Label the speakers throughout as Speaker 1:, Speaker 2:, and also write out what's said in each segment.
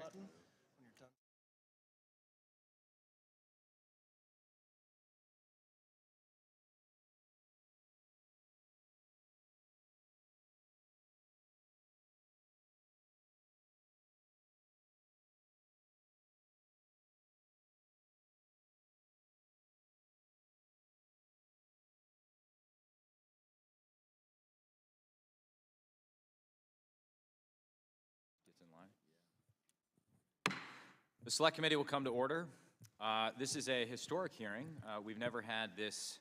Speaker 1: button when you're done.
Speaker 2: The Select Committee will come to order. This is a historic hearing. We've never had this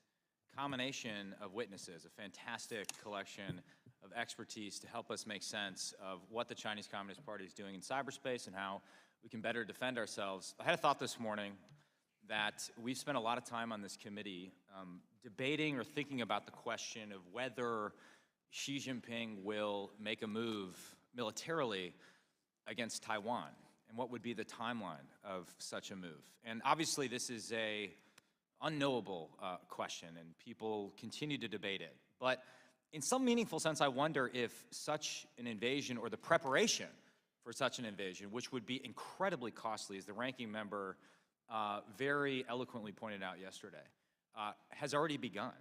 Speaker 2: combination of witnesses, a fantastic collection of expertise to help us make sense of what the Chinese Communist Party is doing in cyberspace and how we can better defend ourselves. I had a thought this morning that we've spent a lot of time on this committee debating or thinking about the question of whether Xi Jinping will make a move militarily against Taiwan, and what would be the timeline of such a move. And obviously this is a unknowable question, and people continue to debate it. But in some meaningful sense, I wonder if such an invasion, or the preparation for such an invasion, which would be incredibly costly, as the ranking member very eloquently pointed out yesterday, has already begun.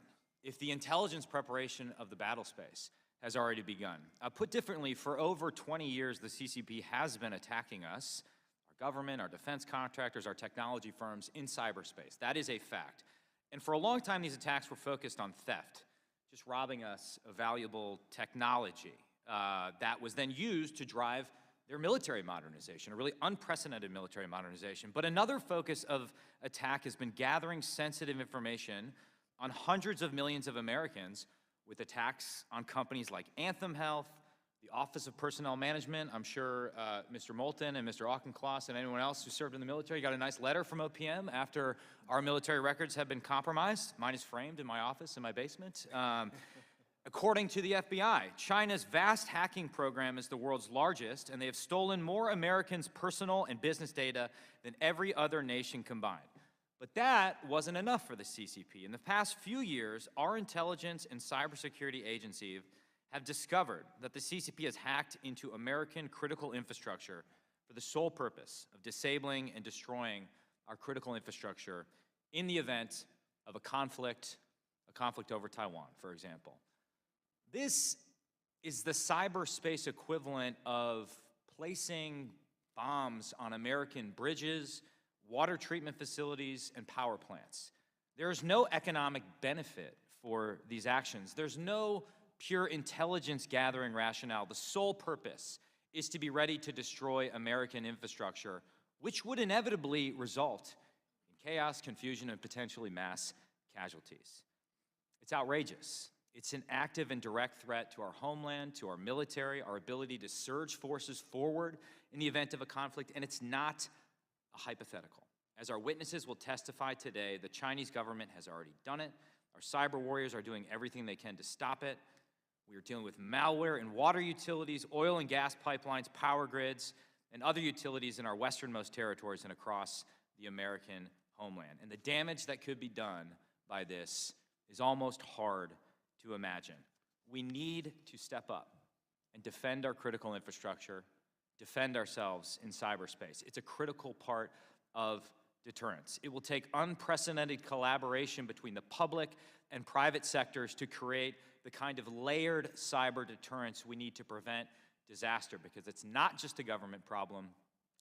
Speaker 2: If the intelligence preparation of the battle space has already begun. Put differently, for over 20 years, the CCP has been attacking us, our government, our defense contractors, our technology firms in cyberspace. That is a fact. And for a long time, these attacks were focused on theft, just robbing us of valuable technology that was then used to drive their military modernization, a really unprecedented military modernization. But another focus of attack has been gathering sensitive information on hundreds of millions of Americans, with attacks on companies like Anthem Health, the Office of Personnel Management. I'm sure Mr. Moulton and Mr. Auchincloss and anyone else who served in the military got a nice letter from OPM after our military records have been compromised. Mine is framed in my office in my basement. According to the FBI, China's vast hacking program is the world's largest, and they have stolen more Americans' personal and business data than every other nation combined. But that wasn't enough for the CCP. In the past few years, our intelligence and cybersecurity agencies have discovered that the CCP has hacked into American critical infrastructure for the sole purpose of disabling and destroying our critical infrastructure in the event of a conflict over Taiwan, for example. This is the cyberspace equivalent of placing bombs on American bridges, water treatment facilities, and power plants. There is no economic benefit for these actions. There's no pure intelligence gathering rationale. The sole purpose is to be ready to destroy American infrastructure, which would inevitably result in chaos, confusion, and potentially mass casualties. It's outrageous. It's an active and direct threat to our homeland, to our military, our ability to surge forces forward in the event of a conflict, and it's not a hypothetical. As our witnesses will testify today, the Chinese government has already done it. Our cyber warriors are doing everything they can to stop it. We are dealing with malware in water utilities, oil and gas pipelines, power grids, and other utilities in our westernmost territories and across the American homeland. And the damage that could be done by this is almost hard to imagine. We need to step up and defend our critical infrastructure, defend ourselves in cyberspace. It's a critical part of deterrence. It will take unprecedented collaboration between the public and private sectors to create the kind of layered cyber deterrence we need to prevent disaster, because it's not just a government problem,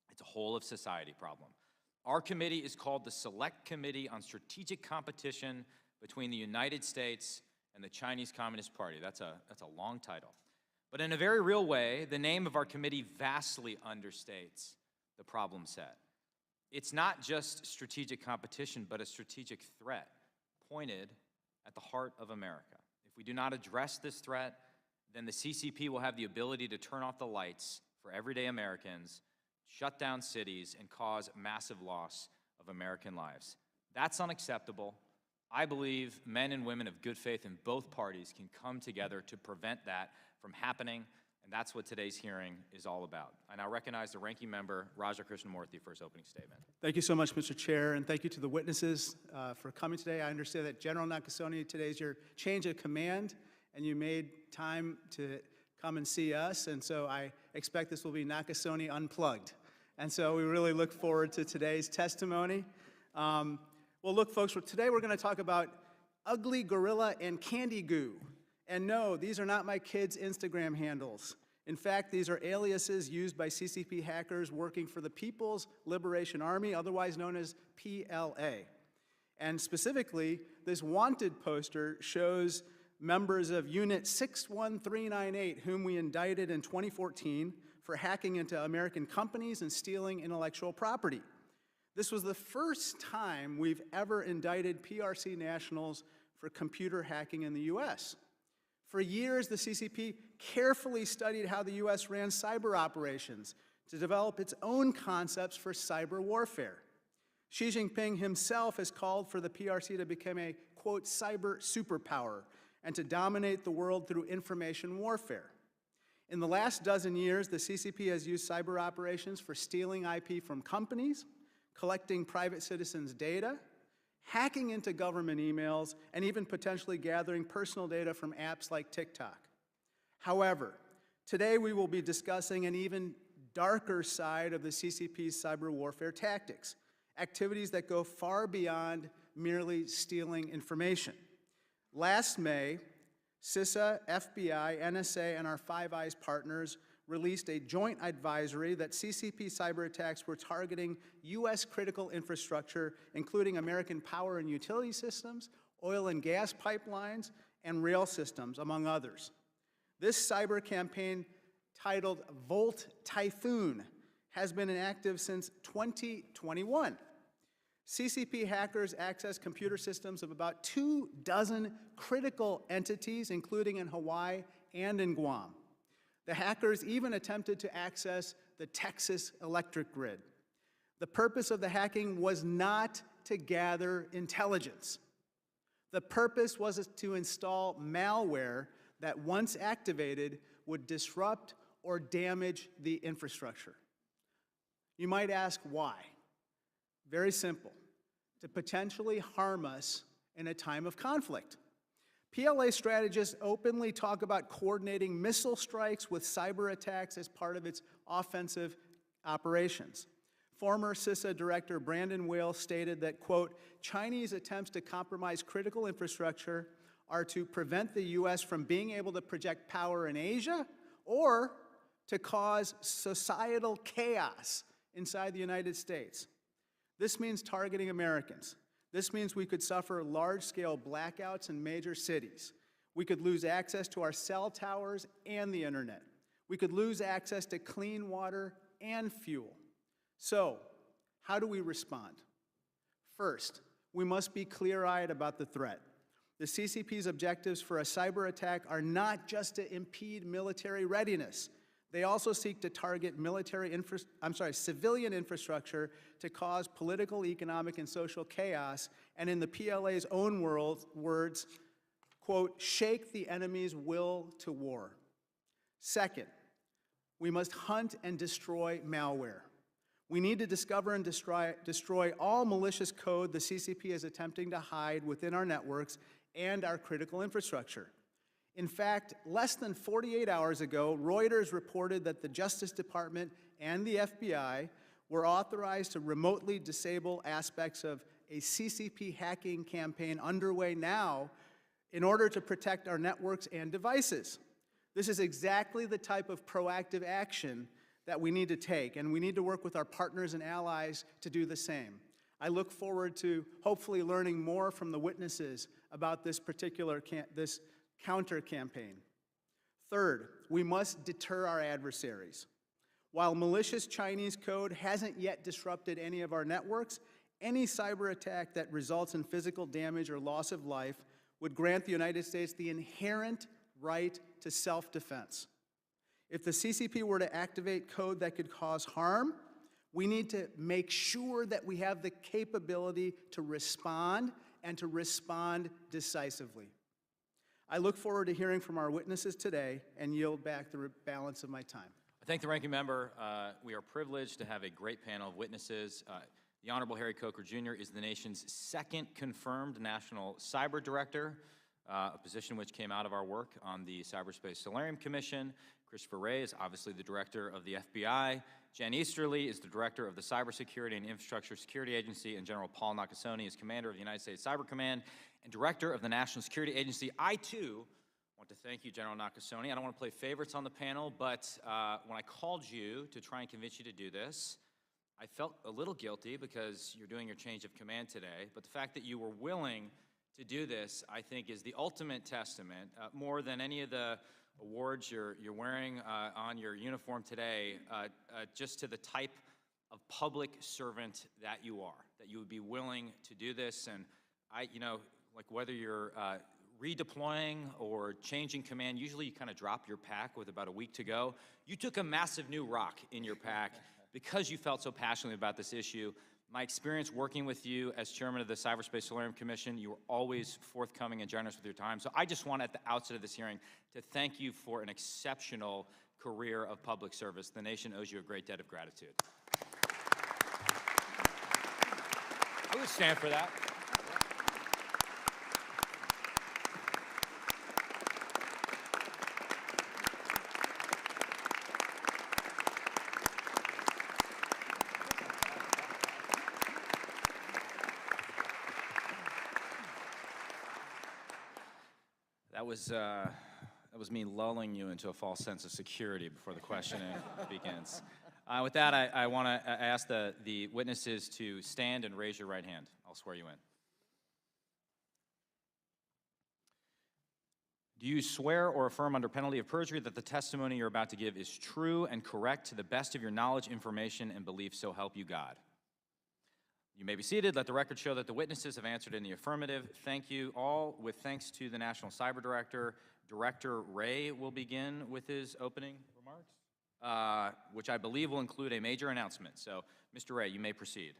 Speaker 2: it's a whole of society problem. Our committee is called the Select Committee on Strategic Competition between the United States and the Chinese Communist Party. That's a long title. But in a very real way, the name of our committee vastly understates the problem set. It's not just strategic competition, but a strategic threat pointed at the heart of America. If we do not address this threat, then the CCP will have the ability to turn off the lights for everyday Americans, shut down cities, and cause massive loss of American lives. That's unacceptable. I believe men and women of good faith in both parties can come together to prevent that from happening, and that's what today's hearing is all about. I now recognize the ranking member, Raja Krishnamurthy, for his opening statement.
Speaker 1: Thank you so much, Mr. Chair, and thank you to the witnesses for coming today. I understand that General Nakasone, today is your change of command, and you made time to come and see us, and so I expect this will be Nakasone Unplugged. And so we really look forward to today's testimony. Well, look, folks, today we're going to talk about ugly gorilla and candy goo. And no, these are not my kids' Instagram handles. In fact, these are aliases used by CCP hackers working for the People's Liberation Army, otherwise known as PLA. And specifically, this wanted poster shows members of Unit 61398, whom we indicted in 2014 for hacking into American companies and stealing intellectual property. This was the first time we've ever indicted PRC nationals for computer hacking in the US. For years, the CCP carefully studied how the US ran cyber operations to develop its own concepts for cyber warfare. Xi Jinping himself has called for the PRC to become a, quote, cyber superpower and to dominate the world through information warfare. In the last dozen years, the CCP has used cyber operations for stealing IP from companies, collecting private citizens' data, hacking into government emails, and even potentially gathering personal data from apps like TikTok. However, today we will be discussing an even darker side of the CCP's cyber warfare tactics, activities that go far beyond merely stealing information. Last May, CISA, FBI, NSA, and our Five Eyes partners released a joint advisory that CCP cyber attacks were targeting U.S. critical infrastructure, including American power and utility systems, oil and gas pipelines, and rail systems, among others. This cyber campaign, titled Volt Typhoon, has been inactive since 2021. CCP hackers access computer systems of about 24 critical entities, including in Hawaii and in Guam. The hackers even attempted to access the Texas electric grid. The purpose of the hacking was not to gather intelligence. The purpose was to install malware that, once activated, would disrupt or damage the infrastructure. You might ask why. Very simple: to potentially harm us in a time of conflict. PLA strategists openly talk about coordinating missile strikes with cyber attacks as part of its offensive operations. Former CISA Director Brandon Whale stated that, quote, Chinese attempts to compromise critical infrastructure are to prevent the U.S. from being able to project power in Asia or to cause societal chaos inside the United States. This means targeting Americans. This means we could suffer large-scale blackouts in major cities. We could lose access to our cell towers and the internet. We could lose access to clean water and fuel. So, how do we respond? First, we must be clear-eyed about the threat. The CCP's objectives for a cyber attack are not just to impede military readiness. They also seek to target civilian infrastructure to cause political, economic, and social chaos, and in the PLA's own words, quote, shake the enemy's will to war. Second, we must hunt and destroy malware. We need to discover and destroy all malicious code the CCP is attempting to hide within our networks and our critical infrastructure. In fact, less than 48 hours ago, Reuters reported that the Justice Department and the FBI were authorized to remotely disable aspects of a CCP hacking campaign underway now in order to protect our networks and devices. This is exactly the type of proactive action that we need to take, and we need to work with our partners and allies to do the same. I look forward to hopefully learning more from the witnesses about this particular counter-campaign. Third, we must deter our adversaries. While malicious Chinese code hasn't yet disrupted any of our networks, any cyber attack that results in physical damage or loss of life would grant the United States the inherent right to self-defense. If the CCP were to activate code that could cause harm, we need to make sure that we have the capability to respond and to respond decisively. I look forward to hearing from our witnesses today and yield back the balance of my time.
Speaker 2: I thank the ranking member. We are privileged to have a great panel of witnesses. The Honorable Harry Coker Jr. is the nation's second confirmed National Cyber Director. a position which came out of our work on the Cyberspace Solarium Commission. Christopher Wray is obviously the director of the FBI. Jen Easterly is the director of the Cybersecurity and Infrastructure Security Agency, and General Paul Nakasone is commander of the United States Cyber Command and director of the National Security Agency. I, too, want to thank you, General Nakasone. I don't want to play favorites on the panel, but when I called you to try and convince you to do this, I felt a little guilty because you're doing your change of command today, but the fact that you were willing to do this, I think, is the ultimate testament, more than any of the awards you're wearing on your uniform today, just to the type of public servant that you are, that you would be willing to do this. And like whether you're redeploying or changing command, usually you kind of drop your pack with about a week to go. You took a massive new rock in your pack because you felt so passionately about this issue. My experience working with you as chairman of the Cyberspace Solarium Commission, you were always forthcoming and generous with your time. So I just want at the outset of this hearing to thank you for an exceptional career of public service. The nation owes you a great debt of gratitude. I would stand for that. That was me lulling you into a false sense of security before the questioning begins. With that, I want to ask the witnesses to stand and raise your right hand. I'll swear you in. Do you swear or affirm under penalty of perjury that the testimony you're about to give is true and correct to the best of your knowledge, information, and belief, so help you God? You may be seated. Let the record show that the witnesses have answered in the affirmative. Thank you all. With thanks to the National Cyber Director, Director Wray will begin with his opening remarks, which I believe will include a major announcement. So, Mr. Wray, you may proceed.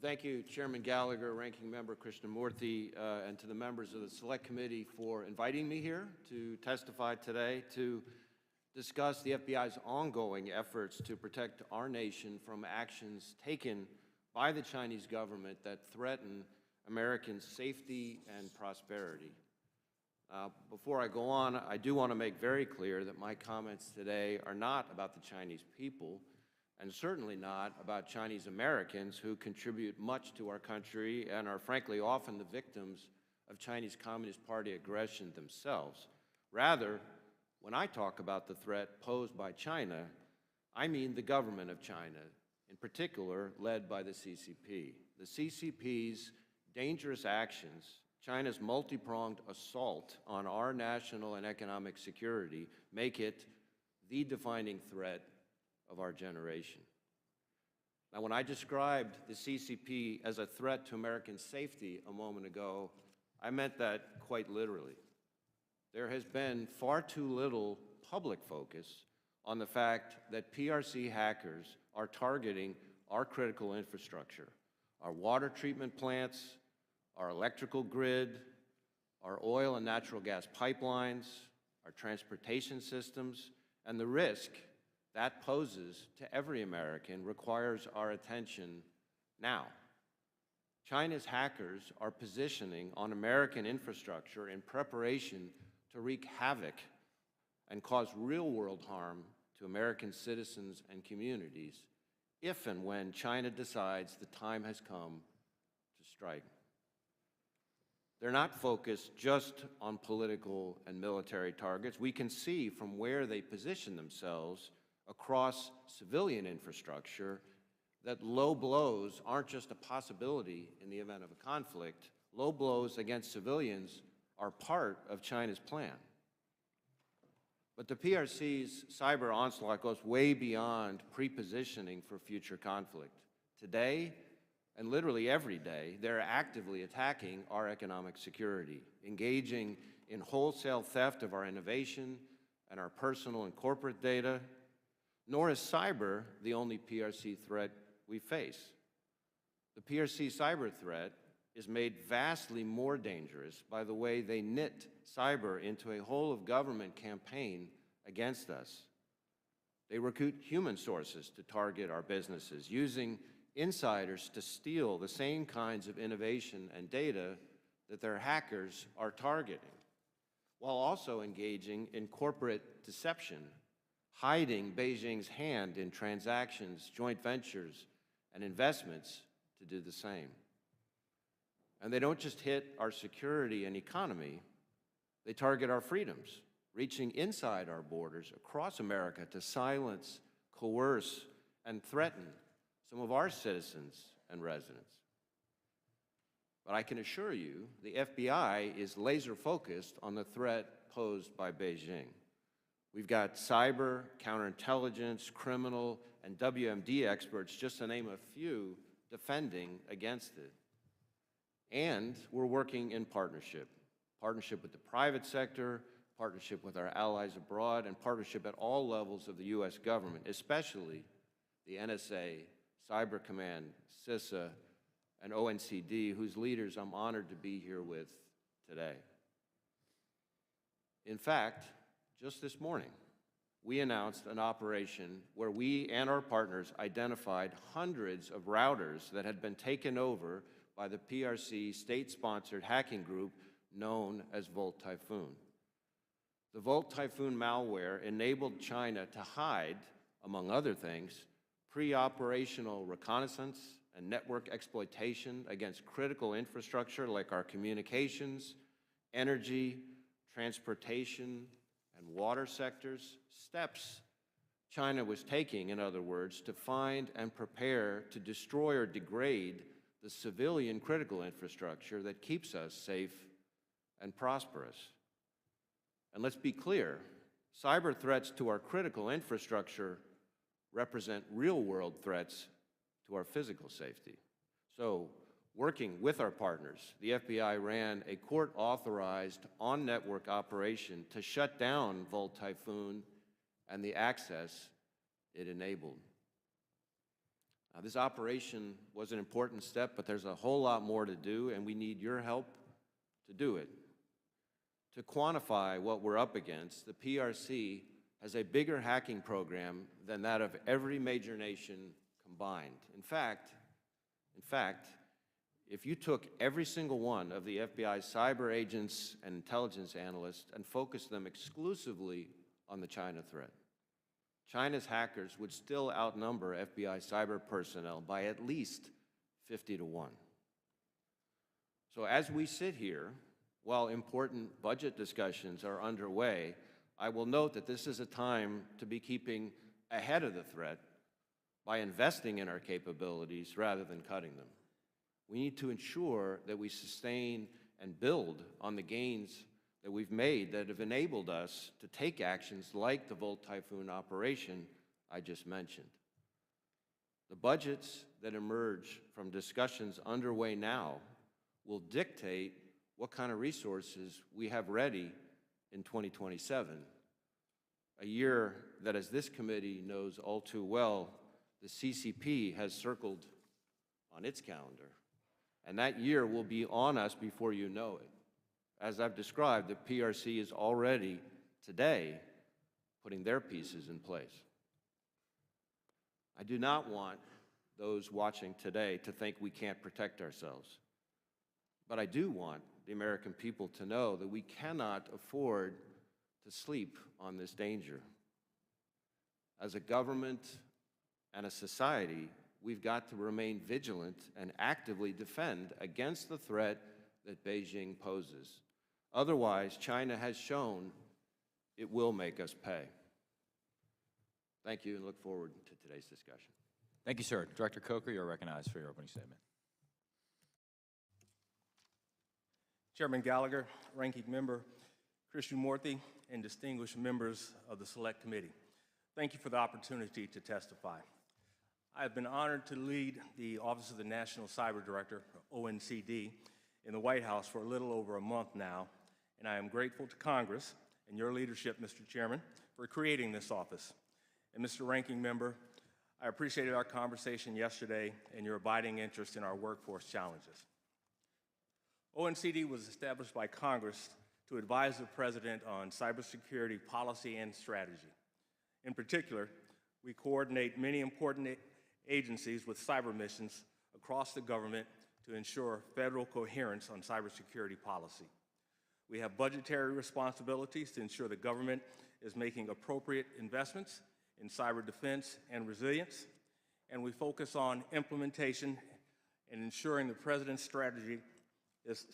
Speaker 3: Thank you, Chairman Gallagher, Ranking Member Krishnamurthy, and to the members of the Select Committee for inviting me here to testify today to discuss the FBI's ongoing efforts to protect our nation from actions taken by the Chinese government that threaten American safety and prosperity. Before I go on, I do want to make very clear that my comments today are not about the Chinese people, and certainly not about Chinese Americans who contribute much to our country and are frankly often the victims of Chinese Communist Party aggression themselves. Rather, when I talk about the threat posed by China, I mean the government of China, in particular led by the CCP. The CCP's dangerous actions, China's multi-pronged assault on our national and economic security, make it the defining threat of our generation. Now, when I described the CCP as a threat to American safety a moment ago, I meant that quite literally. There has been far too little public focus on the fact that PRC hackers are targeting our critical infrastructure, our water treatment plants, our electrical grid, our oil and natural gas pipelines, our transportation systems, and the risk that poses to every American requires our attention now. China's hackers are positioning on American infrastructure in preparation to wreak havoc and cause real-world harm to American citizens and communities if and when China decides the time has come to strike. They're not focused just on political and military targets. We can see from where they position themselves across civilian infrastructure that low blows aren't just a possibility in the event of a conflict. Low blows against civilians are part of China's plan. But the PRC's cyber onslaught goes way beyond pre-positioning for future conflict. Today, and literally every day, they're actively attacking our economic security, engaging in wholesale theft of our innovation and our personal and corporate data. Nor is cyber the only PRC threat we face. The PRC cyber threat is made vastly more dangerous by the way they knit cyber into a whole-of-government campaign against us. They recruit human sources to target our businesses, using insiders to steal the same kinds of innovation and data that their hackers are targeting, while also engaging in corporate deception, hiding Beijing's hand in transactions, joint ventures, and investments to do the same. And they don't just hit our security and economy, they target our freedoms, reaching inside our borders across America to silence, coerce, and threaten some of our citizens and residents. But I can assure you, the FBI is laser-focused on the threat posed by Beijing. We've got cyber, counterintelligence, criminal, and WMD experts, just to name a few, defending against it. And we're working in partnership with the private sector, partnership with our allies abroad, and partnership at all levels of the U.S. government, especially the NSA, Cyber Command, CISA, and ONCD, whose leaders I'm honored to be here with today. In fact, just this morning, we announced an operation where we and our partners identified hundreds of routers that had been taken over by the PRC state-sponsored hacking group known as Volt Typhoon. The Volt Typhoon malware enabled China to hide, among other things, pre-operational reconnaissance and network exploitation against critical infrastructure like our communications, energy, transportation, and water sectors, steps China was taking, in other words, to find and prepare to destroy or degrade the civilian critical infrastructure that keeps us safe and prosperous. And let's be clear, cyber threats to our critical infrastructure represent real-world threats to our physical safety. So, working with our partners, the FBI ran a court-authorized on-network operation to shut down Volt Typhoon and the access it enabled. Now, this operation was an important step, but there's a whole lot more to do, and we need your help to do it. To quantify what we're up against, the PRC has a bigger hacking program than that of every major nation combined. In fact, if you took every single one of the FBI's cyber agents and intelligence analysts and focused them exclusively on the China threat, China's hackers would still outnumber FBI cyber personnel by at least 50 to 1. So as we sit here, while important budget discussions are underway, I will note that this is a time to be keeping ahead of the threat by investing in our capabilities rather than cutting them. We need to ensure that we sustain and build on the gains that we've made that have enabled us to take actions like the Volt Typhoon operation I just mentioned. The budgets that emerge from discussions underway now will dictate what kind of resources we have ready in 2027, a year that, as this committee knows all too well, the CCP has circled on its calendar. And that year will be on us before you know it. As I've described, the PRC is already, today, putting their pieces in place. I do not want those watching today to think we can't protect ourselves. But I do want the American people to know that we cannot afford to sleep on this danger. As a government and a society, we've got to remain vigilant and actively defend against the threat that Beijing poses. Otherwise, China has shown it will make us pay. Thank you, and look forward to today's discussion.
Speaker 2: Thank you, sir. Director Coker, you're recognized for your opening statement.
Speaker 4: Chairman Gallagher, Ranking Member Krishnamurthy, and distinguished members of the Select Committee, thank you for the opportunity to testify. I have been honored to lead the Office of the National Cyber Director, ONCD, in the White House for a little over a month now, and I am grateful to Congress and your leadership, Mr. Chairman, for creating this office. And Mr. Ranking Member, I appreciated our conversation yesterday and your abiding interest in our workforce challenges. ONCD was established by Congress to advise the President on cybersecurity policy and strategy. In particular, we coordinate many important agencies with cyber missions across the government to ensure federal coherence on cybersecurity policy. We have budgetary responsibilities to ensure the government is making appropriate investments in cyber defense and resilience, and we focus on implementation and ensuring the President's strategy is,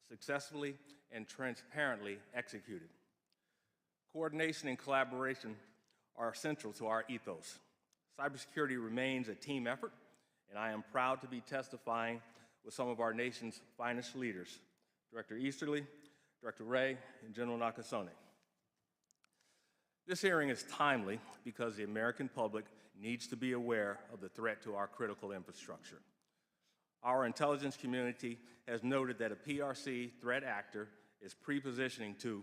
Speaker 4: successfully and transparently executed. Coordination and collaboration are central to our ethos. Cybersecurity remains a team effort, and I am proud to be testifying with some of our nation's finest leaders, Director Easterly, Director Wray, and General Nakasone. This hearing is timely because the American public needs to be aware of the threat to our critical infrastructure. Our intelligence community has noted that a PRC threat actor is pre-positioning to,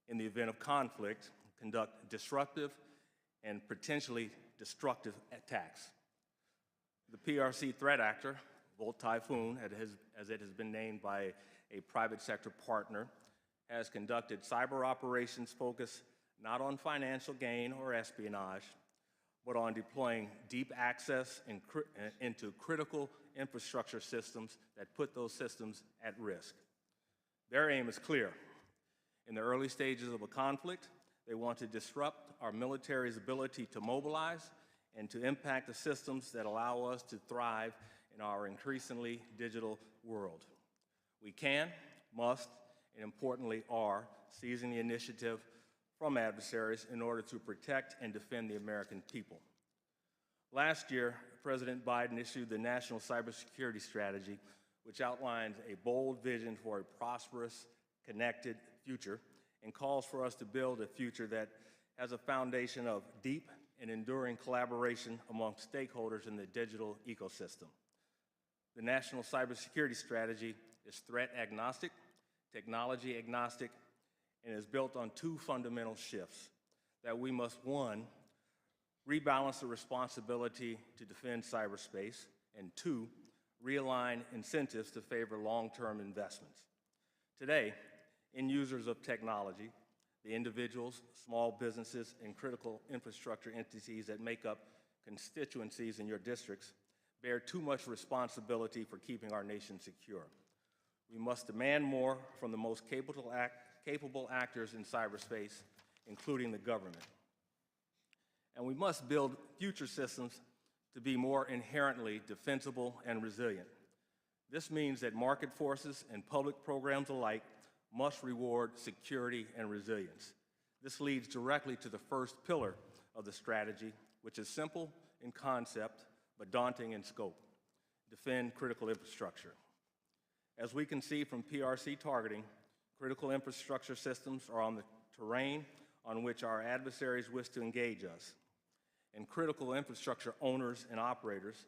Speaker 4: in the event of conflict, conduct disruptive and potentially destructive attacks. The PRC threat actor, Volt Typhoon, as it has been named by a private sector partner, has conducted cyber operations focused not on financial gain or espionage, but on deploying deep access into critical infrastructure systems that put those systems at risk. Their aim is clear. In the early stages of a conflict, they want to disrupt our military's ability to mobilize and to impact the systems that allow us to thrive in our increasingly digital world. We can, must, and importantly are seizing the initiative from adversaries in order to protect and defend the American people. Last year, President Biden issued the National Cybersecurity Strategy, which outlines a bold vision for a prosperous, connected future and calls for us to build a future that has a foundation of deep and enduring collaboration among stakeholders in the digital ecosystem. The National Cybersecurity Strategy is threat agnostic, technology agnostic, and is built on two fundamental shifts: that we must, one, rebalance the responsibility to defend cyberspace, and two, realign incentives to favor long-term investments. Today, end users of technology, the individuals, small businesses, and critical infrastructure entities that make up constituencies in your districts, bear too much responsibility for keeping our nation secure. We must demand more from the most capable actors in cyberspace, including the government. And we must build future systems to be more inherently defensible and resilient. This means that market forces and public programs alike must reward security and resilience. This leads directly to the first pillar of the strategy, which is simple in concept but daunting in scope: defend critical infrastructure. As we can see from PRC targeting, critical infrastructure systems are on the terrain on which our adversaries wish to engage us. And critical infrastructure owners and operators,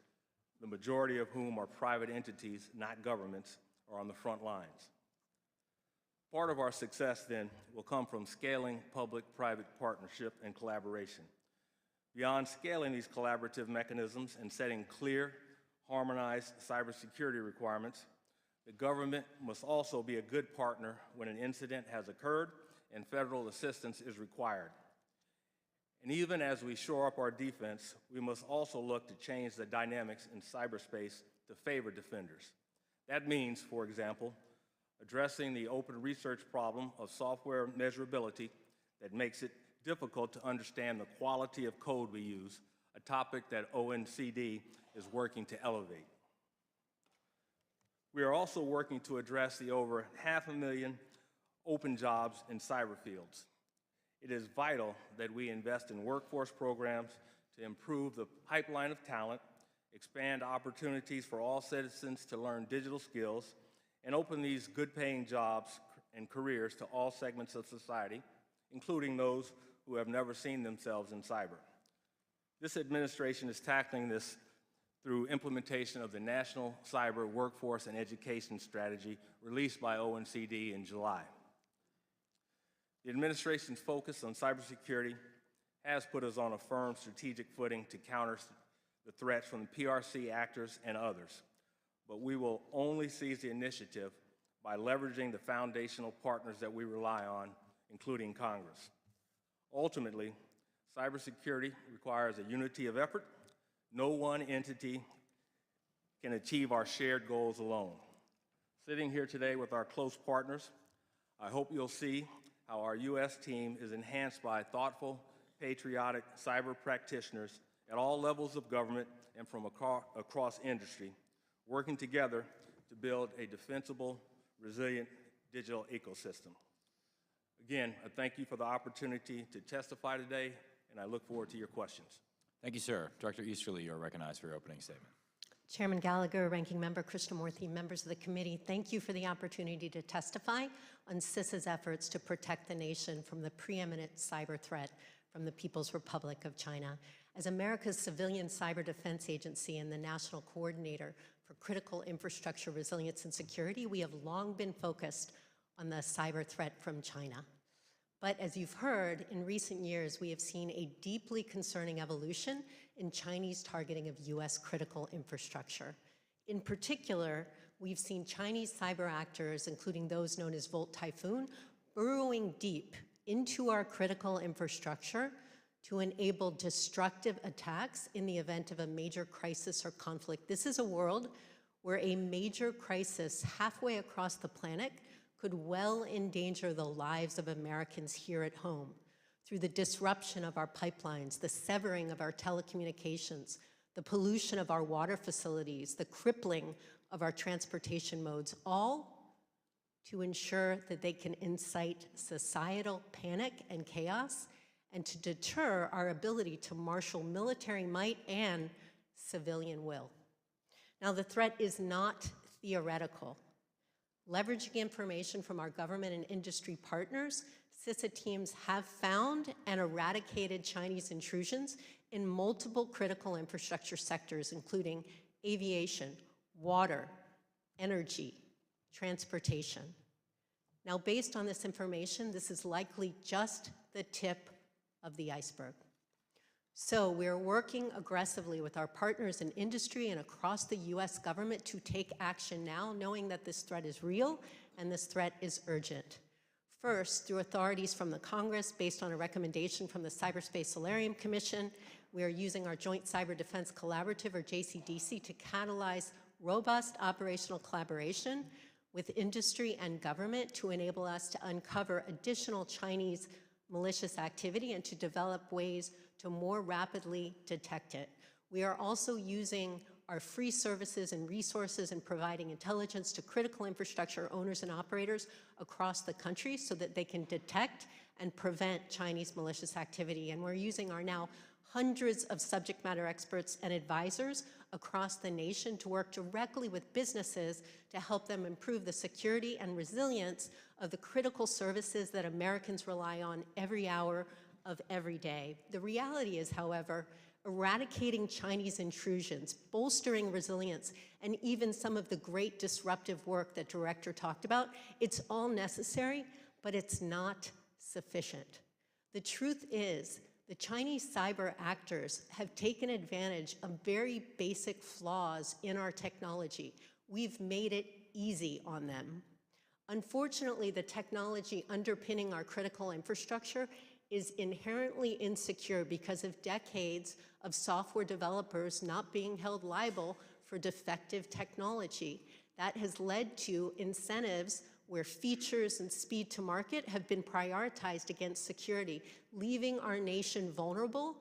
Speaker 4: the majority of whom are private entities, not governments, are on the front lines. Part of our success, then, will come from scaling public-private partnership and collaboration. Beyond scaling these collaborative mechanisms and setting clear, harmonized cybersecurity requirements, the government must also be a good partner when an incident has occurred and federal assistance is required. And even as we shore up our defense, we must also look to change the dynamics in cyberspace to favor defenders. That means, for example, addressing the open research problem of software measurability that makes it difficult to understand the quality of code we use, a topic that OECD is working to elevate. We are also working to address the over 500,000 open jobs in cyber fields. It is vital that we invest in workforce programs to improve the pipeline of talent, expand opportunities for all citizens to learn digital skills, and open these good-paying jobs and careers to all segments of society, including those who have never seen themselves in cyber. This administration is tackling this through implementation of the National Cyber Workforce and Education Strategy released by OECD in July. The administration's focus on cybersecurity has put us on a firm strategic footing to counter the threats from the PRC actors and others. But we will only seize the initiative by leveraging the foundational partners that we rely on, including Congress. Ultimately, cybersecurity requires a unity of effort. No one entity can achieve our shared goals alone. Sitting here today with our close partners, I hope you'll see how our U.S. team is enhanced by thoughtful, patriotic cyber practitioners at all levels of government and from across industry, working together to build a defensible, resilient digital ecosystem. Again, I thank you for the opportunity to testify today, and I look forward to your questions.
Speaker 2: Thank you, sir. Director Easterly, you are recognized for your opening statement.
Speaker 5: Chairman Gallagher, Ranking Member Krishnamurthy, members of the committee, thank you for the opportunity to testify on CISA's efforts to protect the nation from the preeminent cyber threat from the People's Republic of China. As America's civilian cyber defense agency and the national coordinator for critical infrastructure resilience and security, we have long been focused on the cyber threat from China. But as you've heard, in recent years, we have seen a deeply concerning evolution in Chinese targeting of U.S. critical infrastructure. In particular, we've seen Chinese cyber actors, including those known as Volt Typhoon, burrowing deep into our critical infrastructure to enable destructive attacks in the event of a major crisis or conflict. This is a world where a major crisis halfway across the planet could well endanger the lives of Americans here at home through the disruption of our pipelines, the severing of our telecommunications, the pollution of our water facilities, the crippling of our transportation modes, all to ensure that they can incite societal panic and chaos and to deter our ability to marshal military might and civilian will. Now, the threat is not theoretical. Leveraging information from our government and industry partners, CISA teams have found and eradicated Chinese intrusions in multiple critical infrastructure sectors, including aviation, water, energy, transportation. Now, based on this information, this is likely just the tip of the iceberg. So we're working aggressively with our partners in industry and across the U.S. government to take action now, knowing that this threat is real and this threat is urgent. First, through authorities from the Congress, based on a recommendation from the Cyberspace Solarium Commission, we are using our Joint Cyber Defense Collaborative, or JCDC, to catalyze robust operational collaboration with industry and government to enable us to uncover additional Chinese malicious activity and to develop ways to more rapidly detect it. We are also using our free services and resources in providing intelligence to critical infrastructure owners and operators across the country so that they can detect and prevent Chinese malicious activity. And we're using our now hundreds of subject matter experts and advisors across the nation to work directly with businesses to help them improve the security and resilience of the critical services that Americans rely on every hour of every day. The reality is, however, eradicating Chinese intrusions, bolstering resilience, and even some of the great disruptive work that Director talked about, it's all necessary, but it's not sufficient. The truth is, the Chinese cyber actors have taken advantage of very basic flaws in our technology. We've made it easy on them. Unfortunately, the technology underpinning our critical infrastructure is inherently insecure because of decades of software developers not being held liable for defective technology. That has led to incentives where features and speed to market have been prioritized against security, leaving our nation vulnerable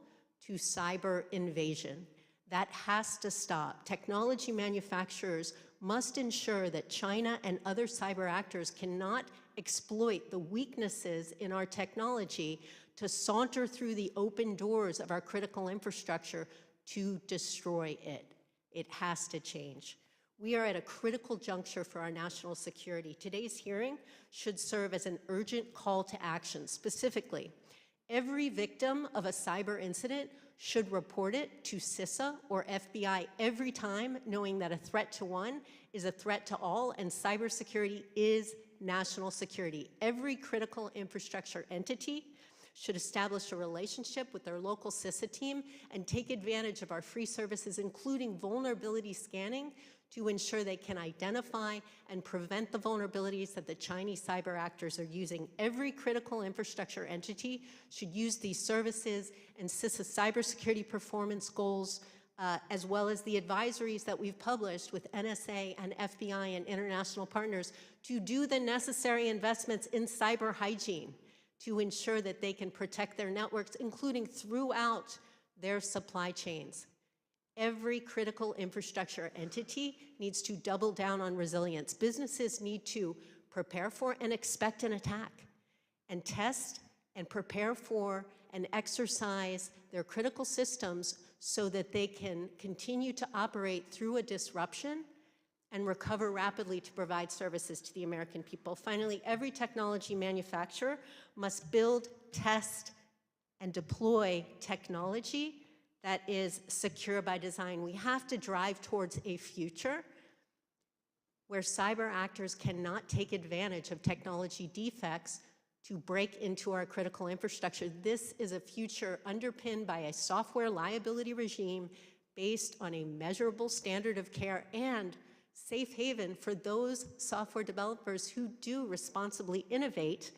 Speaker 5: to cyber invasion. That has to stop. Technology manufacturers must ensure that China and other cyber actors cannot exploit the weaknesses in our technology to saunter through the open doors of our critical infrastructure to destroy it. It has to change. We are at a critical juncture for our national security. Today's hearing should serve as an urgent call to action. Specifically, every victim of a cyber incident should report it to CISA or FBI every time, knowing that a threat to one is a threat to all, and cybersecurity is national security. Every critical infrastructure entity should establish a relationship with their local CISA team and take advantage of our free services, including vulnerability scanning, to ensure they can identify and prevent the vulnerabilities that the Chinese cyber actors are using. Every critical infrastructure entity should use these services, and CISA cybersecurity performance goals as well as the advisories that we've published with NSA and FBI and international partners to do the necessary investments in cyber hygiene to ensure that they can protect their networks, including throughout their supply chains. Every critical infrastructure entity needs to double down on resilience. Businesses need to prepare for and expect an attack, and test and prepare for and exercise their critical systems so that they can continue to operate through a disruption and recover rapidly to provide services to the American people. Finally, every technology manufacturer must build, test, and deploy technology that is secure by design. We have to drive towards a future where cyber actors cannot take advantage of technology defects to break into our critical infrastructure. This is a future underpinned by a software liability regime based on a measurable standard of care and safe haven for those software developers who do responsibly innovate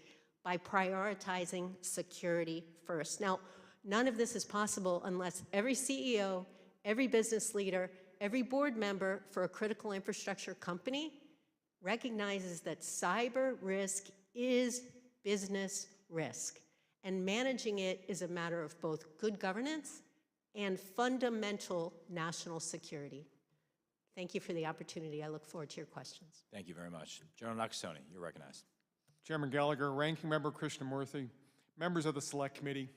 Speaker 5: by prioritizing security first. Now, none of this is possible unless every CEO, every business leader, every board member for a critical infrastructure company recognizes that cyber risk is business risk, and managing it is a matter of both good governance and fundamental national security. Thank you for the opportunity. I look forward to your questions.
Speaker 2: Thank you very much. General Nakasone, you're recognized.
Speaker 6: Chairman Gallagher, Ranking Member Krishnamurthy, members of the Select Committee,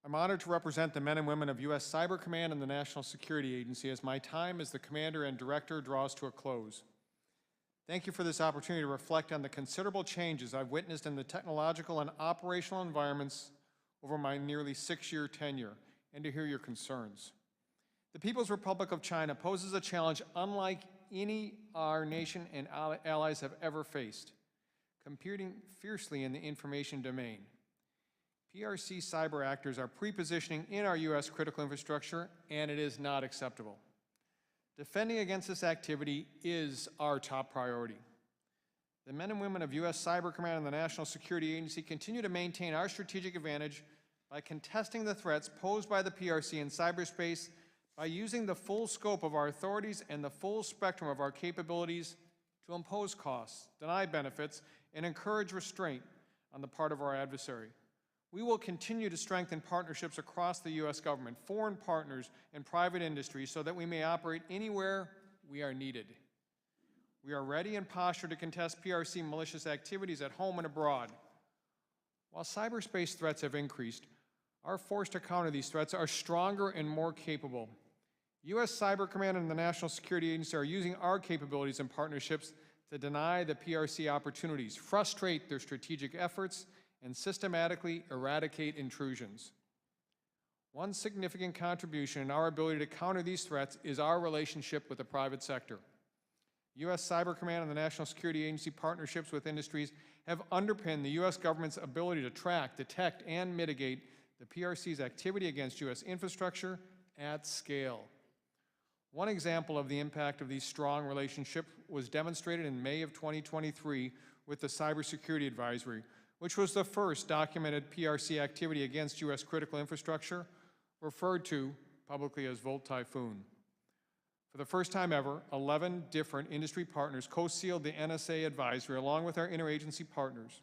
Speaker 6: I'm honored to represent the men and women of U.S. Cyber Command and the National Security Agency as my time as the Commander and Director draws to a close. Thank you for this opportunity to reflect on the considerable changes I've witnessed in the technological and operational environments over my nearly 6-year tenure, and to hear your concerns. The People's Republic of China poses a challenge unlike any our nation and allies have ever faced, competing fiercely in the information domain. PRC cyber actors are pre-positioning in our U.S. critical infrastructure, and it is not acceptable. Defending against this activity is our top priority. The men and women of U.S. Cyber Command and the National Security Agency continue to maintain our strategic advantage by contesting the threats posed by the PRC in cyberspace by using the full scope of our authorities and the full spectrum of our capabilities to impose costs, deny benefits, and encourage restraint on the part of our adversary. We will continue to strengthen partnerships across the U.S. government, foreign partners, and private industry so that we may operate anywhere we are needed. We are ready and postured to contest PRC malicious activities at home and abroad. While cyberspace threats have increased, our force to counter these threats are stronger and more capable. U.S. Cyber Command and the National Security Agency are using our capabilities and partnerships to deny the PRC opportunities, frustrate their strategic efforts, and systematically eradicate intrusions. One significant contribution in our ability to counter these threats is our relationship with the private sector. U.S. Cyber Command and the National Security Agency partnerships with industries have underpinned the U.S. government's ability to track, detect, and mitigate the PRC's activity against U.S. infrastructure at scale. One example of the impact of these strong relationships was demonstrated in May of 2023 with the Cybersecurity Advisory, which was the first documented PRC activity against U.S. critical infrastructure, referred to publicly as Volt Typhoon. For the first time ever, 11 different industry partners co-sealed the NSA advisory along with our interagency partners.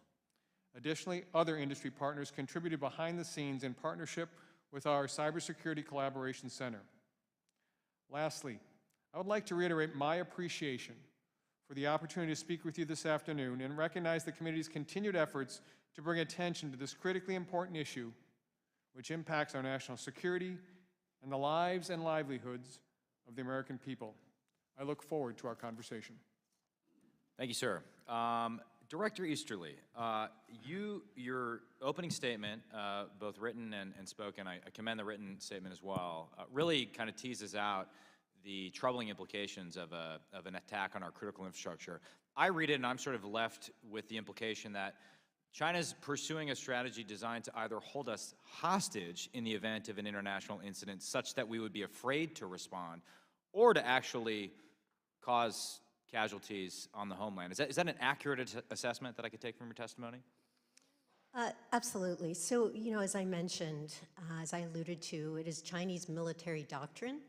Speaker 6: Additionally, other industry partners contributed behind the scenes in partnership with our Cybersecurity Collaboration Center. Lastly, I would like to reiterate my appreciation for the opportunity to speak with you this afternoon and recognize the committee's continued efforts to bring attention to this critically important issue, which impacts our national security and the lives and livelihoods of the American people. I look forward to our conversation.
Speaker 2: Thank you, sir. Director Easterly, your opening statement, both written and spoken, I commend the written statement as well, really kind of teases out the troubling implications of an attack on our critical infrastructure. I read it and I'm sort of left with the implication that China's pursuing a strategy designed to either hold us hostage in the event of an international incident such that we would be afraid to respond, or to actually cause casualties on the homeland. Is that an accurate assessment that I could take from your testimony?
Speaker 5: Absolutely. So, as I mentioned, as I alluded to, it is Chinese military doctrine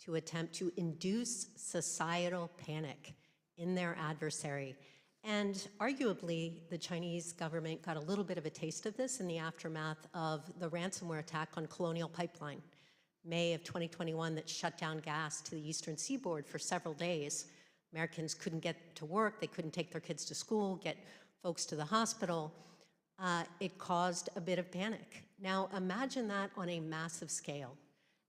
Speaker 5: to attempt to induce societal panic in their adversary. And arguably, the Chinese government got a little bit of a taste of this in the aftermath of the ransomware attack on Colonial Pipeline, May of 2021, that shut down gas to the eastern seaboard for several days. Americans couldn't get to work, they couldn't take their kids to school, get folks to the hospital. It caused a bit of panic. Now imagine that on a massive scale.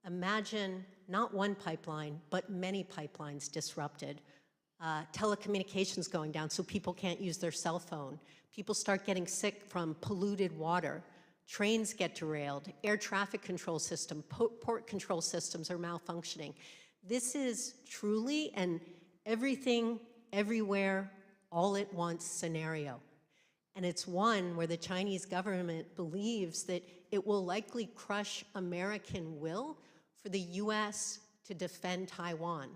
Speaker 5: Imagine not one pipeline, but many pipelines disrupted. Telecommunications going down so people can't use their cell phone. People start getting sick from polluted water. Trains get derailed. Air traffic control system, port control systems are malfunctioning. This is truly an everything, everywhere, all at once scenario. And it's one where the Chinese government believes that it will likely crush American will for the US to defend Taiwan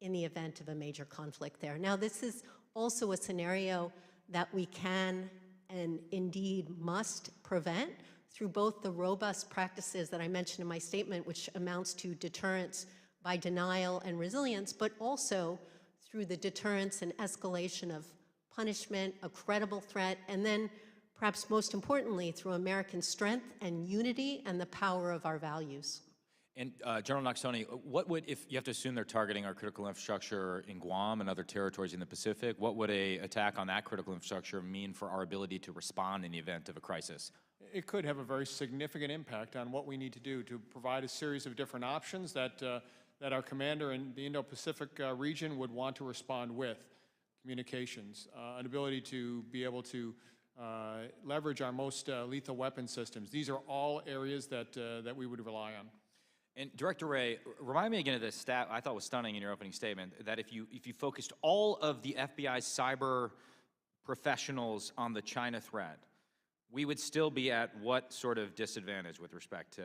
Speaker 5: in the event of a major conflict there. Now, this is also a scenario that we can and indeed must prevent through both the robust practices that I mentioned in my statement, which amounts to deterrence by denial and resilience, but also through the deterrence and escalation of punishment, a credible threat, and then perhaps most importantly, through American strength and unity and the power of our values.
Speaker 2: And General Nakasone, what would, if you have to assume they're targeting our critical infrastructure in Guam and other territories in the Pacific, what would an attack on that critical infrastructure mean for our ability to respond in the event of a crisis?
Speaker 6: It could have a very significant impact on what we need to do to provide a series of different options that our commander in the Indo-Pacific region would want to respond with. Communications, an ability to be able to leverage our most lethal weapon systems. These are all areas that we would rely on.
Speaker 2: And Director Wray, remind me again of the stat I thought was stunning in your opening statement, that if you focused all of the FBI's cyber professionals on the China threat, we would still be at what sort of disadvantage with respect to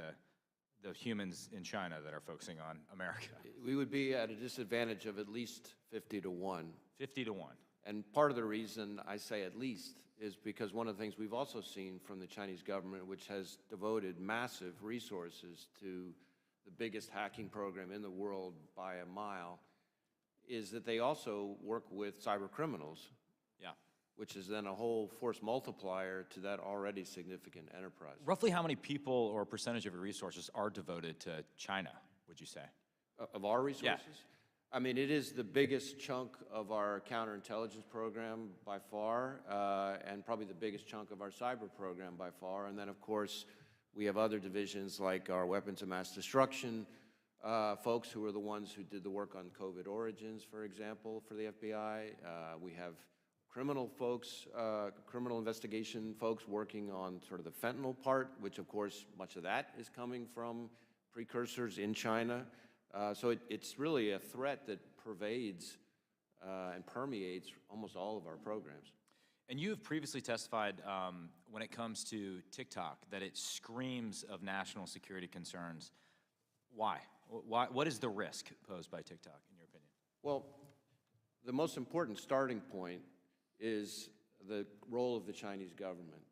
Speaker 2: the humans in China that are focusing on America?
Speaker 3: We would be at a disadvantage of at least 50 to 1.
Speaker 2: 50 to 1.
Speaker 3: And part of the reason I say at least is because one of the things we've also seen from the Chinese government, which has devoted massive resources to the biggest hacking program in the world by a mile, is that they also work with cyber criminals.
Speaker 2: Yeah.
Speaker 3: Which is then a whole force multiplier to that already significant enterprise.
Speaker 2: Roughly how many people or percentage of your resources are devoted to China, would you say?
Speaker 3: Of our resources?
Speaker 2: Yeah.
Speaker 3: I mean, it is the biggest chunk of our counterintelligence program by far, and probably the biggest chunk of our cyber program by far. And then, of course, we have other divisions like our weapons of mass destruction folks who are the ones who did the work on COVID origins, for example, for the FBI. We have criminal folks, criminal investigation folks working on sort of the fentanyl part, which, of course, much of that is coming from precursors in China. So it's really a threat that pervades and permeates almost all of our programs.
Speaker 2: And you have previously testified when it comes to TikTok that it screams of national security concerns. Why? What is the risk posed by TikTok, in your opinion?
Speaker 3: Well, the most important starting point is the role of the Chinese government.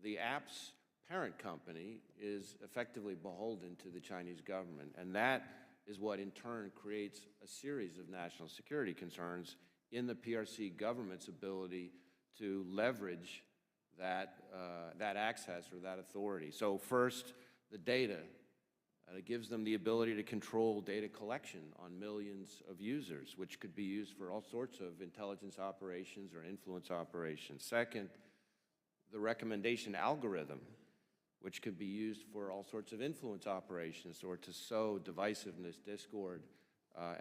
Speaker 3: The app's parent company is effectively beholden to the Chinese government, and that is what in turn creates a series of national security concerns in the PRC government's ability to leverage that access or that authority. So first, the data. It gives them the ability to control data collection on millions of users, which could be used for all sorts of intelligence operations or influence operations. Second, the recommendation algorithm, which could be used for all sorts of influence operations or to sow divisiveness, discord.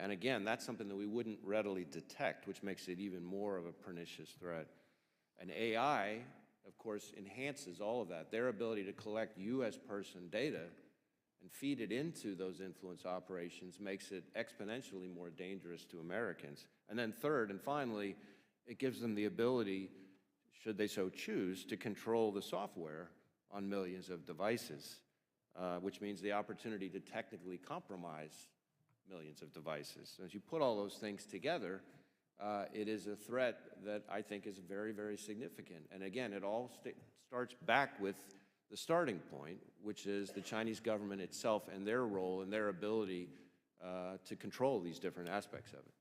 Speaker 3: And again, that's something that we wouldn't readily detect, which makes it even more of a pernicious threat. And AI, of course, enhances all of that. Their ability to collect U.S. person data and feed it into those influence operations makes it exponentially more dangerous to Americans. And then third and finally, it gives them the ability, should they so choose, to control the software on millions of devices, which means the opportunity to technically compromise millions of devices. So as you put all those things together, it is a threat that I think is very, very significant. And again, it all starts back with the starting point, which is the Chinese government itself and their role and their ability to control these different aspects of it.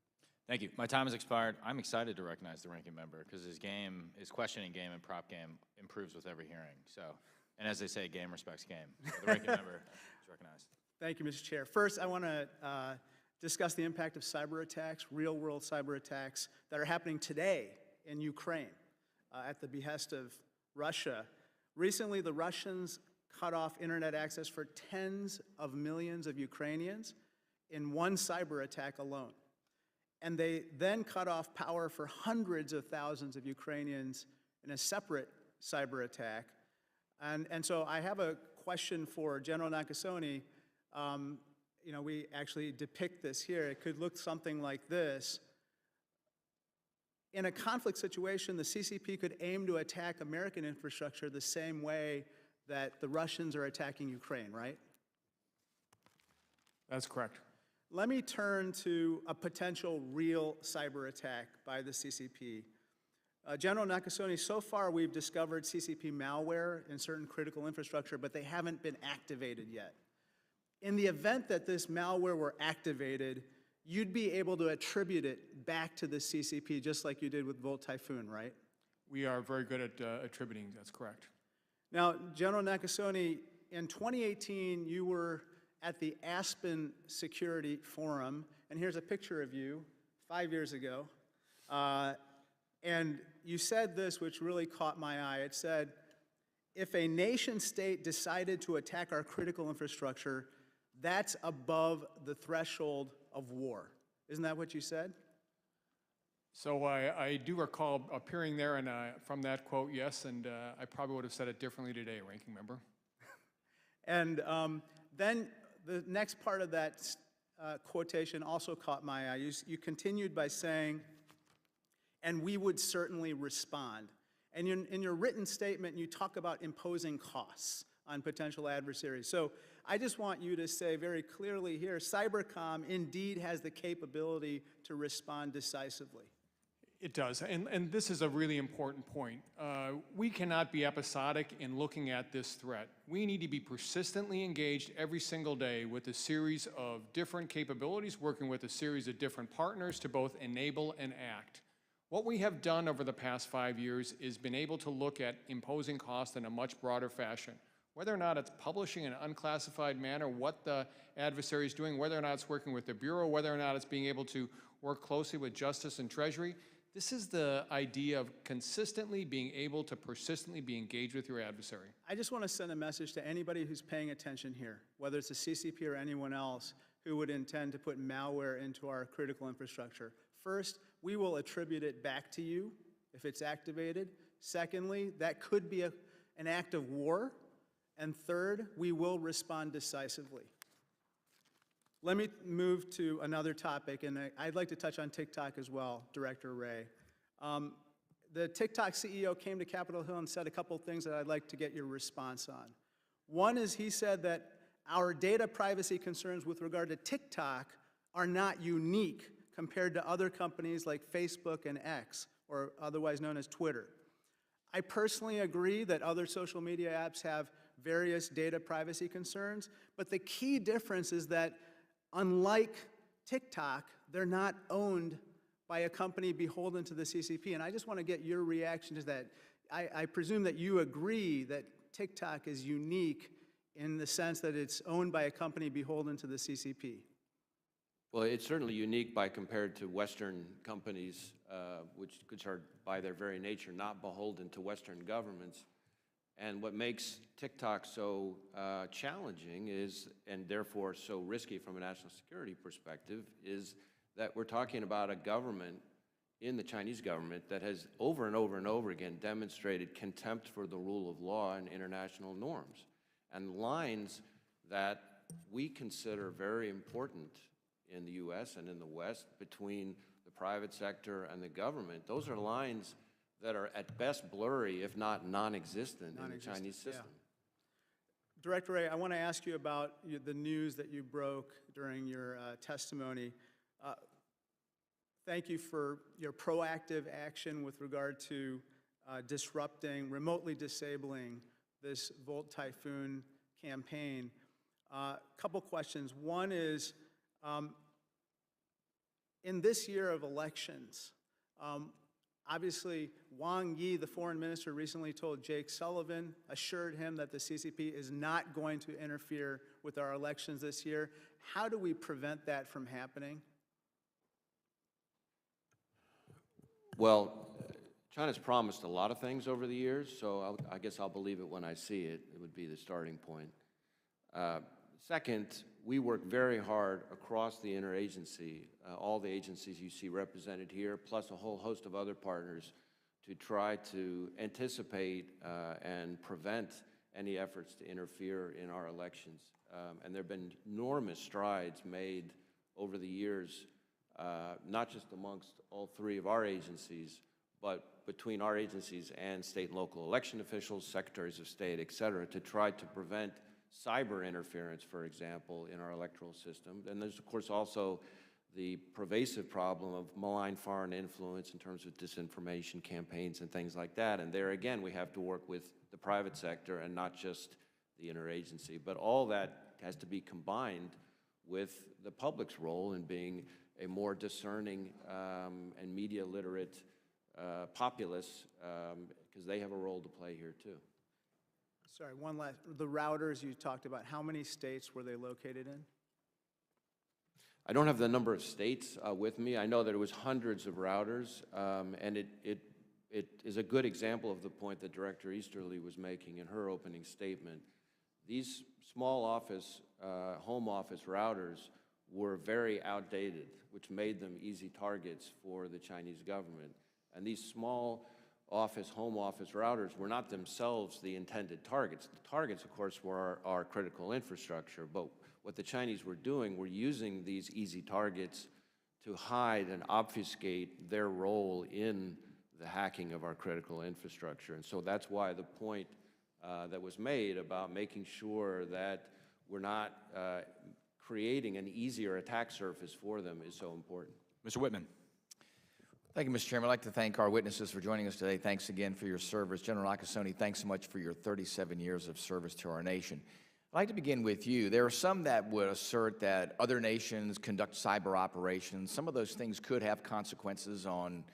Speaker 2: Thank you. My time has expired. I'm excited to recognize the ranking member because his questioning game and prop game improves with every hearing. So, and as they say, game respects game. So the ranking member is recognized.
Speaker 1: Thank you, Mr. Chair. First, I want to discuss the impact of cyber attacks, real-world cyber attacks that are happening today in Ukraine at the behest of Russia. Recently, the Russians cut off internet access for tens of millions of Ukrainians in one cyber attack alone. And they then cut off power for hundreds of thousands of Ukrainians in a separate cyber attack. And so I have a question for General Nakasone. You know, we actually depict this here. It could look something like this. In a conflict situation, the CCP could aim to attack American infrastructure the same way that the Russians are attacking Ukraine, right?
Speaker 6: That's correct.
Speaker 1: Let me turn to a potential real cyber attack by the CCP. General Nakasone, so far we've discovered CCP malware in certain critical infrastructure, but they haven't been activated yet. In the event that this malware were activated, you'd be able to attribute it back to the CCP, just like you did with Volt Typhoon, right?
Speaker 6: We are very good at attributing, that's correct.
Speaker 1: Now, General Nakasone, in 2018, you were at the Aspen Security Forum, and here's a picture of you 5 years ago. And you said this, which really caught my eye. It said, if a nation state decided to attack our critical infrastructure, that's above the threshold of war. Isn't that what you said?
Speaker 6: So I do recall appearing there, and from that quote, yes, and I probably would have said it differently today, Ranking Member.
Speaker 1: And then the next part of that quotation also caught my eye. You continued by saying, and we would certainly respond. And in your written statement, you talk about imposing costs on potential adversaries. So I just want you to say very clearly here, Cybercom indeed has the capability to respond decisively.
Speaker 6: It does, and this is a really important point. We cannot be episodic in looking at this threat. We need to be persistently engaged every single day with a series of different capabilities, working with a series of different partners to both enable and act. What we have done over the past 5 years is been able to look at imposing cost in a much broader fashion. Whether or not it's publishing in an unclassified manner, what the adversary is doing, whether or not it's working with the Bureau, whether or not it's being able to work closely with Justice and Treasury, this is the idea of consistently being able to persistently be engaged with your adversary.
Speaker 1: I just want to send a message to anybody who's paying attention here, whether it's the CCP or anyone else who would intend to put malware into our critical infrastructure. First, we will attribute it back to you if it's activated. Secondly, that could be an act of war. And third, we will respond decisively. Let me move to another topic, and I'd like to touch on TikTok as well, Director Wray. The TikTok CEO came to Capitol Hill and said a couple things that I'd like to get your response on. One is he said that our data privacy concerns with regard to TikTok are not unique compared to other companies like Facebook and X, or otherwise known as Twitter. I personally agree that other social media apps have various data privacy concerns, but the key difference is that unlike TikTok, they're not owned by a company beholden to the CCP. And I just want to get your reaction to that. I presume that you agree that TikTok is unique in the sense that it's owned by a company beholden to the CCP.
Speaker 3: Well, it's certainly unique by compared to Western companies, which are by their very nature not beholden to Western governments. And what makes TikTok so challenging is, and therefore so risky from a national security perspective, is that we're talking about a government in the Chinese government that has over and over and over again demonstrated contempt for the rule of law and international norms. And lines that we consider very important in the US and in the West between the private sector and the government, those are lines that are at best blurry, if not non-existent in the Chinese system.
Speaker 1: Yeah. Director Wray, I want to ask you about the news that you broke during your testimony. Thank you for your proactive action with regard to disrupting, remotely disabling this Volt Typhoon campaign. Couple questions. One is, In this year of elections, obviously, Wang Yi, the foreign minister, recently told Jake Sullivan, assured him that the CCP is not going to interfere with our elections this year. How do we prevent that from happening?
Speaker 3: Well, China's promised a lot of things over the years, so I guess I'll believe it when I see it. It would be the starting point. Second, we work very hard across the interagency, all the agencies you see represented here, plus a whole host of other partners, to try to anticipate and prevent any efforts to interfere in our elections. And there have been enormous strides made over the years, not just amongst all three of our agencies, but between our agencies and state and local election officials, secretaries of state, et cetera, to try to prevent cyber interference, for example, in our electoral system. And there's, of course, also the pervasive problem of malign foreign influence in terms of disinformation campaigns and things like that. And there, again, we have to work with the private sector and not just the interagency. But all that has to be combined with the public's role in being a more discerning and media literate populace, because they have a role to play here too.
Speaker 1: Sorry, one last, the routers you talked about, how many states were they located in?
Speaker 3: I don't have the number of states with me. I know that it was hundreds of routers, and it is a good example of the point that Director Easterly was making in her opening statement. These small office, home office routers were very outdated, which made them easy targets for the Chinese government. And these small office, home office routers were not themselves the intended targets. The targets, of course, were our critical infrastructure, but what the Chinese were doing were using these easy targets to hide and obfuscate their role in the hacking of our critical infrastructure. And so that's why the point that was made about making sure that we're not creating an easier attack surface for them is so important.
Speaker 2: Mr. Whitman.
Speaker 7: Thank you, Mr. Chairman. I'd like to thank our witnesses for joining us today. Thanks again for your service. General Nakasone, thanks so much for your 37 years of service to our nation. I'd like to begin with you. There are some that would assert that other nations conduct cyber operations. Some of those things could have consequences on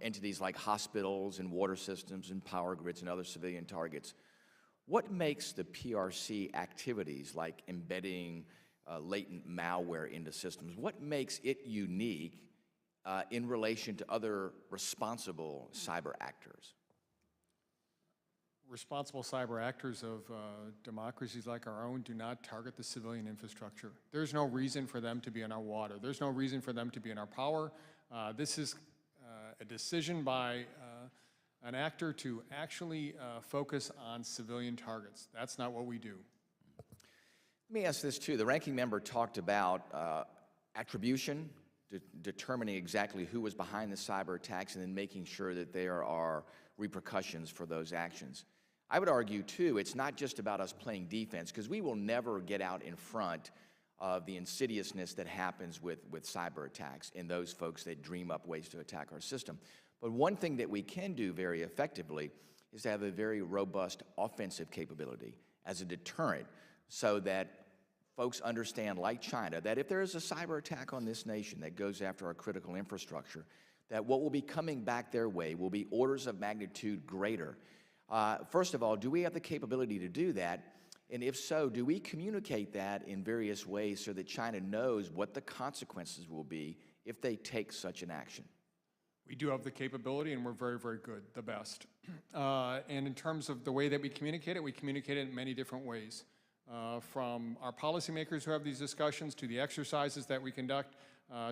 Speaker 7: entities like hospitals and water systems and power grids and other civilian targets. What makes the PRC activities, like embedding latent malware into systems, what makes it unique in relation to other responsible cyber actors?
Speaker 6: Responsible cyber actors of democracies like our own do not target the civilian infrastructure. There's no reason for them to be in our water. There's no reason for them to be in our power. This is a decision by an actor to actually focus on civilian targets. That's not what we do.
Speaker 7: Let me ask this too. The ranking member talked about attribution, determining exactly who was behind the cyber attacks and then making sure that there are repercussions for those actions. I would argue too, it's not just about us playing defense, because we will never get out in front of the insidiousness that happens with cyber attacks and those folks that dream up ways to attack our system. But one thing that we can do very effectively is to have a very robust offensive capability as a deterrent, so that folks understand, like China, that if there is a cyber attack on this nation that goes after our critical infrastructure, that what will be coming back their way will be orders of magnitude greater. First of all, do we have the capability to do that? And if so, do we communicate that in various ways so that China knows what the consequences will be if they take such an action?
Speaker 6: We do have the capability, and we're very, very good, the best. And in terms of the way that we communicate it in many different ways. From our policymakers who have these discussions, to the exercises that we conduct,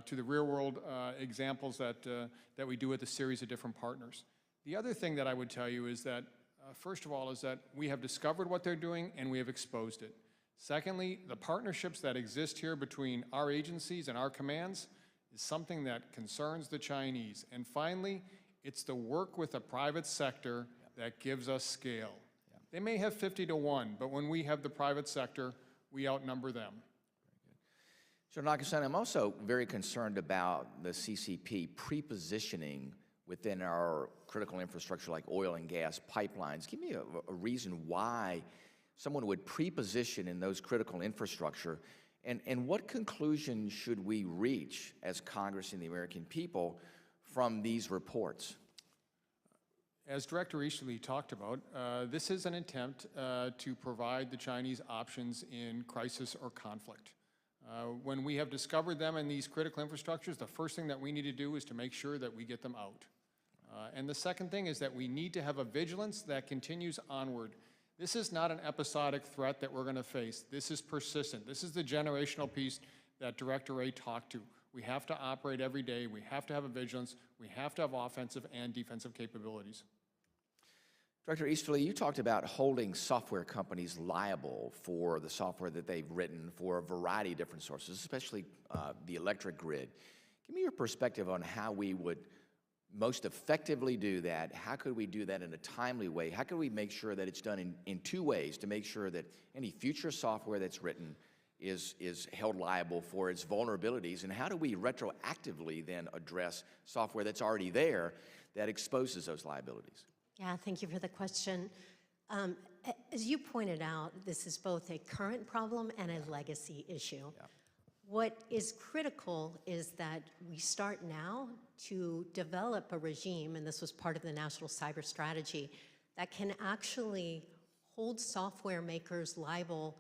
Speaker 6: to the real-world examples that we do with a series of different partners. The other thing that I would tell you is that, first of all, is that we have discovered what they're doing and we have exposed it. Secondly, the partnerships that exist here between our agencies and our commands is something that concerns the Chinese. And finally, it's the work with the private sector that gives us scale. They may have 50 to 1, but when we have the private sector, we outnumber them.
Speaker 7: So, Nakasone, I'm also very concerned about the CCP pre-positioning within our critical infrastructure like oil and gas pipelines. Give me a reason why someone would pre-position in those critical infrastructure And what conclusion should we reach as Congress and the American people from these reports?
Speaker 6: As Director Easterly talked about, this is an attempt to provide the Chinese options in crisis or conflict. When we have discovered them in these critical infrastructures, the first thing that we need to do is to make sure that we get them out. And the second thing is that we need to have a vigilance that continues onward. This is not an episodic threat that we're going to face. This is persistent. This is the generational piece that Director Wray talked to. We have to operate every day. We have to have a vigilance. We have to have offensive and defensive capabilities.
Speaker 7: Director Easterly, you talked about holding software companies liable for the software that they've written for a variety of different sources, especially the electric grid. Give me your perspective on how we would most effectively do that. How could we do that in a timely way? How could we make sure that it's done in two ways to make sure that any future software that's written is held liable for its vulnerabilities? And how do we retroactively then address software that's already there that exposes those liabilities?
Speaker 5: Yeah, thank you for the question. As you pointed out, this is both a current problem and a legacy issue.
Speaker 7: Yeah.
Speaker 5: What is critical is that we start now to develop a regime, and this was part of the National Cyber Strategy, that can actually hold software makers liable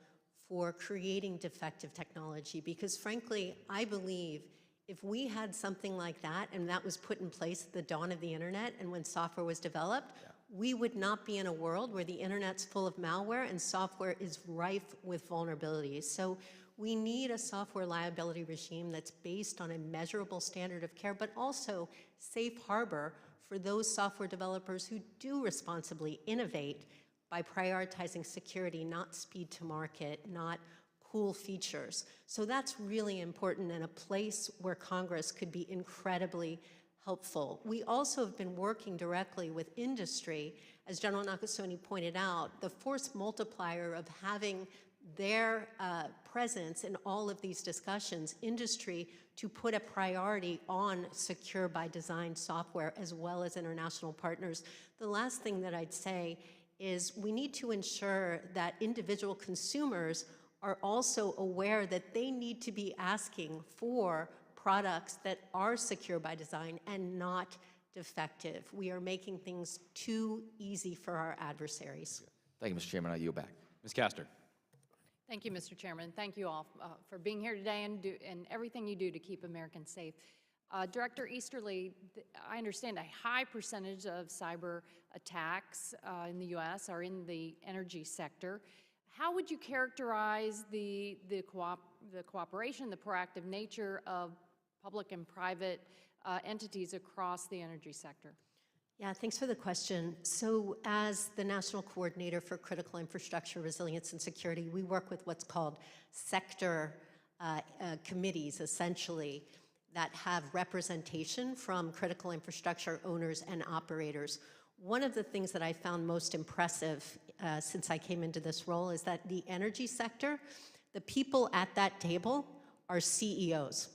Speaker 5: for creating defective technology. Because frankly, I believe if we had something like that, and that was put in place at the dawn of the internet and when software was developed, we would not be in a world where the internet's full of malware and software is rife with vulnerabilities. So we need a software liability regime that's based on a measurable standard of care, but also safe harbor for those software developers who do responsibly innovate by prioritizing security, not speed to market, not cool features. So that's really important and a place where Congress could be incredibly helpful. We also have been working directly with industry. As General Nakasone pointed out, the force multiplier of having their presence in all of these discussions, industry to put a priority on secure by design software as well as international partners. The last thing that I'd say is we need to ensure that individual consumers are also aware that they need to be asking for products that are secure by design and not defective. We are making things too easy for our adversaries.
Speaker 7: Thank you, Mr. Chairman. I yield back.
Speaker 2: Ms. Castor.
Speaker 8: Thank you, Mr. Chairman. Thank you all for being here today and everything you do to keep Americans safe. Director Easterly, I understand a high percentage of cyber attacks in the U.S. are in the energy sector. How would you characterize the cooperation, the proactive nature of public and private entities across the energy sector?
Speaker 5: Yeah, thanks for the question. So as the National Coordinator for Critical Infrastructure Resilience and Security, we work with what's called sector committees, essentially, that have representation from critical infrastructure owners and operators. One of the things that I found most impressive since I came into this role is that the energy sector, the people at that table are CEOs.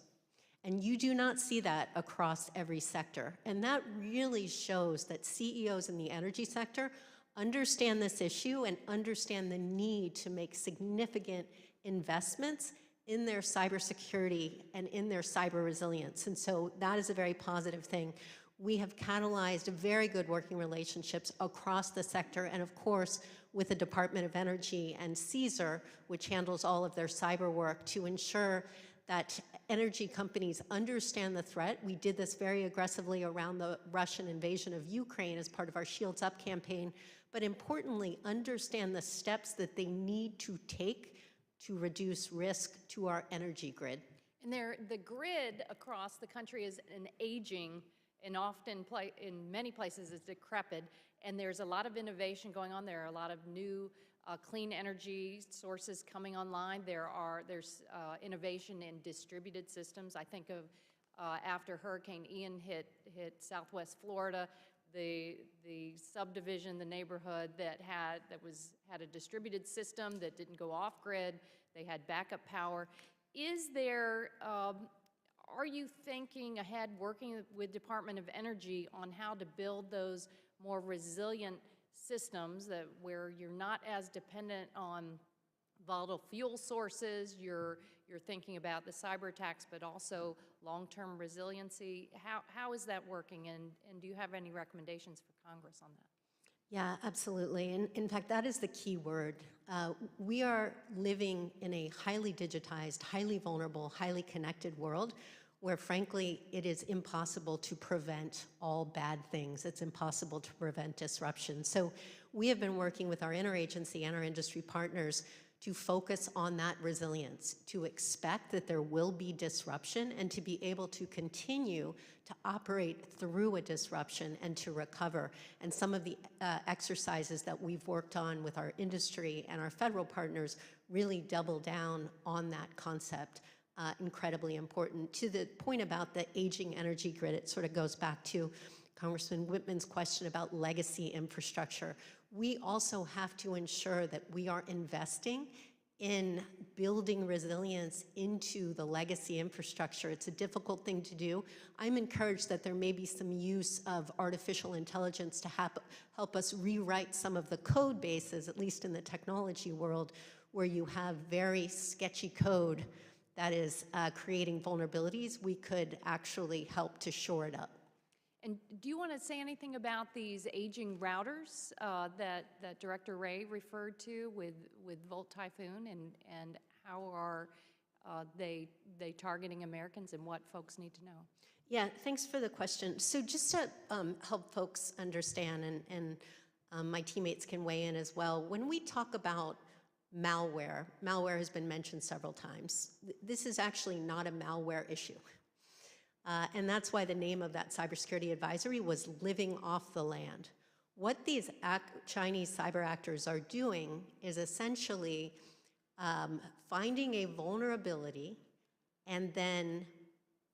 Speaker 5: And you do not see that across every sector. And that really shows that CEOs in the energy sector understand this issue and understand the need to make significant investments in their cybersecurity and in their cyber resilience. And so that is a very positive thing. We have catalyzed very good working relationships across the sector and of course with the Department of Energy and CISA, which handles all of their cyber work, to ensure that energy companies understand the threat. We did this very aggressively around the Russian invasion of Ukraine as part of our Shields Up campaign, but importantly, understand the steps that they need to take to reduce risk to our energy grid.
Speaker 8: And the grid across the country is an aging and often in many places is decrepit, and there's a lot of innovation going on. There are a lot of new clean energy sources coming online. There's innovation in distributed systems. I think of after Hurricane Ian hit Southwest Florida, the subdivision, the neighborhood that had a distributed system that didn't go off grid. They had backup power. Is there are you thinking ahead, working with Department of Energy on how to build those more resilient systems where you're not as dependent on volatile fuel sources, you're thinking about the cyber attacks, but also long-term resiliency. How is that working, and do you have any recommendations for Congress on that?
Speaker 5: Yeah, absolutely. And in fact, that is the key word. We are living in a highly digitized, highly vulnerable, highly connected world where, frankly, it is impossible to prevent all bad things. It's impossible to prevent disruption. So we have been working with our interagency and our industry partners to focus on that resilience, to expect that there will be disruption and to be able to continue to operate through a disruption and to recover. And some of the exercises that we've worked on with our industry and our federal partners really double down on that concept. Incredibly important. To the point about the aging energy grid, it sort of goes back to Congressman Whitman's question about legacy infrastructure. We also have to ensure that we are investing in building resilience into the legacy infrastructure. It's a difficult thing to do. I'm encouraged that there may be some use of artificial intelligence to help us rewrite some of the code bases, at least in the technology world, where you have very sketchy code that is creating vulnerabilities. We could actually help to shore it up.
Speaker 8: And do you want to say anything about these aging routers that Director Wray referred to with Volt Typhoon, and how are they targeting Americans, and what folks need to know?
Speaker 5: Yeah, thanks for the question. So just to help folks understand, and my teammates can weigh in as well, when we talk about malware has been mentioned several times. This is actually not a malware issue. And that's why the name of that cybersecurity advisory was Living Off the Land. What these Chinese cyber actors are doing is essentially finding a vulnerability and then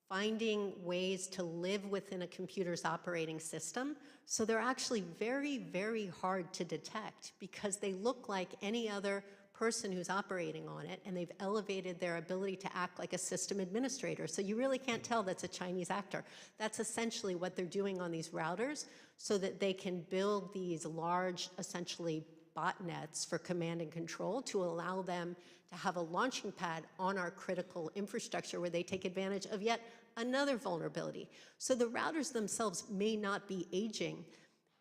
Speaker 5: finding ways to live within a computer's operating system. So they're actually very, very hard to detect because they look like any other person who's operating on it, and they've elevated their ability to act like a system administrator. So you really can't tell that's a Chinese actor. That's essentially what they're doing on these routers so that they can build these large, essentially, botnets for command and control to allow them to have a launching pad on our critical infrastructure where they take advantage of yet another vulnerability. So the routers themselves may not be aging.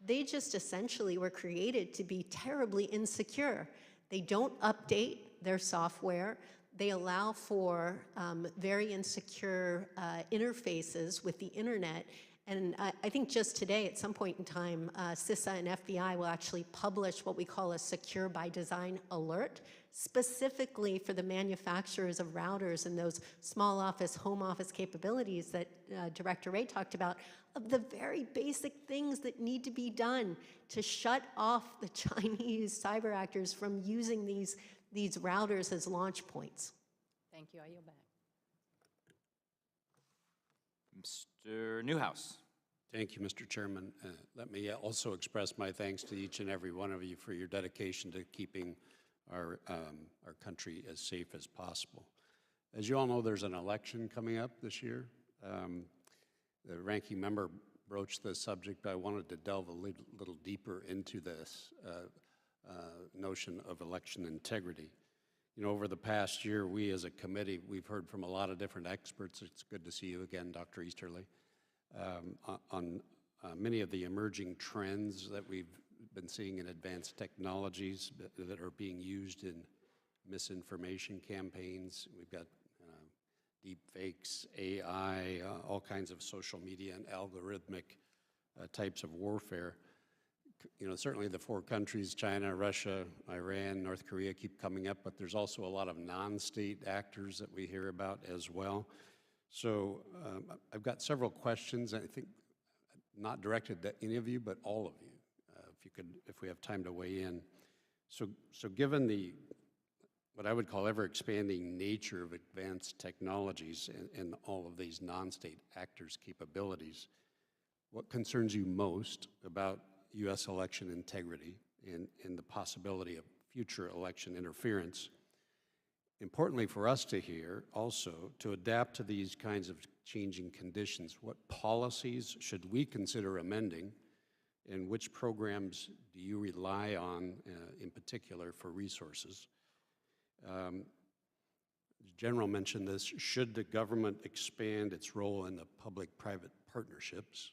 Speaker 5: They just essentially were created to be terribly insecure. They don't update their software. They allow for very insecure interfaces with the internet. And I think just today, at some point in time, CISA and FBI will actually publish what we call a secure by design alert, specifically for the manufacturers of routers and those small office, home office capabilities that Director Wray talked about, of the very basic things that need to be done to shut off the Chinese cyber actors from using these routers as launch points.
Speaker 8: Thank you. I yield back.
Speaker 2: Mr. Newhouse.
Speaker 9: Thank you, Mr. Chairman. Let me also express my thanks to each and every one of you for your dedication to keeping our country as safe as possible. As you all know, there's an election coming up this year. The ranking member broached the subject, but I wanted to delve a little deeper into this notion of election integrity. You know, over the past year, we as a committee, we've heard from a lot of different experts. It's good to see you again, Dr. Easterly, on many of the emerging trends that we've been seeing in advanced technologies that are being used in misinformation campaigns. We've got deep fakes, AI, all kinds of social media and algorithmic types of warfare. You know, certainly the four countries, China, Russia, Iran, North Korea, keep coming up, but there's also a lot of non-state actors that we hear about as well. So I've got several questions, I think not directed to any of you, but all of you, if we have time to weigh in. So given the what I would call ever-expanding nature of advanced technologies and all of these non-state actors' capabilities, what concerns you most about U.S. election integrity and the possibility of future election interference? Importantly for us to hear also, to adapt to these kinds of changing conditions, what policies should we consider amending, and which programs do you rely on in particular for resources? The General mentioned this, should the government expand its role in the public-private partnerships?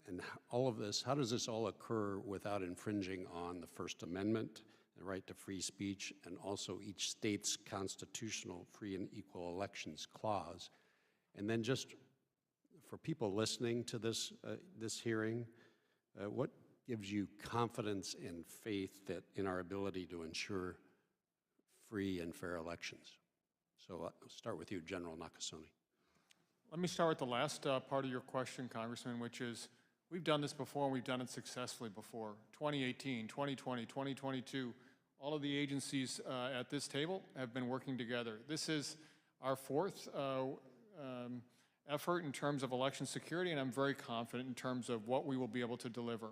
Speaker 9: And all of this, how does this all occur without infringing on the First Amendment, the right to free speech, and also each state's constitutional free and equal elections clause? And then just for people listening to this, this hearing, what gives you confidence and faith that in our ability to ensure free and fair elections? So I'll start with you, General Nakasone.
Speaker 6: Let me start with the last part of your question, Congressman, which is we've done this before and we've done it successfully before. 2018, 2020, 2022, all of the agencies at this table have been working together. This is our fourth effort in terms of election security, and I'm very confident in terms of what we will be able to deliver,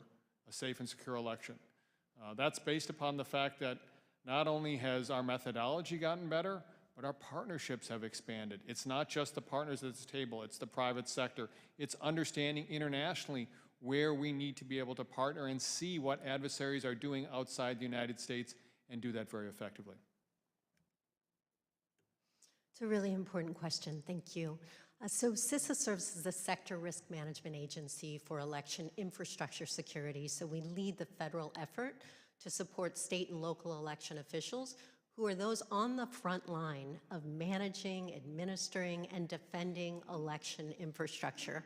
Speaker 6: a safe and secure election. That's based upon the fact that not only has our methodology gotten better, but our partnerships have expanded. It's not just the partners at this table, it's the private sector. It's understanding internationally where we need to be able to partner and see what adversaries are doing outside the United States and do that very effectively.
Speaker 5: It's a really important question, thank you. So CISA serves as the sector risk management agency for election infrastructure security. So we lead the federal effort to support state and local election officials who are those on the front line of managing, administering, and defending election infrastructure.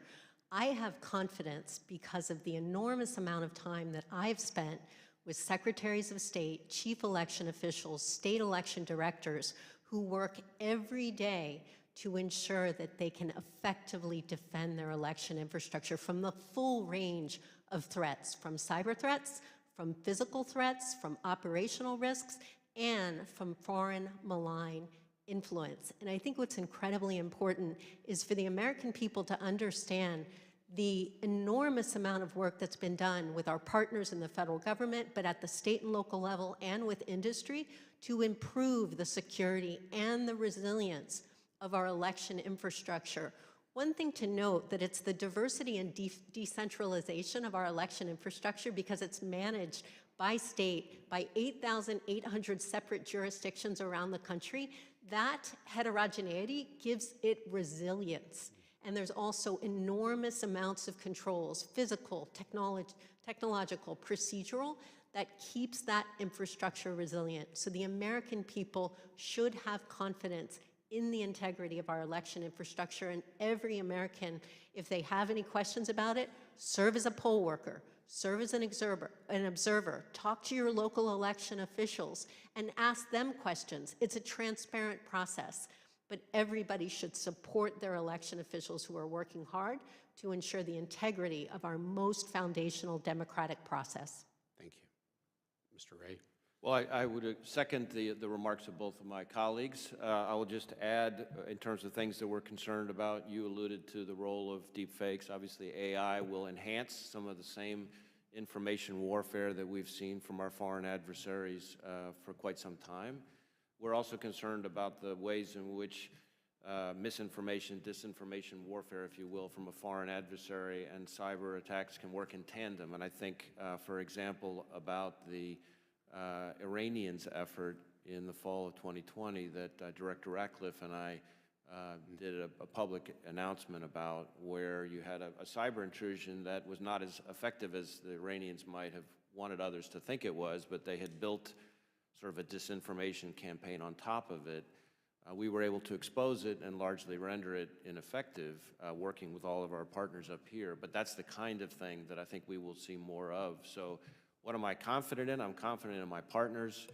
Speaker 5: I have confidence because of the enormous amount of time that I've spent with secretaries of state, chief election officials, state election directors who work every day to ensure that they can effectively defend their election infrastructure from the full range of threats, from cyber threats, from physical threats, from operational risks, and from foreign malign influence. And I think what's incredibly important is for the American people to understand the enormous amount of work that's been done with our partners in the federal government, but at the state and local level and with industry to improve the security and the resilience of our election infrastructure. One thing to note that it's the diversity and decentralization of our election infrastructure because it's managed by state, by 8,800 separate jurisdictions around the country. That heterogeneity gives it resilience. And there's also enormous amounts of controls, physical, technological, procedural, that keeps that infrastructure resilient. So the American people should have confidence in the integrity of our election infrastructure, and every American, if they have any questions about it, serve as a poll worker, serve as an observer, talk to your local election officials, and ask them questions. It's a transparent process, but everybody should support their election officials who are working hard to ensure the integrity of our most foundational democratic process.
Speaker 9: Thank you. Mr. Wray.
Speaker 3: Well, I would second the remarks of both of my colleagues. I will just add, in terms of things that we're concerned about, you alluded to the role of deepfakes. Obviously, AI will enhance some of the same information warfare that we've seen from our foreign adversaries for quite some time. We're also concerned about the ways in which misinformation, disinformation warfare, if you will, from a foreign adversary and cyber attacks can work in tandem. And I think, for example, about the Iranians' effort in the fall of 2020 that Director Ratcliffe and I did a public announcement about, where you had a cyber intrusion that was not as effective as the Iranians might have wanted others to think it was, but they had built sort of a disinformation campaign on top of it. We were able to expose it and largely render it ineffective, working with all of our partners up here. But that's the kind of thing that I think we will see more of. So what am I confident in? I'm confident in my partners.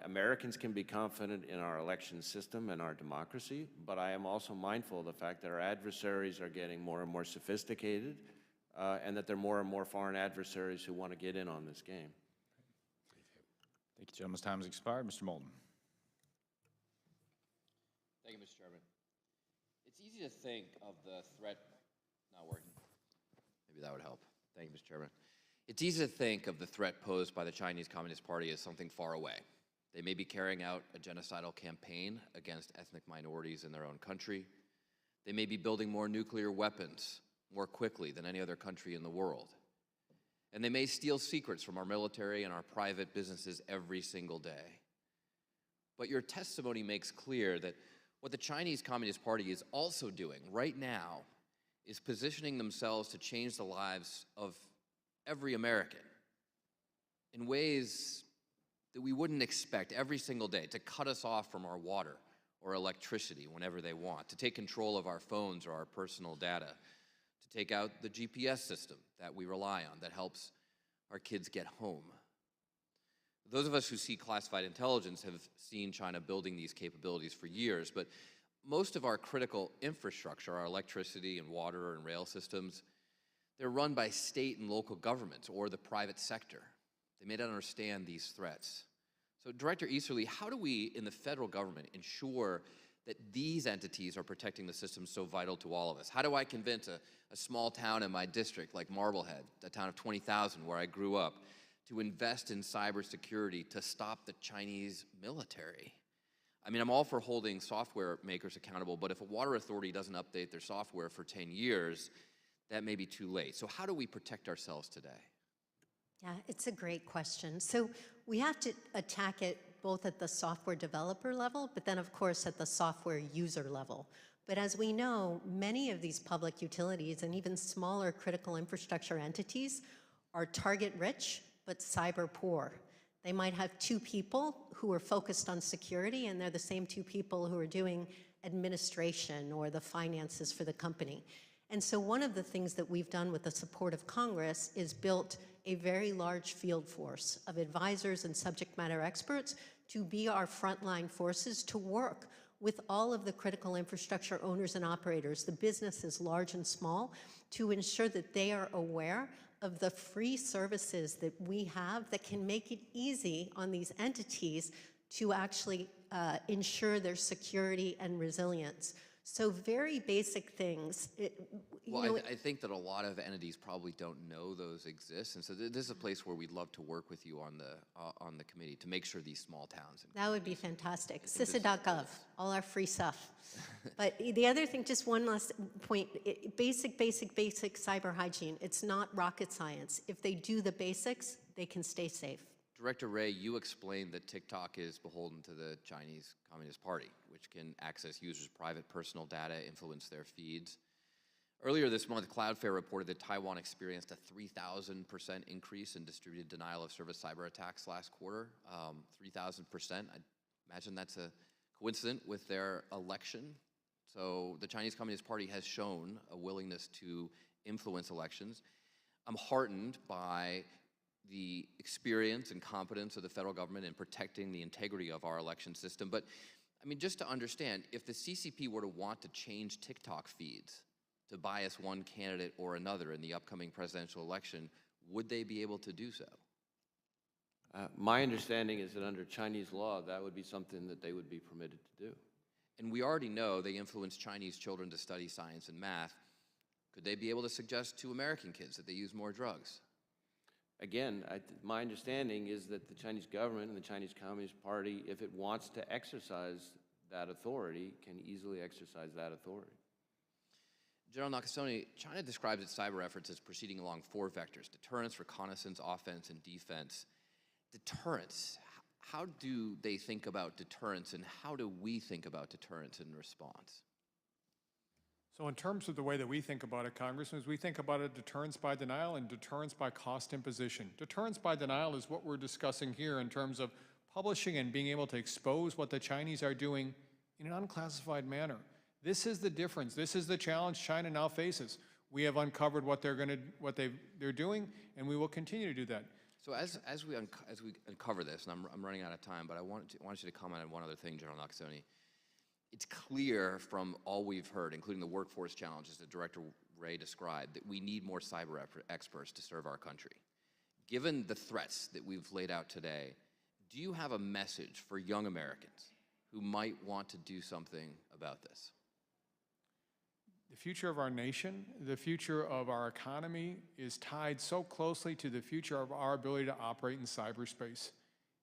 Speaker 3: Americans can be confident in our election system and our democracy, but I am also mindful of the fact that our adversaries are getting more and more sophisticated, and that there are more and more foreign adversaries who want to get in on this game.
Speaker 2: Thank you, gentleman's time has expired. Mr. Moulton.
Speaker 10: Thank you, Mr. Chairman. It's easy to think of the threat, not working. Maybe that would help. Thank you, Mr. Chairman. It's easy to think of the threat posed by the Chinese Communist Party as something far away. They may be carrying out a genocidal campaign against ethnic minorities in their own country. They may be building more nuclear weapons more quickly than any other country in the world. And they may steal secrets from our military and our private businesses every single day. but your testimony makes clear that what the Chinese Communist Party is also doing right now is positioning themselves to change the lives of every American in ways that we wouldn't expect every single day, to cut us off from our water or electricity whenever they want, to take control of our phones or our personal data, to take out the GPS system that we rely on that helps our kids get home. Those of us who see classified intelligence have seen China building these capabilities for years, but most of our critical infrastructure, our electricity and water and rail systems, they're run by state and local governments or the private sector. They may not understand these threats. So Director Easterly, how do we in the federal government ensure that these entities are protecting the system so vital to all of us? How do I convince a small town in my district like Marblehead, a town of 20,000 where I grew up, to invest in cybersecurity to stop the Chinese military? I mean, I'm all for holding software makers accountable, but if a water authority doesn't update their software for 10 years, that may be too late. So how do we protect ourselves today?
Speaker 5: Yeah, it's a great question. So we have to attack it both at the software developer level, but then of course at the software user level. But as we know, many of these public utilities and even smaller critical infrastructure entities are target rich, but cyber poor. They might have two people who are focused on security, and they're the same two people who are doing administration or the finances for the company. And so one of the things that we've done with the support of Congress is built a very large field force of advisors and subject matter experts to be our frontline forces to work with all of the critical infrastructure owners and operators, the businesses large and small, to ensure that they are aware of the free services that we have that can make it easy on these entities to actually ensure their security and resilience. So very basic things.
Speaker 10: I think that a lot of entities probably don't know those exist, and so this is a place where we'd love to work with you on the committee to make sure these small towns.
Speaker 5: That would be fantastic. CISA.gov, all our free stuff. But the other thing, just one last point, basic cyber hygiene. It's not rocket science. If they do the basics, they can stay safe.
Speaker 10: Director Wray, you explained that TikTok is beholden to the Chinese Communist Party, which can access users' private personal data, influence their feeds. Earlier this month, Cloudflare reported that Taiwan experienced a 3,000% increase in distributed denial of service cyber attacks last quarter. 3,000%. I imagine that's a coincident with their election. So the Chinese Communist Party has shown a willingness to influence elections. I'm heartened by the experience and competence of the federal government in protecting the integrity of our election system. But I mean, just to understand, if the CCP were to want to change TikTok feeds to bias one candidate or another in the upcoming presidential election, would they be able to do so?
Speaker 3: My understanding is that under Chinese law, that would be something that they would be permitted to do.
Speaker 10: And we already know they influence Chinese children to study science and math. Could they be able to suggest to American kids that they use more drugs?
Speaker 3: Again, my understanding is that the Chinese government and the Chinese Communist Party, if it wants to exercise that authority, can easily exercise that authority.
Speaker 10: General Nakasone, China describes its cyber efforts as proceeding along 4 vectors: deterrence, reconnaissance, offense, and defense. Deterrence, how do they think about deterrence, and how do we think about deterrence in response?
Speaker 6: So in terms of the way that we think about it, Congressman, is we think about it deterrence by denial and deterrence by cost imposition. Deterrence by denial is what we're discussing here in terms of publishing and being able to expose what the Chinese are doing in an unclassified manner. This is the difference. This is the challenge China now faces. We have uncovered what they're doing, and we will continue to do that.
Speaker 10: So as we uncover this, and I'm running out of time, but I want you to comment on one other thing, General Nakasone. It's clear from all we've heard, including the workforce challenges that Director Wray described, that we need more cyber experts to serve our country. Given the threats that we've laid out today, do you have a message for young Americans who might want to do something about this?
Speaker 6: The future of our nation, the future of our economy is tied so closely to the future of our ability to operate in cyberspace.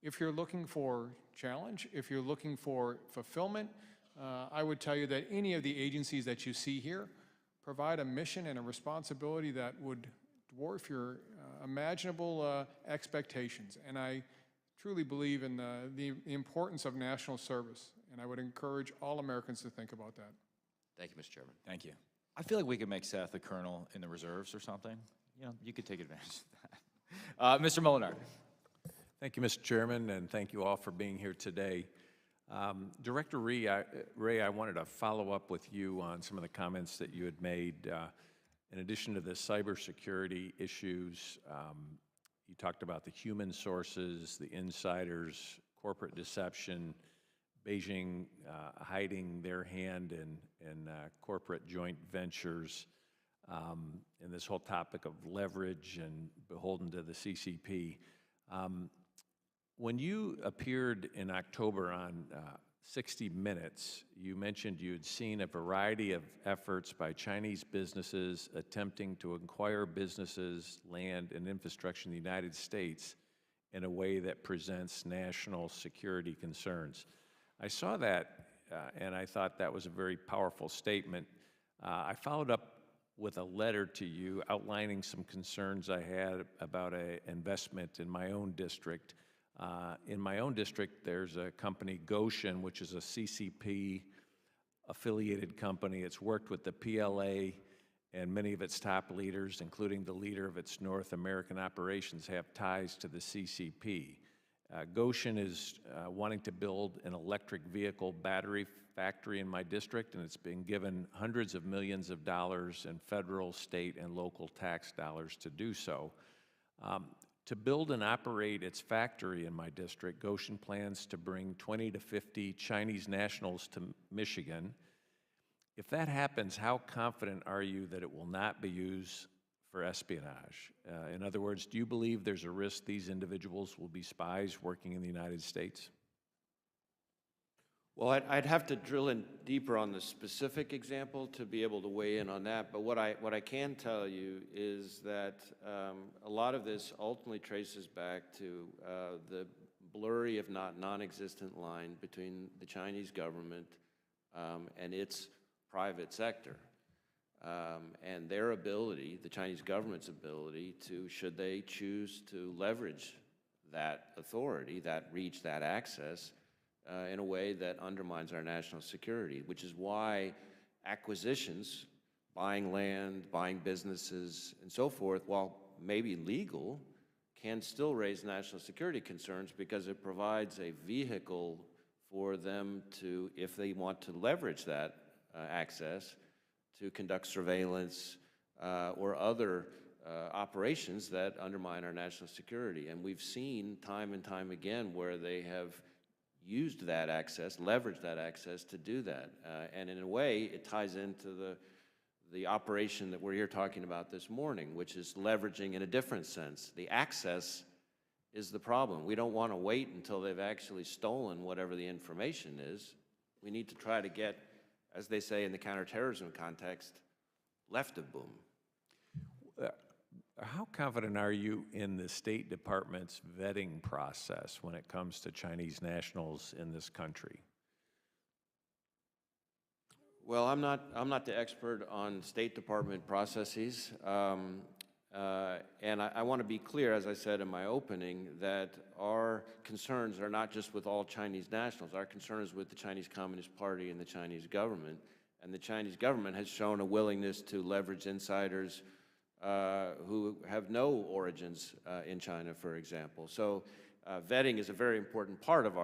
Speaker 6: If you're looking for challenge, if you're looking for fulfillment, I would tell you that any of the agencies that you see here provide a mission and a responsibility that would dwarf your imaginable expectations. And I truly believe in the importance of national service, and I would encourage all Americans to think about that.
Speaker 10: Thank you, Mr. Chairman.
Speaker 2: Thank you. I feel like we could make Seth a colonel in the reserves or something. You know, you could take advantage of that. Mr. Molinar.
Speaker 11: Thank you, Mr. Chairman, and thank you all for being here today. Director Wray, I wanted to follow up with you on some of the comments that you had made. In addition to the cybersecurity issues, you talked about the human sources, the insiders, corporate deception, Beijing hiding their hand in corporate joint ventures, and this whole topic of leverage and beholden to the CCP. When you appeared in October on 60 Minutes, you mentioned you had seen a variety of efforts by Chinese businesses attempting to acquire businesses, land, and infrastructure in the United States in a way that presents national security concerns. I saw that, and I thought that was a very powerful statement. I followed up with a letter to you outlining some concerns I had about an investment in my own district. In my own district, there's a company, Goshen, which is a CCP-affiliated company. It's worked with the PLA, and many of its top leaders, including the leader of its North American operations, have ties to the CCP. Goshen is wanting to build an electric vehicle battery factory in my district, and it's been given hundreds of millions of dollars in federal, state, and local tax dollars to do so. To build and operate its factory in my district, Goshen plans to bring 20 to 50 Chinese nationals to Michigan. If that happens, how confident are you that it will not be used for espionage? In other words, do you believe there's a risk these individuals will be spies working in the United States?
Speaker 3: Well, I'd have to drill in deeper on the specific example to be able to weigh in on that. But what I can tell you is that a lot of this ultimately traces back to the blurry, if not non-existent, line between the Chinese government and its private sector. And their ability, the Chinese government's ability to, should they choose to leverage that authority, that reach, that access, in a way that undermines our national security, which is why acquisitions, buying land, buying businesses, and so forth, while maybe legal, can still raise national security concerns because it provides a vehicle for them to, if they want to leverage that access, to conduct surveillance or other operations that undermine our national security. And we've seen time and time again where they have used that access, leveraged that access to do that. And in a way, it ties into the operation that we're here talking about this morning, which is leveraging in a different sense. The access is the problem. We don't want to wait until they've actually stolen whatever the information is. We need to try to get, as they say in the counterterrorism context, left of boom.
Speaker 11: How confident are you in the State Department's vetting process when it comes to Chinese nationals in this country?
Speaker 3: Well, I'm not the expert on State Department processes, and I want to be clear, as I said in my opening, that our concerns are not just with all Chinese nationals. Our concern is with the Chinese Communist Party and the Chinese government, and the Chinese government has shown a willingness to leverage insiders who have no origins in China, for example. So vetting is a very important part of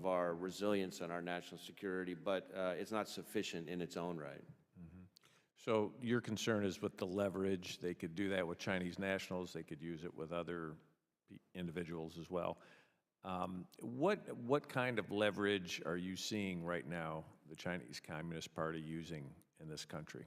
Speaker 3: our resilience and our national security, but it's not sufficient in its own right.
Speaker 11: Mm-hmm. So your concern is with the leverage. They could do that with Chinese nationals. They could use it with other individuals as well. What kind of leverage are you seeing right now the Chinese Communist Party using in this country?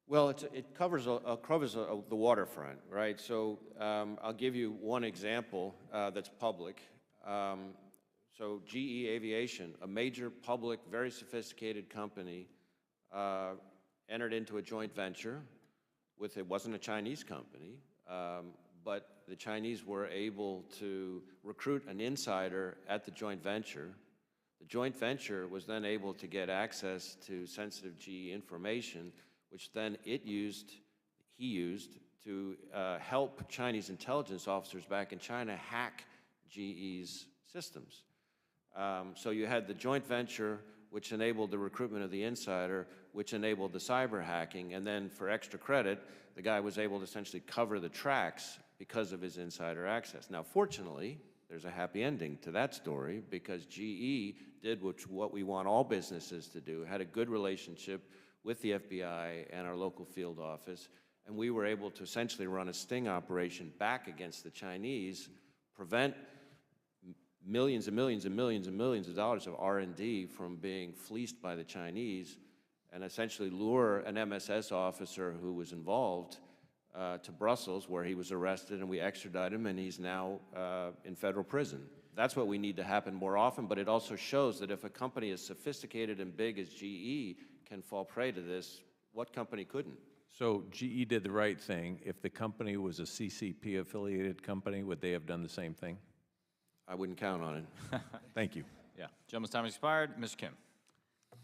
Speaker 3: Well, it covers the waterfront, right? So I'll give you one example that's public. So GE Aviation, a major public, very sophisticated company, entered into a joint venture with, it wasn't a Chinese company, but the Chinese were able to recruit an insider at the joint venture. The joint venture was then able to get access to sensitive GE information, which then he used to help Chinese intelligence officers back in China hack GE's systems. So you had the joint venture, which enabled the recruitment of the insider, which enabled the cyber hacking, and then for extra credit, the guy was able to essentially cover the tracks because of his insider access. Now, fortunately, there's a happy ending to that story because GE did what we want all businesses to do, had a good relationship with the FBI and our local field office, and we were able to essentially run a sting operation back against the Chinese, prevent millions and millions and millions and millions of dollars of R&D from being fleeced by the Chinese, and essentially lure an MSS officer who was involved to Brussels, where he was arrested, and we extradited him, and he's now in federal prison. That's what we need to happen more often, but it also shows that if a company as sophisticated and big as GE can fall prey to this, what company couldn't?
Speaker 11: So GE did the right thing. If the company was a CCP-affiliated company, would they have done the same thing?
Speaker 3: I wouldn't count on it.
Speaker 2: Thank you. Yeah. Gentleman's time has expired. Mr. Kim.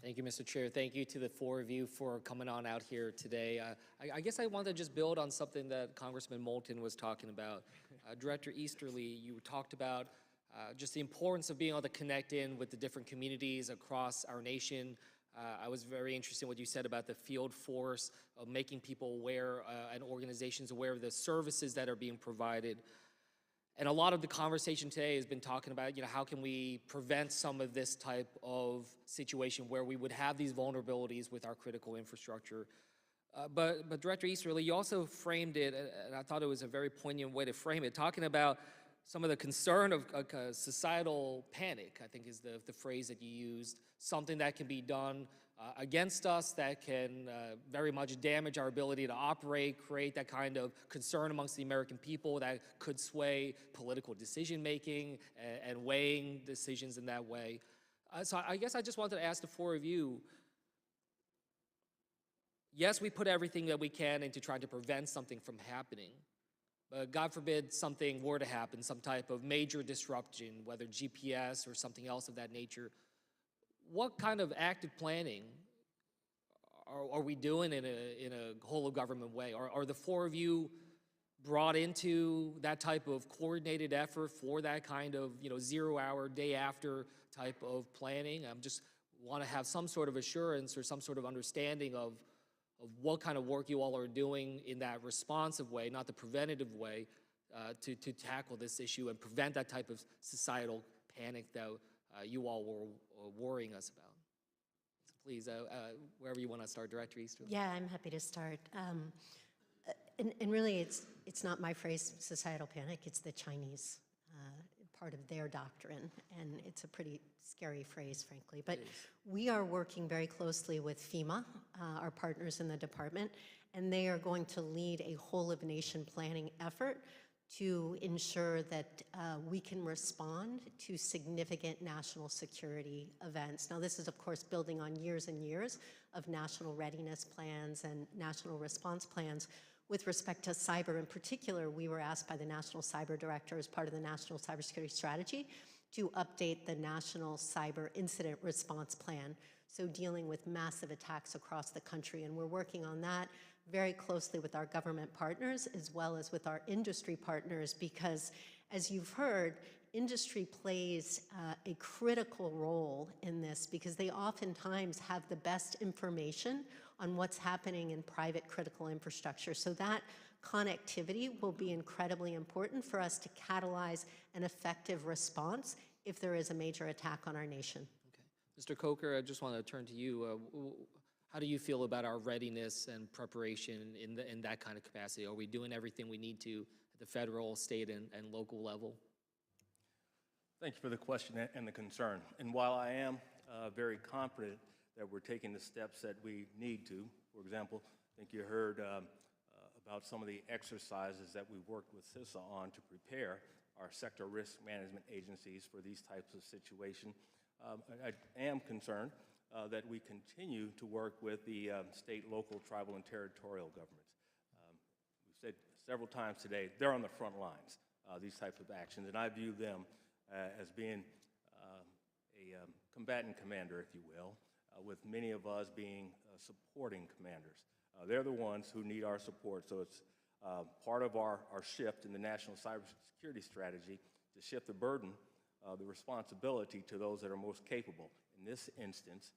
Speaker 12: Thank you, Mr. Chair. Thank you to the four of you for coming on out here today. I guess I want to just build on something that Congressman Moulton was talking about. Director Easterly, you talked about just the importance of being able to connect in with the different communities across our nation. I was very interested in what you said about the field force, of making people aware and organizations aware of the services that are being provided. And a lot of the conversation today has been talking about, how can we prevent some of this type of situation where we would have these vulnerabilities with our critical infrastructure. But Director Easterly, you also framed it, and I thought it was a very poignant way to frame it, talking about some of the concern of societal panic, I think is the phrase that you used, something that can be done against us that can very much damage our ability to operate, create that kind of concern amongst the American people that could sway political decision-making and weighing decisions in that way. So I guess I just wanted to ask the four of you, yes, we put everything that we can into trying to prevent something from happening, but God forbid something were to happen, some type of major disruption, whether GPS or something else of that nature. What kind of active planning are we doing in a whole of government way? Are the four of you brought into that type of coordinated effort for that kind of 0 hour, day after type of planning? I just want to have some sort of assurance or some sort of understanding of what kind of work you all are doing in that responsive way, not the preventative way, to tackle this issue and prevent that type of societal panic that you all were worrying us about. So please, wherever you want to start, Director Easterly.
Speaker 5: Yeah, I'm happy to start. And really, it's not my phrase, societal panic, it's the Chinese, part of their doctrine, and it's a pretty scary phrase, frankly. But we are working very closely with FEMA, our partners in the department, and they are going to lead a whole-of-nation planning effort to ensure that we can respond to significant national security events. Now, this is, of course, building on years and years of national readiness plans and national response plans. With respect to cyber in particular, we were asked by the National Cyber Director as part of the National Cybersecurity Strategy to update the National Cyber Incident Response Plan, so dealing with massive attacks across the country. And we're working on that very closely with our government partners as well as with our industry partners because, as you've heard, industry plays a critical role in this because they oftentimes have the best information on what's happening in private critical infrastructure. So that connectivity will be incredibly important for us to catalyze an effective response if there is a major attack on our nation.
Speaker 12: Okay. Mr. Coker, I just want to turn to you. How do you feel about our readiness and preparation in that kind of capacity? Are we doing everything we need to at the federal, state, and local level?
Speaker 4: Thank you for the question and the concern. And while I am very confident that we're taking the steps that we need to, for example, I think you heard about some of the exercises that we've worked with CISA on to prepare our sector risk management agencies for these types of situations. I am concerned that we continue to work with the state, local, tribal, and territorial governments. We've said several times today, they're on the front lines, these types of actions, and I view them as being a combatant commander, if you will, with many of us being supporting commanders. They're the ones who need our support, so it's Part of our shift in the national cybersecurity strategy to shift the burden, the responsibility to those that are most capable. In this instance,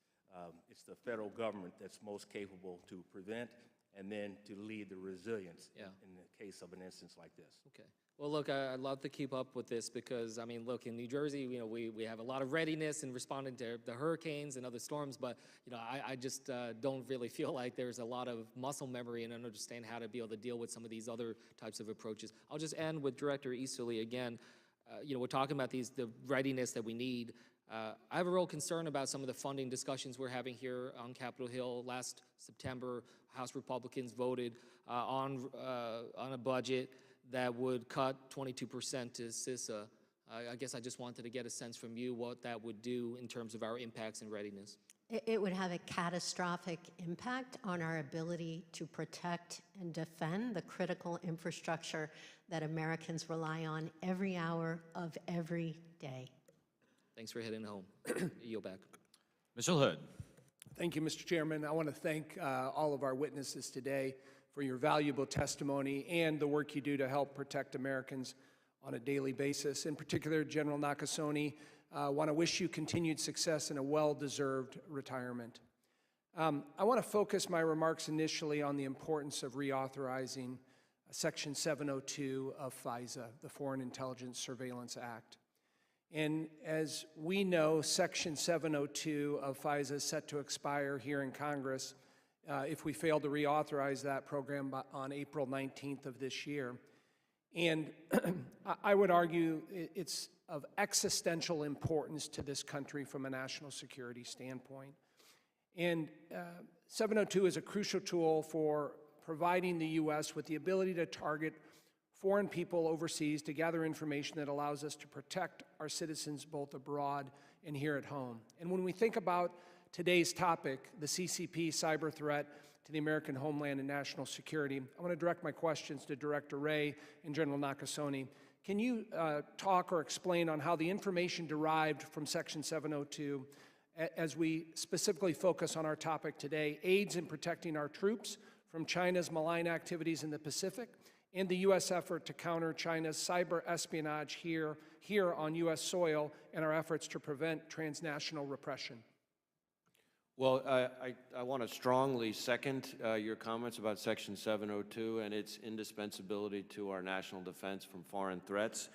Speaker 4: it's the federal government that's most capable to prevent and then to lead the resilience in the case of an instance like this.
Speaker 12: Okay. Well, look, I'd love to keep up with this because, I mean, look, in New Jersey, you know, we have a lot of readiness in responding to the hurricanes and other storms, but, you know, I just don't really feel like there's a lot of muscle memory and understand how to be able to deal with some of these other types of approaches. I'll just end with Director Easterly again. You know, we're talking about the readiness that we need. I have a real concern about some of the funding discussions we're having here on Capitol Hill. Last September, House Republicans voted on a budget that would cut 22% to CISA. I guess I just wanted to get a sense from you what that would do in terms of our impacts and readiness.
Speaker 5: It would have a catastrophic impact on our ability to protect and defend the critical infrastructure that Americans rely on every hour of every day.
Speaker 12: Thanks for hitting home. Yield back.
Speaker 2: Mr. Hood.
Speaker 13: Thank you, Mr. Chairman. I want to thank all of our witnesses today for your valuable testimony and the work you do to help protect Americans on a daily basis. In particular, General Nakasone, I want to wish you continued success and a well-deserved retirement. I want to focus my remarks initially on the importance of reauthorizing Section 702 of FISA, the Foreign Intelligence Surveillance Act. And as we know, Section 702 of FISA is set to expire here in Congress if we fail to reauthorize that program on April 19th of this year. And I would argue it's of existential importance to this country from a national security standpoint. And 702 is a crucial tool for providing the U.S. with the ability to target foreign people overseas to gather information that allows us to protect our citizens both abroad and here at home. And when we think about today's topic, the CCP cyber threat to the American homeland and national security, I want to direct my questions to Director Wray and General Nakasone. Can you talk or explain on how the information derived from Section 702, as we specifically focus on our topic today, aids in protecting our troops from China's malign activities in the Pacific and the U.S. effort to counter China's cyber espionage here on U.S. soil and our efforts to prevent transnational repression?
Speaker 3: Well, I want to strongly second your comments about Section 702 and its indispensability to our national defense from foreign threats.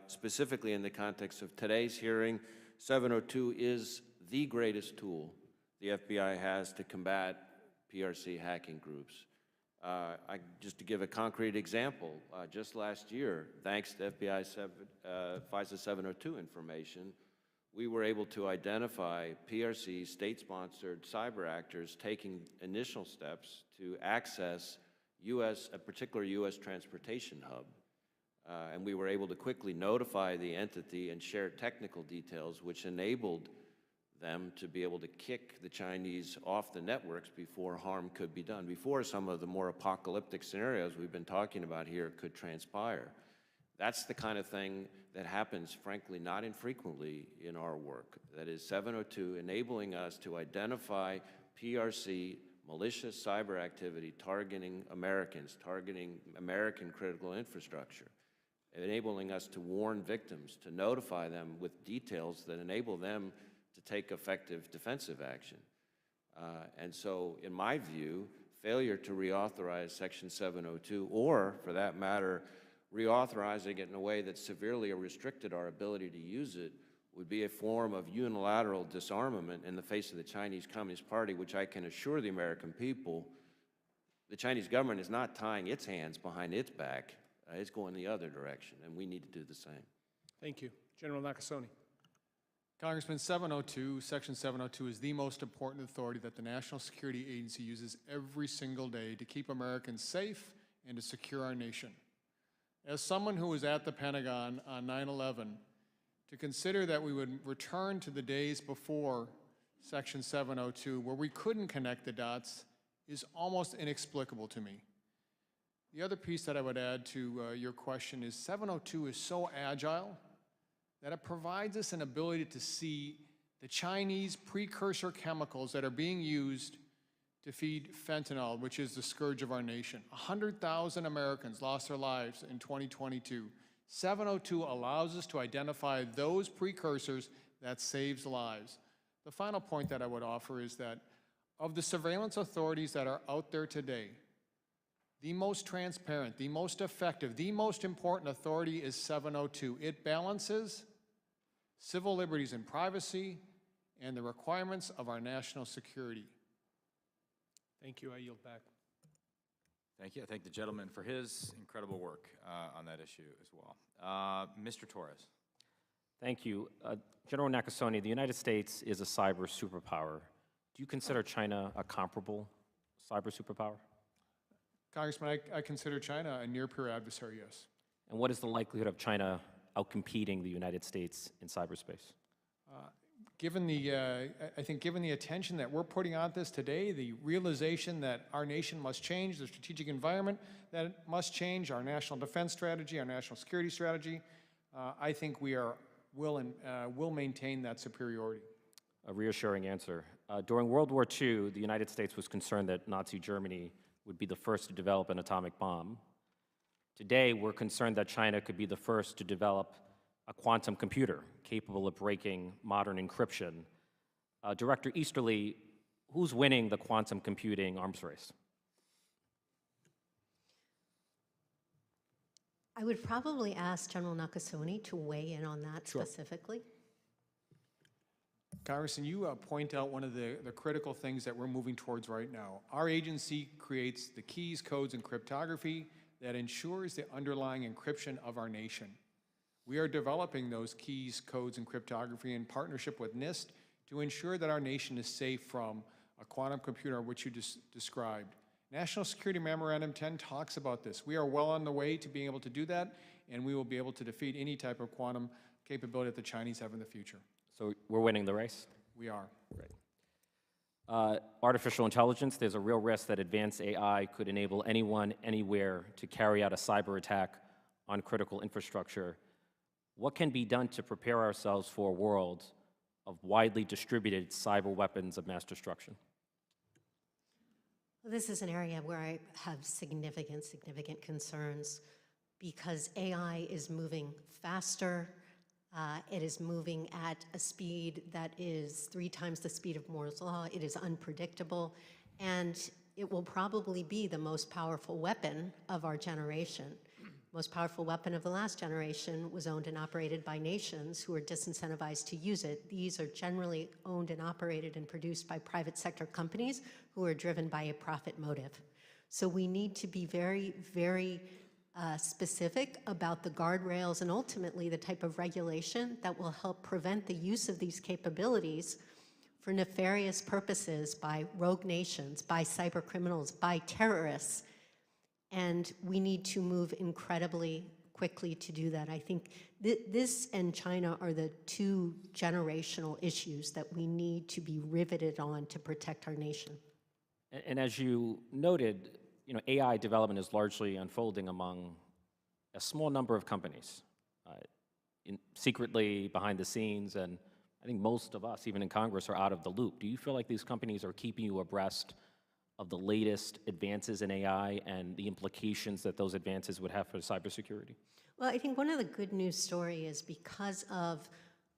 Speaker 3: Specifically in the context of today's hearing, 702 is the greatest tool the FBI has to combat PRC hacking groups. Just to give a concrete example, just last year, thanks to FBI FISA 702 information, we were able to identify PRC state-sponsored cyber actors taking initial steps to access a particular U.S. transportation hub. And we were able to quickly notify the entity and share technical details, which enabled them to be able to kick the Chinese off the networks before harm could be done, before some of the more apocalyptic scenarios we've been talking about here could transpire. That's the kind of thing that happens, frankly, not infrequently in our work. That is 702 enabling us to identify PRC malicious cyber activity targeting Americans, targeting American critical infrastructure, enabling us to warn victims, to notify them with details that enable them to take effective defensive action. And so, in my view, failure to reauthorize Section 702, or for that matter, reauthorizing it in a way that severely restricted our ability to use it, would be a form of unilateral disarmament in the face of the Chinese Communist Party, which I can assure the American people, the Chinese government is not tying its hands behind its back. It's going the other direction, and we need to do the same.
Speaker 13: Thank you. General Nakasone.
Speaker 6: Congressman, Section 702 is the most important authority that the National Security Agency uses every single day to keep Americans safe and to secure our nation. As someone who was at the Pentagon on 9/11, to consider that we would return to the days before Section 702, where we couldn't connect the dots, is almost inexplicable to me. The other piece that I would add to your question is 702 is so agile that it provides us an ability to see the Chinese precursor chemicals that are being used to feed fentanyl, which is the scourge of our nation. 100,000 Americans lost their lives in 2022. 702 allows us to identify those precursors that saves lives. The final point that I would offer is that of the surveillance authorities that are out there today, the most transparent, the most effective, the most important authority is 702. It balances civil liberties and privacy and the requirements of our national security.
Speaker 13: Thank you. I yield back.
Speaker 2: Thank you. I thank the gentleman for his incredible work on that issue as well. Mr. Torres.
Speaker 14: Thank you. General Nakasone, the United States is a cyber superpower. Do you consider China a comparable cyber superpower?
Speaker 6: Congressman, I consider China a near-peer adversary, yes.
Speaker 14: And what is the likelihood of China outcompeting the United States in cyberspace?
Speaker 6: I think given the attention that we're putting on this today, the realization that our nation must change, the strategic environment that it must change, our national defense strategy, our national security strategy, I think will maintain that superiority.
Speaker 14: A reassuring answer. During World War II, the United States was concerned that Nazi Germany would be the first to develop an atomic bomb. Today, we're concerned that China could be the first to develop a quantum computer capable of breaking modern encryption. Director Easterly, who's winning the quantum computing arms race?
Speaker 5: I would probably ask General Nakasone to weigh in on that specifically.
Speaker 6: Congressman, you point out one of the critical things that we're moving towards right now. Our agency creates the keys, codes, and cryptography that ensures the underlying encryption of our nation. We are developing those keys, codes, and cryptography in partnership with NIST to ensure that our nation is safe from a quantum computer, which you just described. National Security Memorandum 10 talks about this. We are well on the way to being able to do that, and we will be able to defeat any type of quantum capability that the Chinese have in the future.
Speaker 14: So we're winning the race?
Speaker 6: We are.
Speaker 14: Right. Artificial intelligence, there's a real risk that advanced AI could enable anyone, anywhere to carry out a cyber attack on critical infrastructure. What can be done to prepare ourselves for a world of widely distributed cyber weapons of mass destruction?
Speaker 5: Well, this is an area where I have significant concerns because AI is moving faster. It is moving at a speed that is 3 times the speed of Moore's Law. It is unpredictable, and it will probably be the most powerful weapon of our generation. Most powerful weapon of the last generation was owned and operated by nations who are disincentivized to use it. These are generally owned and operated and produced by private sector companies who are driven by a profit motive. So we need to be very, very specific about the guardrails and ultimately the type of regulation that will help prevent the use of these capabilities for nefarious purposes by rogue nations, by cyber criminals, by terrorists. And we need to move incredibly quickly to do that. I think this and China are the 2 generational issues that we need to be riveted on to protect our nation.
Speaker 14: And as you noted, AI development is largely unfolding among a small number of companies, secretly behind the scenes, and I think most of us, even in Congress, are out of the loop. Do you feel like these companies are keeping you abreast of the latest advances in AI and the implications that those advances would have for cybersecurity?
Speaker 5: Well, I think one of the good news story is because of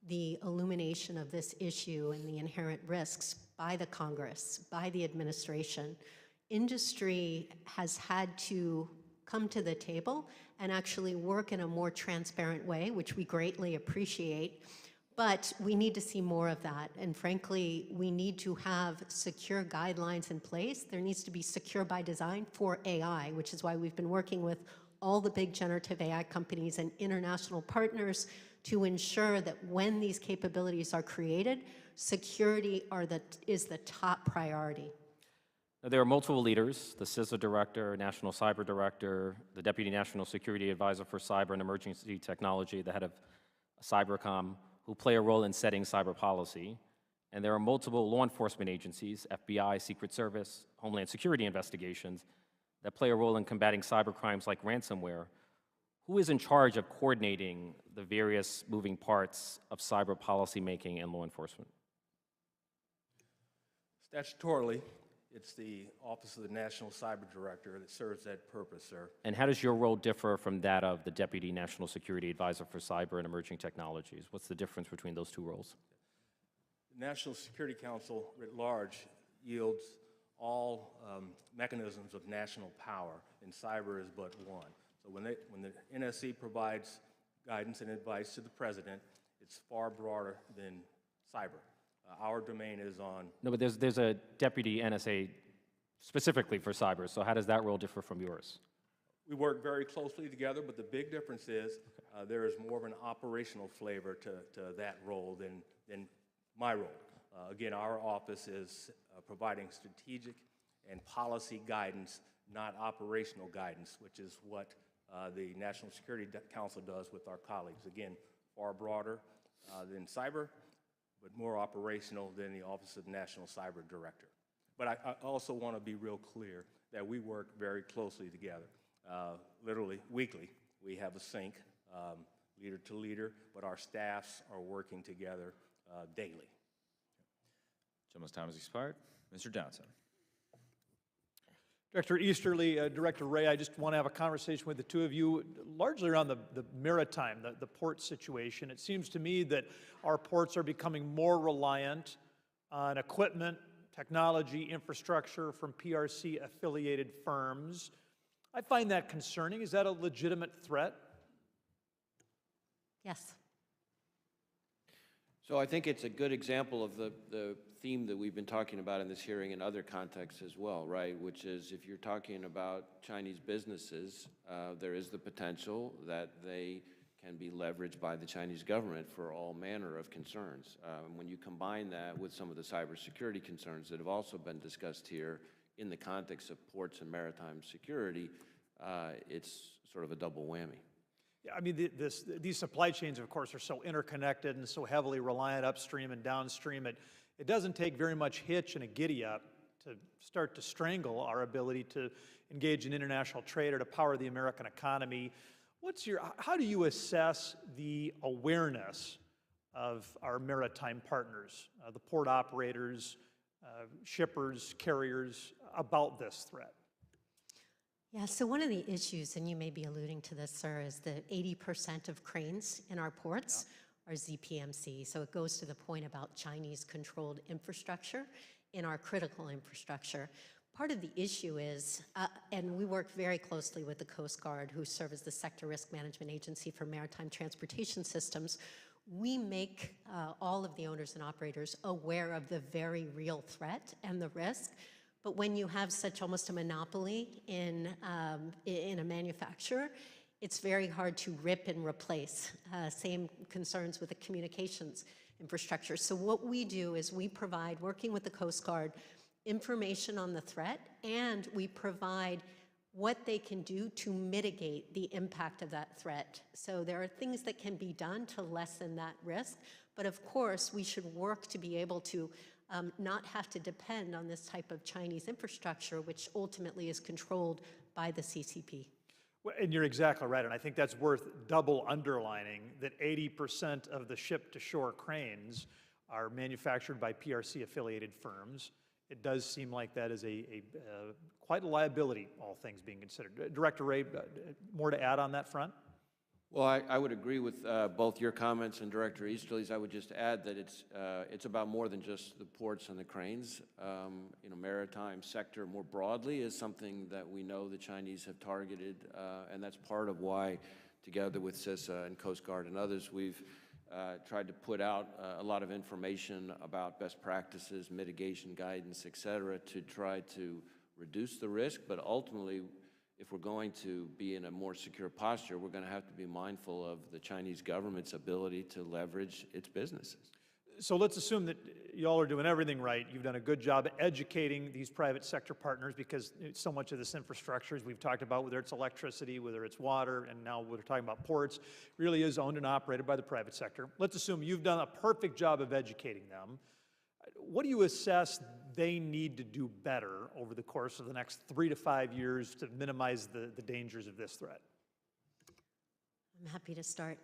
Speaker 5: the illumination of this issue and the inherent risks by the Congress, by the administration, industry has had to come to the table and actually work in a more transparent way, which we greatly appreciate. But we need to see more of that. And frankly, we need to have secure guidelines in place. There needs to be secure by design for AI, which is why we've been working with all the big generative AI companies and international partners to ensure that when these capabilities are created, security is the top priority.
Speaker 14: Now, there are multiple leaders, the CISA director, national cyber director, the deputy national security advisor for cyber and emergency technology, the head of Cybercom, who play a role in setting cyber policy. And there are multiple law enforcement agencies, FBI, Secret Service, Homeland Security investigations, that play a role in combating cyber crimes like ransomware. Who is in charge of coordinating the various moving parts of cyber policy making and law enforcement?
Speaker 4: Statutorily, It's the Office of the National Cyber Director that serves that purpose, sir.
Speaker 14: And how does your role differ from that of the Deputy National Security Advisor for Cyber and Emerging Technologies? What's the difference between those two roles?
Speaker 4: The National Security Council writ large yields all mechanisms of national power, and cyber is but one. So when the NSC provides guidance and advice to the President, it's far broader than cyber. Our domain is on...
Speaker 14: No, but there's a Deputy NSA specifically for cyber, so how does that role differ from yours?
Speaker 4: We work very closely together, but the big difference is there is more of an operational flavor to that role than my role. Again, our office is providing strategic and policy guidance, not operational guidance, which is what the National Security Council does with our colleagues. Again, far broader than cyber, but more operational than the Office of National Cyber Director. But I also want to be real clear that we work very closely together. Literally weekly, we have a sync, leader to leader, but our staffs are working together daily.
Speaker 2: Gentleman's time has expired. Mr. Johnson.
Speaker 15: Director Easterly, Director Wray, I just want to have a conversation with the two of you, largely around the maritime, the port situation. It seems to me that our ports are becoming more reliant on equipment, technology, infrastructure from PRC-affiliated firms. I find that concerning. Is that a legitimate threat?
Speaker 5: Yes.
Speaker 3: So I think it's a good example of the theme that we've been talking about in this hearing in other contexts as well, right? Which is if you're talking about Chinese businesses, there is the potential that they can be leveraged by the Chinese government for all manner of concerns. When you combine that with some of the cybersecurity concerns that have also been discussed here in the context of ports and maritime security, it's sort of a double whammy.
Speaker 15: Yeah, I mean, these supply chains, of course, are so interconnected and so heavily reliant upstream and downstream. It doesn't take very much hitch and a giddy-up to start to strangle our ability to engage in international trade or to power the American economy. How do you assess the awareness of our maritime partners, the port operators, shippers, carriers, about this threat?
Speaker 5: Yeah, so one of the issues, and you may be alluding to this, sir, is that 80% of cranes in our ports are ZPMC. So it goes to the point about Chinese-controlled infrastructure in our critical infrastructure. Part of the issue is, and we work very closely with the Coast Guard, who serve as the Sector Risk Management Agency for Maritime Transportation Systems, we make all of the owners and operators aware of the very real threat and the risk. But when you have such almost a monopoly in a manufacturer, it's very hard to rip and replace. Same concerns with the communications infrastructure. So what we do is we provide, working with the Coast Guard, information on the threat, and we provide what they can do to mitigate the impact of that threat. So there are things that can be done to lessen that risk, but of course we should work to be able to not have to depend on this type of Chinese infrastructure, which ultimately is controlled by the CCP.
Speaker 15: Well, and you're exactly right, and I think that's worth double underlining that 80% of the ship-to-shore cranes are manufactured by PRC-affiliated firms. It does seem like that is quite a liability, all things being considered. Director Wray, more to add on that front?
Speaker 3: Well, I would agree with both your comments and Director Easterly's. I would just add that it's about more than just the ports and the cranes. Maritime sector more broadly is something that we know the Chinese have targeted, and that's part of why, together with CISA and Coast Guard and others, we've tried to put out a lot of information about best practices, mitigation guidance, et cetera, to try to reduce the risk, but ultimately, if we're going to be in a more secure posture, we're going to have to be mindful of the Chinese government's ability to leverage its businesses.
Speaker 15: So let's assume that y'all are doing everything right. You've done a good job educating these private sector partners, because so much of this infrastructure, as we've talked about, whether it's electricity, whether it's water, and now we're talking about ports, really is owned and operated by the private sector. Let's assume you've done a perfect job of educating them. What do you assess they need to do better over the course of the next 3 to 5 years to minimize the dangers of this threat?
Speaker 5: I'm happy to start.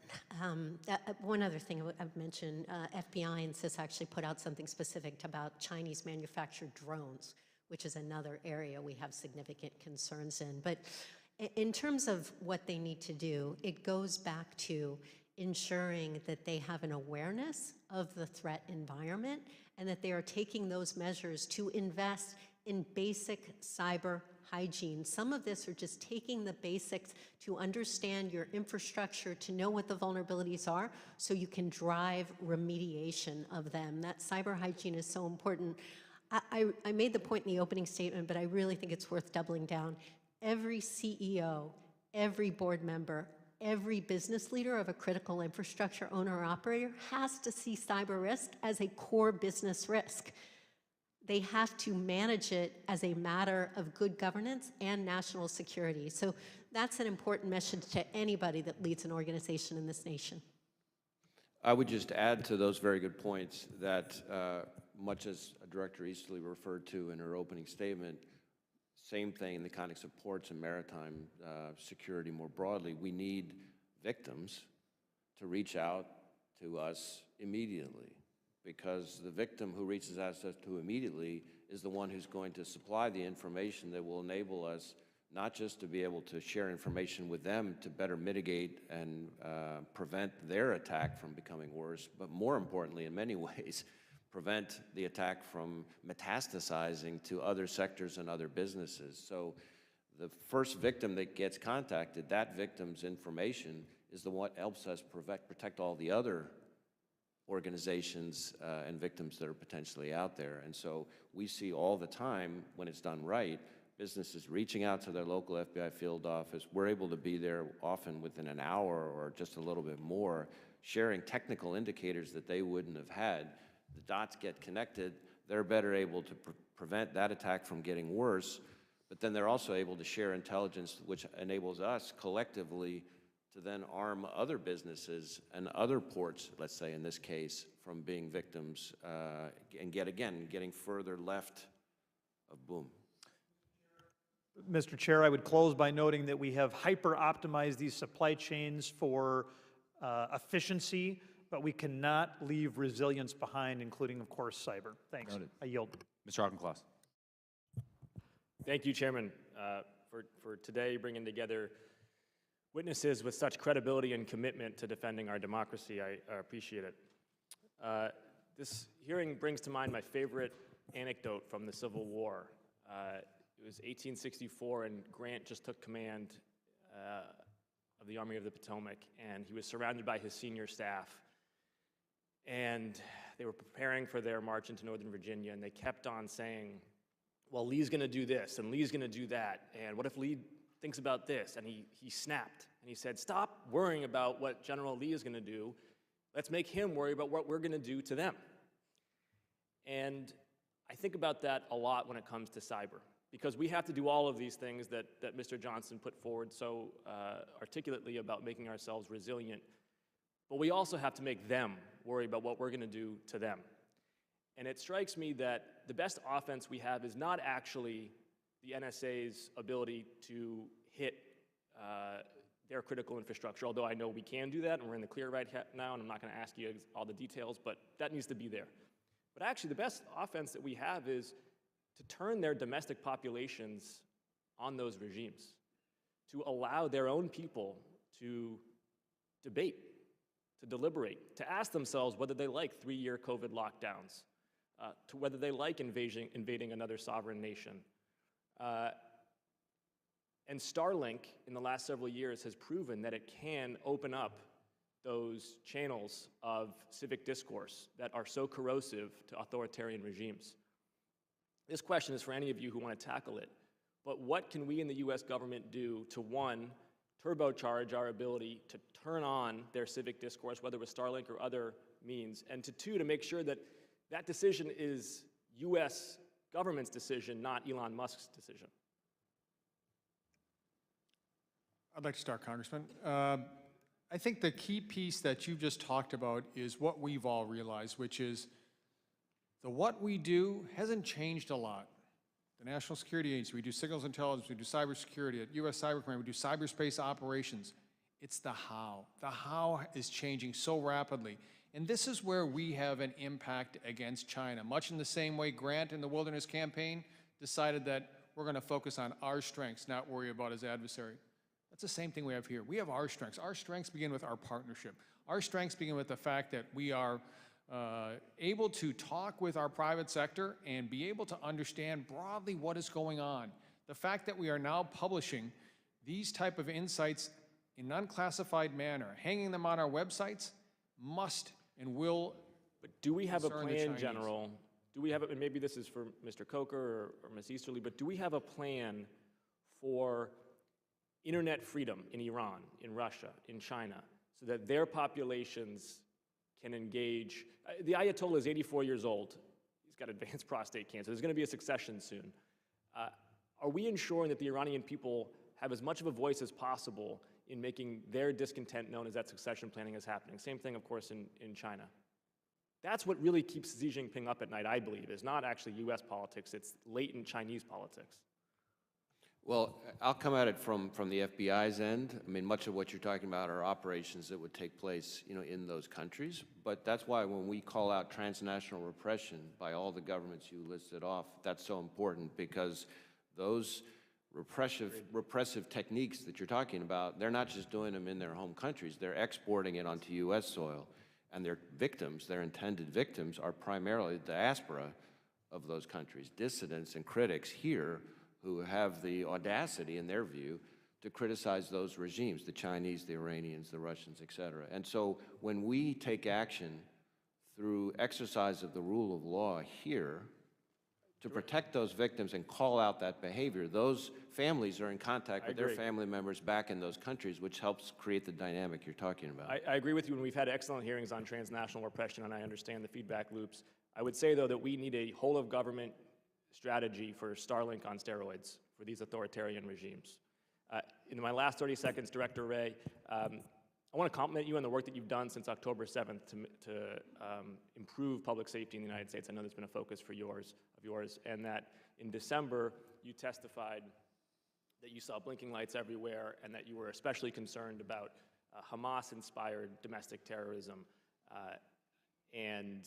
Speaker 5: One other thing I've mentioned, FBI and CISA actually put out something specific about Chinese manufactured drones, which is another area we have significant concerns in. But in terms of what they need to do, it goes back to ensuring that they have an awareness of the threat environment and that they are taking those measures to invest in basic cyber hygiene. Some of this are just taking the basics to understand your infrastructure, to know what the vulnerabilities are, so you can drive remediation of them. That cyber hygiene is so important. I made the point in the opening statement, but I really think it's worth doubling down. Every CEO, every board member, every business leader of a critical infrastructure owner or operator has to see cyber risk as a core business risk. They have to manage it as a matter of good governance and national security. So that's an important message to anybody that leads an organization in this nation.
Speaker 3: I would just add to those very good points that much as Director Easterly referred to in her opening statement, same thing in the context of ports and maritime security more broadly, we need victims to reach out to us immediately, because the victim who reaches out to immediately is the one who's going to supply the information that will enable us not just to be able to share information with them to better mitigate and prevent their attack from becoming worse, but more importantly, in many ways, prevent the attack from metastasizing to other sectors and other businesses. So the first victim that gets contacted, that victim's information is the one that helps us protect all the other organizations and victims that are potentially out there. And so we see all the time, when it's done right, businesses reaching out to their local FBI field office. We're able to be there often within an hour or just a little bit more, sharing technical indicators that they wouldn't have had. The dots get connected. They're better able to prevent that attack from getting worse, but then they're also able to share intelligence, which enables us collectively to then arm other businesses and other ports, let's say in this case, from being victims and getting further left of boom.
Speaker 15: Mr. Chair, I would close by noting that we have hyper-optimized these supply chains for efficiency, but we cannot leave resilience behind, including, of course, cyber. Thanks.
Speaker 2: Noted.
Speaker 15: I yield.
Speaker 2: Mr. Auchincloss.
Speaker 16: Thank you, Chairman, for today bringing together witnesses with such credibility and commitment to defending our democracy. I appreciate it. This hearing brings to mind my favorite anecdote from the Civil War. It was 1864, and Grant just took command of the Army of the Potomac, and he was surrounded by his senior staff. And they were preparing for their march into Northern Virginia, and they kept on saying, well, Lee's going to do this, and Lee's going to do that, and what if Lee thinks about this? And he snapped, and he said, stop worrying about what General Lee is going to do. Let's make him worry about what we're going to do to them. And I think about that a lot when it comes to cyber, because we have to do all of these things that Mr. Johnson put forward so articulately about making ourselves resilient, but we also have to make them worry about what we're going to do to them. And it strikes me that the best offense we have is not actually the NSA's ability to hit their critical infrastructure, although I know we can do that, and we're in the clear right now, and I'm not going to ask you all the details, but that needs to be there. But actually, the best offense that we have is to turn their domestic populations on those regimes, to allow their own people to debate, to deliberate, to ask themselves whether they like 3-year COVID lockdowns, to whether they like invading another sovereign nation. And Starlink, in the last several years, has proven that it can open up those channels of civic discourse that are so corrosive to authoritarian regimes. This question is for any of you who want to tackle it, but what can we in the US government do to, one, turbocharge our ability to turn on their civic discourse, whether with Starlink or other means, and to two, to make sure that that decision is US government's decision, not Elon Musk's decision?
Speaker 6: I'd like to start, Congressman. I think the key piece that you've just talked about is what we've all realized, which is the what we do hasn't changed a lot. The National Security Agency, we do signals intelligence, we do cybersecurity. At US Cyber Command, we do cyberspace operations. It's the how. The how is changing so rapidly. And this is where we have an impact against China. Much in the same way Grant in the Wilderness Campaign decided that we're going to focus on our strengths, not worry about his adversary. That's the same thing we have here. We have our strengths. Our strengths begin with our partnership. Our strengths begin with the fact that we are able to talk with our private sector and be able to understand broadly what is going on. The fact that we are now publishing these type of insights in an unclassified manner, hanging them on our websites, must and will.
Speaker 16: But do we have a
Speaker 6: concern the
Speaker 16: plan,
Speaker 6: Chinese.
Speaker 16: General? Do we have, and maybe this is for Mr. Coker or Ms. Easterly, but do we have a plan for internet freedom in Iran, in Russia, in China, so that their populations can engage? The Ayatollah is 84 years old. He's got advanced prostate cancer. There's going to be a succession soon. Are we ensuring that the Iranian people have as much of a voice as possible in making their discontent known as that succession planning is happening? Same thing, of course, in China. That's what really keeps Xi Jinping up at night, I believe, is not actually U.S. politics, it's latent Chinese politics.
Speaker 3: Well, I'll come at it from the FBI's end. I mean, much of what you're talking about are operations that would take place, in those countries. But that's why when we call out transnational repression by all the governments you listed off, that's so important, because those repressive techniques that you're talking about, they're not just doing them in their home countries, they're exporting it onto U.S. soil. And their victims, their intended victims, are primarily the diaspora of those countries, dissidents and critics here who have the audacity, in their view, to criticize those regimes, the Chinese, the Iranians, the Russians, et cetera. And so when we take action through exercise of the rule of law here to protect those victims and call out that behavior, those families are in contact with their family members back in those countries, which helps create the dynamic you're talking about.
Speaker 16: I agree with you, and we've had excellent hearings on transnational repression, and I understand the feedback loops. I would say, though, that we need a whole-of-government strategy for Starlink on steroids for these authoritarian regimes. In my last 30 seconds, Director Wray, I want to compliment you on the work that you've done since October 7th to improve public safety in the United States. I know that's been a focus of yours, and that in December you testified that you saw blinking lights everywhere and that you were especially concerned about Hamas-inspired domestic terrorism. And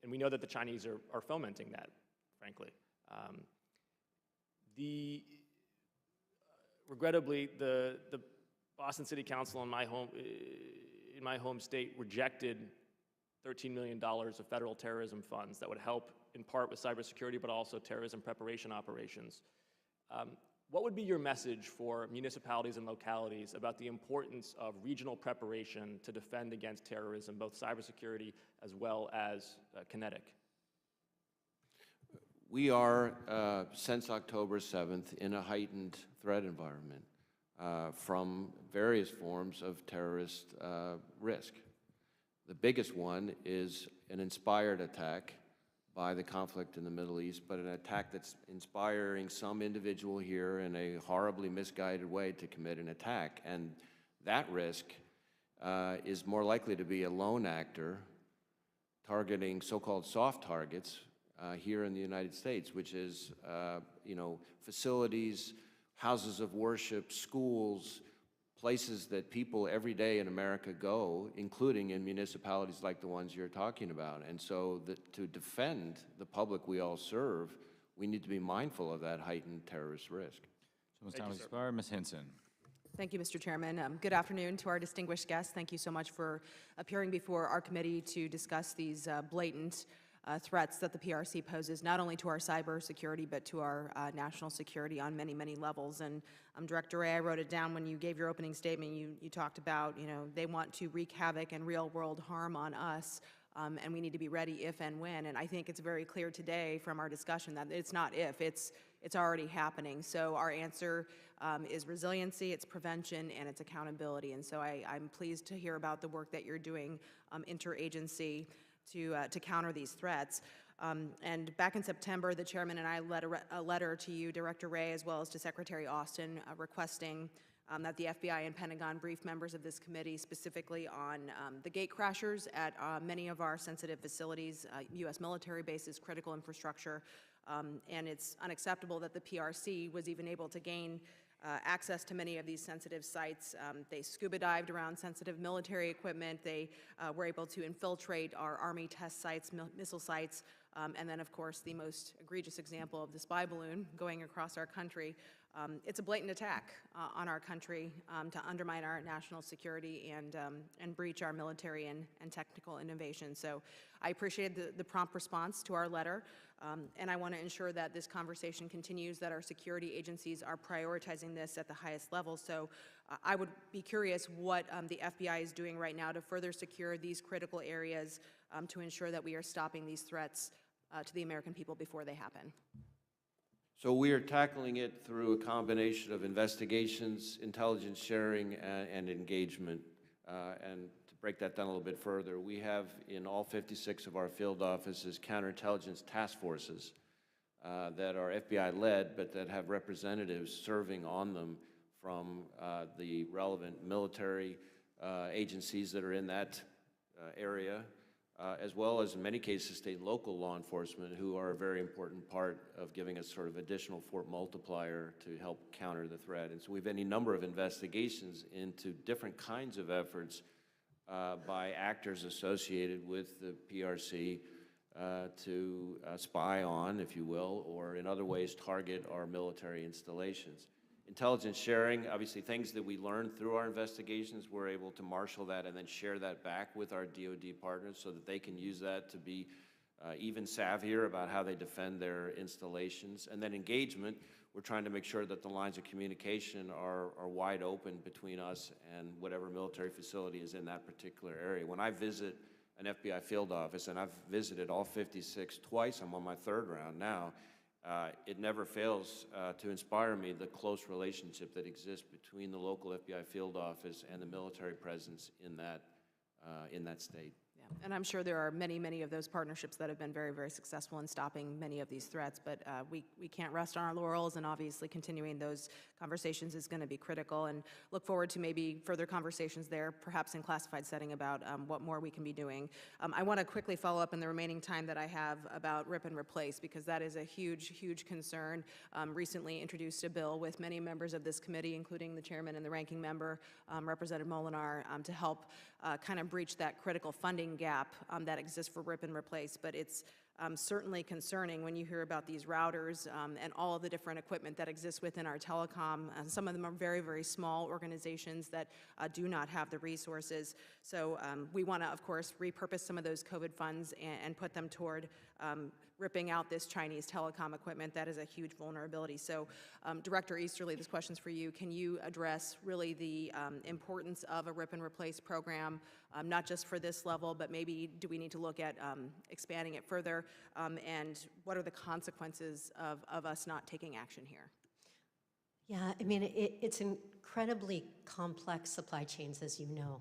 Speaker 16: we know that the Chinese are fomenting that, frankly. Regrettably, the Boston City Council in my home state rejected $13 million of federal terrorism funds that would help in part with cybersecurity, but also terrorism preparation operations. What would be your message for municipalities and localities about the importance of regional preparation to defend against terrorism, both cybersecurity as well as kinetic?
Speaker 3: We are, since October 7th, in a heightened threat environment from various forms of terrorist risk. The biggest one is an inspired attack by the conflict in the Middle East, but an attack that's inspiring some individual here in a horribly misguided way to commit an attack. And that risk is more likely to be a lone actor targeting so-called soft targets here in the United States, which is, facilities, houses of worship, schools, places that people every day in America go, including in municipalities like the ones you're talking about. And so to defend the public we all serve, we need to be mindful of that heightened terrorist risk.
Speaker 2: So time has expired. Ms. Hinson.
Speaker 17: Thank you, Mr. Chairman. Good afternoon to our distinguished guests. Thank you so much for appearing before our committee to discuss these blatant threats that the PRC poses, not only to our cybersecurity, but to our national security on many, many levels. And Director Wray, I wrote it down when you gave your opening statement. You talked about, they want to wreak havoc and real-world harm on us, and we need to be ready if and when. And I think it's very clear today from our discussion that it's not if, it's already happening. So our answer is resiliency, it's prevention, and it's accountability. And so I'm pleased to hear about the work that you're doing interagency to counter these threats. And back in September, the chairman and I led a letter to you, Director Wray, as well as to Secretary Austin, requesting that the FBI and Pentagon brief members of this committee specifically on the gate crashers at many of our sensitive facilities, U.S. military bases, critical infrastructure. And it's unacceptable that the PRC was even able to gain access to many of these sensitive sites. They scuba dived around sensitive military equipment. They were able to infiltrate our Army test sites, missile sites, and then, of course, the most egregious example of the spy balloon going across our country. It's a blatant attack on our country to undermine our national security and breach our military and technical innovation. So I appreciate the prompt response to our letter, and I want to ensure that this conversation continues, that our security agencies are prioritizing this at the highest level. So I would be curious what the FBI is doing right now to further secure these critical areas to ensure that we are stopping these threats to the American people before they happen.
Speaker 3: So we are tackling it through a combination of investigations, intelligence sharing, and engagement. And to break that down a little bit further, we have in all 56 of our field offices counterintelligence task forces that are FBI-led, but that have representatives serving on them from the relevant military agencies that are in that area, as well as in many cases state and local law enforcement, who are a very important part of giving us sort of additional Fort multiplier to help counter the threat. And so we've had any number of investigations into different kinds of efforts by actors associated with the PRC to spy on, if you will, or in other ways target our military installations. Intelligence sharing, obviously things that we learned through our investigations, we're able to marshal that and then share that back with our DoD partners so that they can use that to be even savvier about how they defend their installations. And then engagement, we're trying to make sure that the lines of communication are wide open between us and whatever military facility is in that particular area. When I visit an FBI field office, and I've visited all 56 twice, I'm on my third round now, it never fails to inspire me the close relationship that exists between the local FBI field office and the military presence in that state.
Speaker 17: Yeah. And I'm sure there are many, many of those partnerships that have been very, very successful in stopping many of these threats, but we can't rest on our laurels, and obviously continuing those conversations is going to be critical, and look forward to maybe further conversations there, perhaps in classified setting, about what more we can be doing. I want to quickly follow up in the remaining time that I have about rip and replace, because that is a huge, huge concern. Recently introduced a bill with many members of this committee, including the chairman and the ranking member, Representative Molinar, to help kind of breach that critical funding gap that exists for rip and replace. But it's certainly concerning when you hear about these routers and all of the different equipment that exists within our telecom. Some of them are very, very small organizations that do not have the resources. So we want to, of course, repurpose some of those COVID funds and put them toward ripping out this Chinese telecom equipment. That is a huge vulnerability. So Director Easterly, this question's for you. Can you address really the importance of a rip and replace program, not just for this level, but maybe do we need to look at expanding it further? And what are the consequences of us not taking action here?
Speaker 5: Yeah, I mean, it's incredibly complex supply chains, as you know.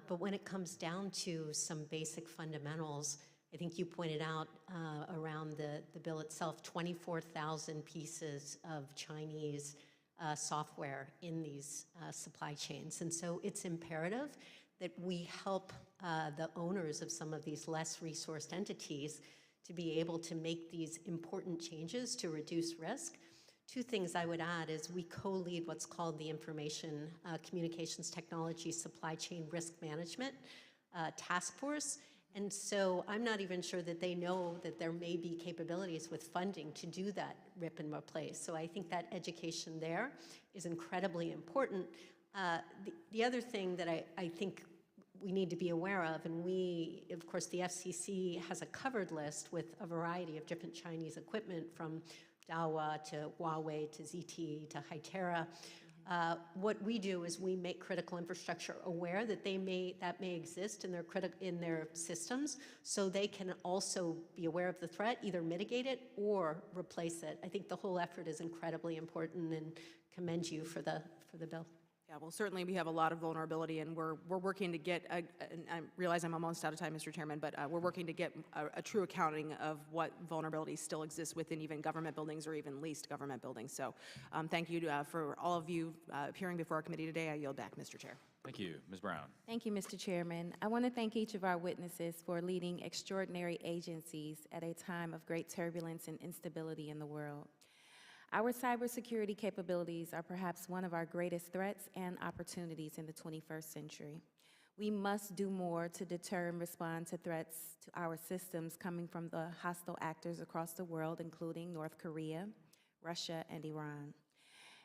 Speaker 5: But when it comes down to some basic fundamentals, I think you pointed out around the bill itself, 24,000 pieces of Chinese software in these supply chains. And so it's imperative that we help the owners of some of these less resourced entities to be able to make these important changes to reduce risk. Two things I would add is we co-lead what's called the Information Communications Technology Supply Chain Risk Management Task Force. And so I'm not even sure that they know that there may be capabilities with funding to do that rip and replace. So I think that education there is incredibly important. The other thing that I think we need to be aware of, and we, of course, the FCC has a covered list with a variety of different Chinese equipment, from Dahua to Huawei to ZTE to Hytera. What we do is we make critical infrastructure aware that that may exist in their systems, so they can also be aware of the threat, either mitigate it or replace it. I think the whole effort is incredibly important, and commend you for the bill.
Speaker 17: Yeah, well, certainly we have a lot of vulnerability, and we're working to get, and I realize I'm almost out of time, Mr. Chairman, but we're working to get a true accounting of what vulnerabilities still exist within even government buildings or even leased government buildings. So thank you for all of you appearing before our committee today. I yield back, Mr. Chair.
Speaker 2: Thank you. Ms. Brown.
Speaker 18: Thank you, Mr. Chairman. I want to thank each of our witnesses for leading extraordinary agencies at a time of great turbulence and instability in the world. Our cybersecurity capabilities are perhaps one of our greatest threats and opportunities in the 21st century. We must do more to deter and respond to threats to our systems coming from the hostile actors across the world, including North Korea, Russia, and Iran.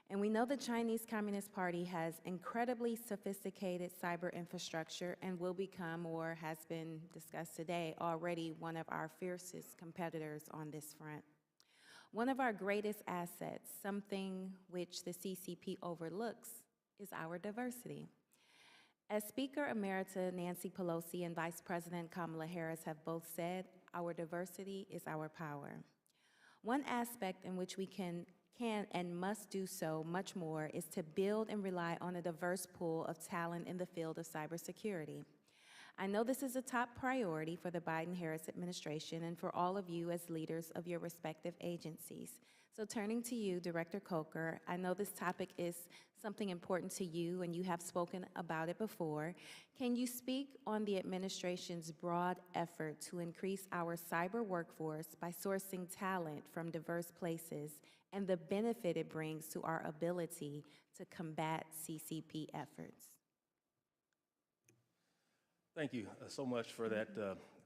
Speaker 18: And we know the Chinese Communist Party has incredibly sophisticated cyber infrastructure and will become, or has been discussed today, already one of our fiercest competitors on this front. One of our greatest assets, something which the CCP overlooks, is our diversity. As Speaker Emerita Nancy Pelosi and Vice President Kamala Harris have both said, our diversity is our power. One aspect in which we can and must do so much more is to build and rely on a diverse pool of talent in the field of cybersecurity. I know this is a top priority for the Biden-Harris administration and for all of you as leaders of your respective agencies. So turning to you, Director Coker, I know this topic is something important to you and you have spoken about it before. Can you speak on the administration's broad effort to increase our cyber workforce by sourcing talent from diverse places and the benefit it brings to our ability to combat CCP efforts?
Speaker 4: Thank you so much for that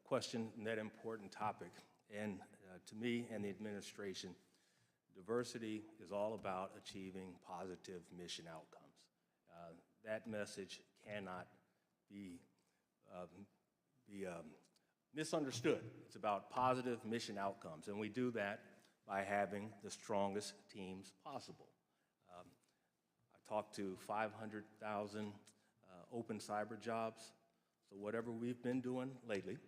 Speaker 4: question and that important topic. And to me and the administration, diversity is all about achieving positive mission outcomes. That message cannot be misunderstood. It's about positive mission outcomes, and we do that by having the strongest teams possible. I talked to 500,000 open cyber jobs, so whatever we've been doing lately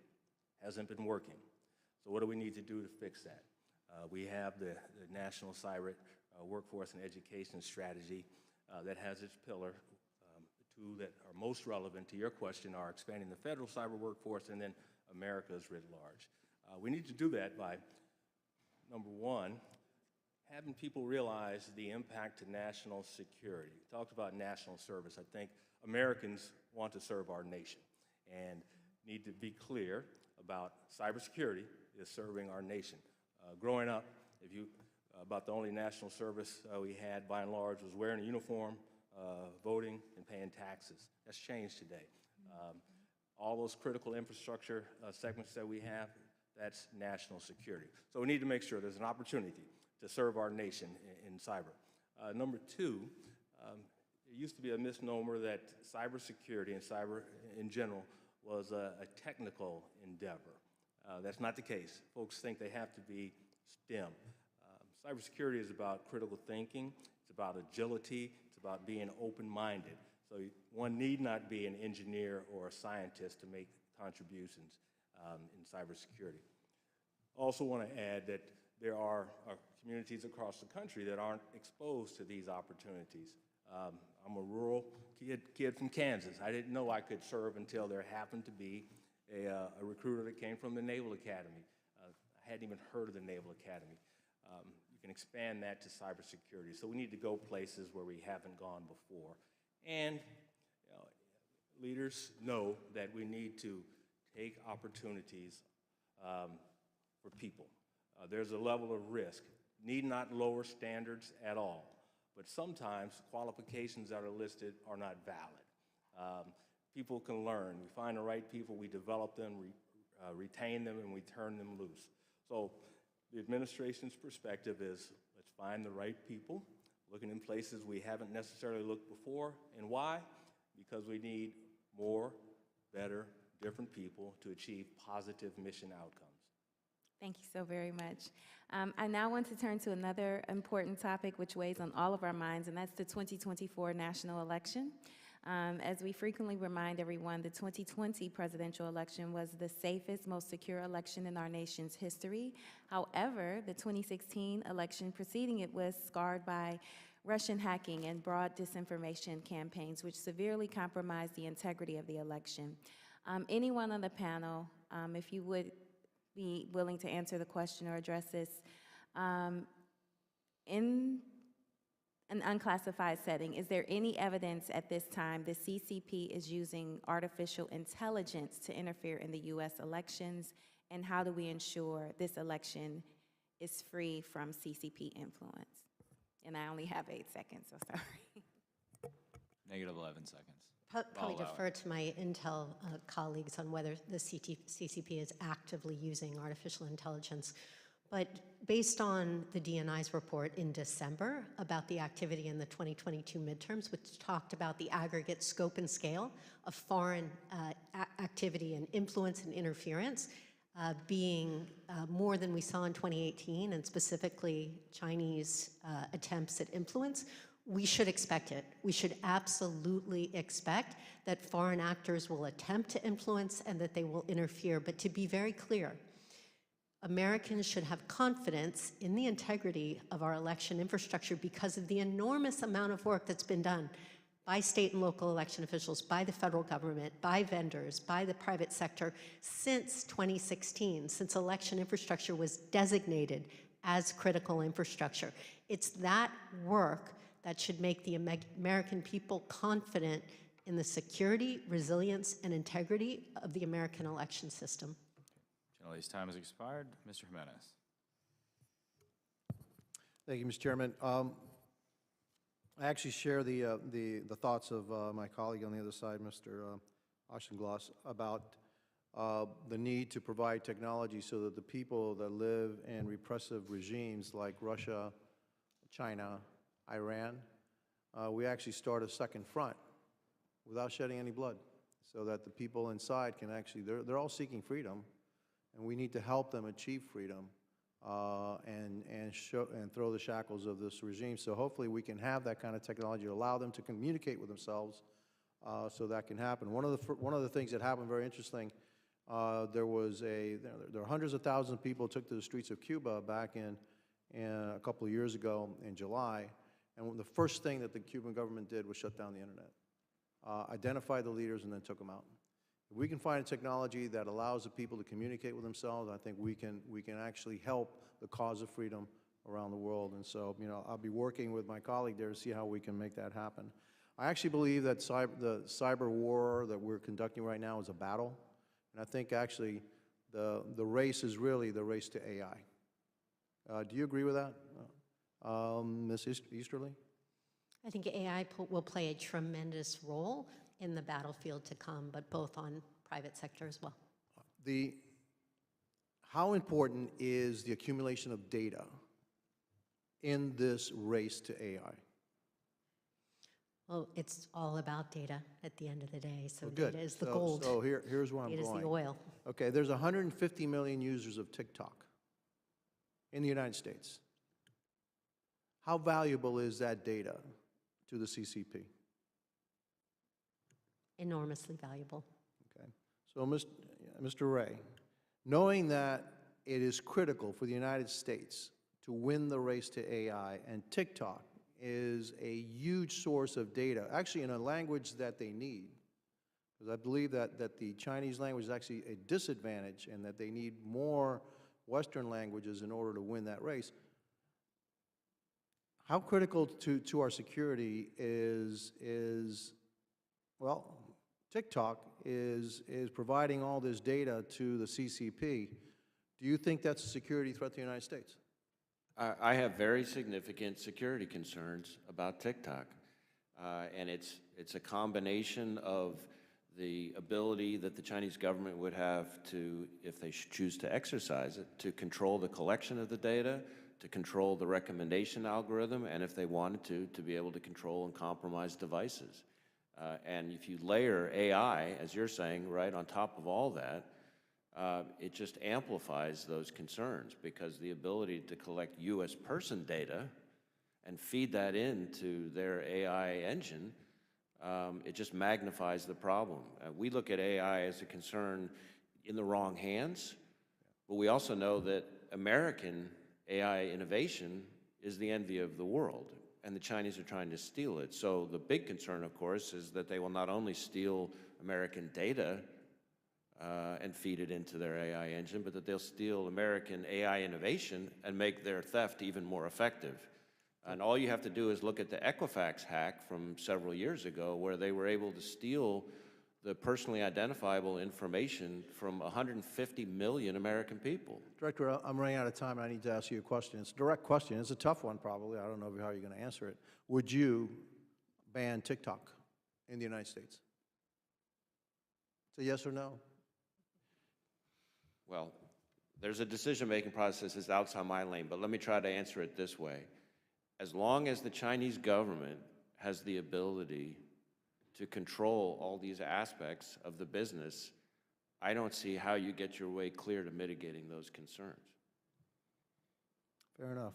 Speaker 4: hasn't been working. So what do we need to do to fix that? We have the National Cyber Workforce and Education Strategy that has its pillar. The two that are most relevant to your question are expanding the federal cyber workforce and then America's writ large. We need to do that by, number one, having people realize the impact to national security. We talked about national service. I think Americans want to serve our nation and need to be clear about cybersecurity is serving our nation. Growing up, about the only national service we had by and large was wearing a uniform, voting, and paying taxes. That's changed today. All those critical infrastructure segments that we have, that's national security. So we need to make sure there's an opportunity to serve our nation in cyber. Number two, it used to be a misnomer that cybersecurity and cyber in general was a technical endeavor. That's not the case. Folks think they have to be STEM. Cybersecurity is about critical thinking, it's about agility, it's about being open-minded. So one need not be an engineer or a scientist to make contributions in cybersecurity. Also want to add that there are communities across the country that aren't exposed to these opportunities. I'm a rural kid from Kansas. I didn't know I could serve until there happened to be a recruiter that came from the Naval Academy. I hadn't even heard of the Naval Academy. You can expand that to cybersecurity. So we need to go places where we haven't gone before. And leaders know that we need to take opportunities for people. There's a level of risk. Need not lower standards at all. But sometimes qualifications that are listed are not valid. People can learn. We find the right people, we develop them, retain them, and we turn them loose. So the administration's perspective is let's find the right people, looking in places we haven't necessarily looked before. And why? Because we need more, better, different people to achieve positive mission outcomes.
Speaker 18: Thank you so very much. I now want to turn to another important topic which weighs on all of our minds, and that's the 2024 national election. As we frequently remind everyone, the 2020 presidential election was the safest, most secure election in our nation's history. However, the 2016 election preceding it was scarred by Russian hacking and broad disinformation campaigns, which severely compromised the integrity of the election. Anyone on the panel, if you would be willing to answer the question or address this, in an unclassified setting, is there any evidence at this time the CCP is using artificial intelligence to interfere in the U.S. elections, and how do we ensure this election is free from CCP influence? And I only have 8 seconds, so sorry.
Speaker 2: Negative 11 seconds.
Speaker 5: Probably
Speaker 2: I'll allow
Speaker 5: defer to my Intel colleagues on whether the CCP is actively using artificial intelligence. But based on the DNI's report in December about the activity in the 2022 midterms, which talked about the aggregate scope and scale of foreign activity and influence and interference being more than we saw in 2018, and specifically Chinese attempts at influence, we should expect it. We should absolutely expect that foreign actors will attempt to influence and that they will interfere. But to be very clear, Americans should have confidence in the integrity of our election infrastructure because of the enormous amount of work that's been done by state and local election officials, by the federal government, by vendors, by the private sector since 2016, since election infrastructure was designated as critical infrastructure. It's that work that should make the American people confident in the security, resilience, and integrity of the American election system.
Speaker 2: Generally's time has expired. Mr. Jimenez.
Speaker 19: Thank you, Mr. Chairman. I actually share the thoughts of my colleague on the other side, Mr. Auchengloss, about the need to provide technology so that the people that live in repressive regimes like Russia, China, Iran, we actually start a second front without shedding any blood so that the people inside can actually, they're all seeking freedom, and we need to help them achieve freedom and throw the shackles of this regime. So hopefully we can have that kind of technology to allow them to communicate with themselves so that can happen. One of the things that happened very interesting, there were hundreds of thousands of people took to the streets of Cuba back in a couple of years ago in July. And the first thing that the Cuban government did was shut down the internet, identify the leaders, and then took them out. If we can find a technology that allows the people to communicate with themselves, I think we can actually help the cause of freedom around the world. And so, I'll be working with my colleague there to see how we can make that happen. I actually believe that the cyber war that we're conducting right now is a battle. And I think actually the race is really the race to AI. Do you agree with that? Ms. Easterly?
Speaker 5: I think AI will play a tremendous role in the battlefield to come, but both on private sector as well.
Speaker 19: How important is the accumulation of data in this race to AI?
Speaker 5: Well, it's all about data at the end of the day, so
Speaker 19: Good.
Speaker 5: data is the gold.
Speaker 19: So here's where I'm going.
Speaker 5: Data is the oil.
Speaker 19: Okay, there's 150 million users of TikTok in the United States. How valuable is that data to the CCP?
Speaker 5: Enormously valuable.
Speaker 19: Okay. So, Mr. Wray, knowing that it is critical for the United States to win the race to AI, and TikTok is a huge source of data, actually in a language that they need, because I believe that the Chinese language is actually a disadvantage and that they need more Western languages in order to win that race. How critical to our security is well, TikTok is providing all this data to the CCP. Do you think that's a security threat to the United States?
Speaker 3: I have very significant security concerns about TikTok. And it's a combination of the ability that the Chinese government would have to, if they choose to exercise it, to control the collection of the data, to control the recommendation algorithm, and if they wanted to be able to control and compromise devices. And if you layer AI, as you're saying, right on top of all that, it just amplifies those concerns, because the ability to collect U.S. person data and feed that into their AI engine, it just magnifies the problem. We look at AI as a concern in the wrong hands, but we also know that American AI innovation is the envy of the world, and the Chinese are trying to steal it. So the big concern, of course, is that they will not only steal American data and feed it into their AI engine, but that they'll steal American AI innovation and make their theft even more effective. And all you have to do is look at the Equifax hack from several years ago, where they were able to steal the personally identifiable information from 150 million American people.
Speaker 19: Director, I'm running out of time, and I need to ask you a question. It's a direct question. It's a tough one, probably. I don't know how you're going to answer it. Would you ban TikTok in the United States? It's a yes or no.
Speaker 3: Well, there's a decision-making process that's outside my lane, but let me try to answer it this way. As long as the Chinese government has the ability to control all these aspects of the business, I don't see how you get your way clear to mitigating those concerns.
Speaker 19: Fair enough.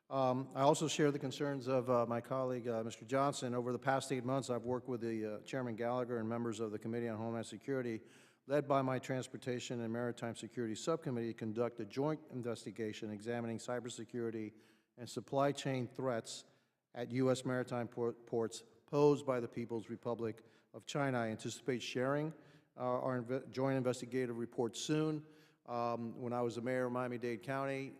Speaker 19: I also share the concerns of my colleague, Mr. Johnson. Over the past 8 months, I've worked with the Chairman Gallagher and members of the Committee on Homeland Security, led by my Transportation and Maritime Security Subcommittee, to conduct a joint investigation examining cybersecurity and supply chain threats at U.S. maritime ports posed by the People's Republic of China. I anticipate sharing our joint investigative report soon. When I was the mayor of Miami-Dade County,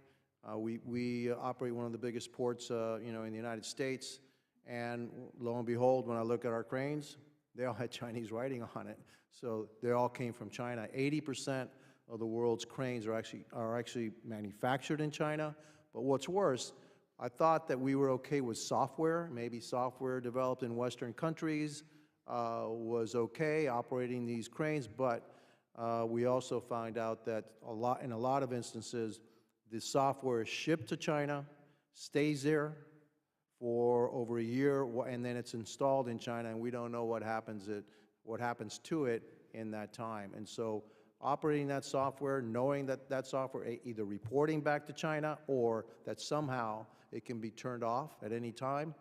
Speaker 19: we operate one of the biggest ports in the United States, and lo and behold, when I look at our cranes, they all had Chinese writing on it. So they all came from China. 80% of the world's cranes are actually manufactured in China. But what's worse, I thought that we were okay with software. Maybe software developed in Western countries was okay operating these cranes, but we also find out that in a lot of instances, the software is shipped to China, stays there for over a year, and then it's installed in China, and we don't know what happens to it in that time. And so operating that software, knowing that that software either reporting back to China or that somehow it can be turned off at any time,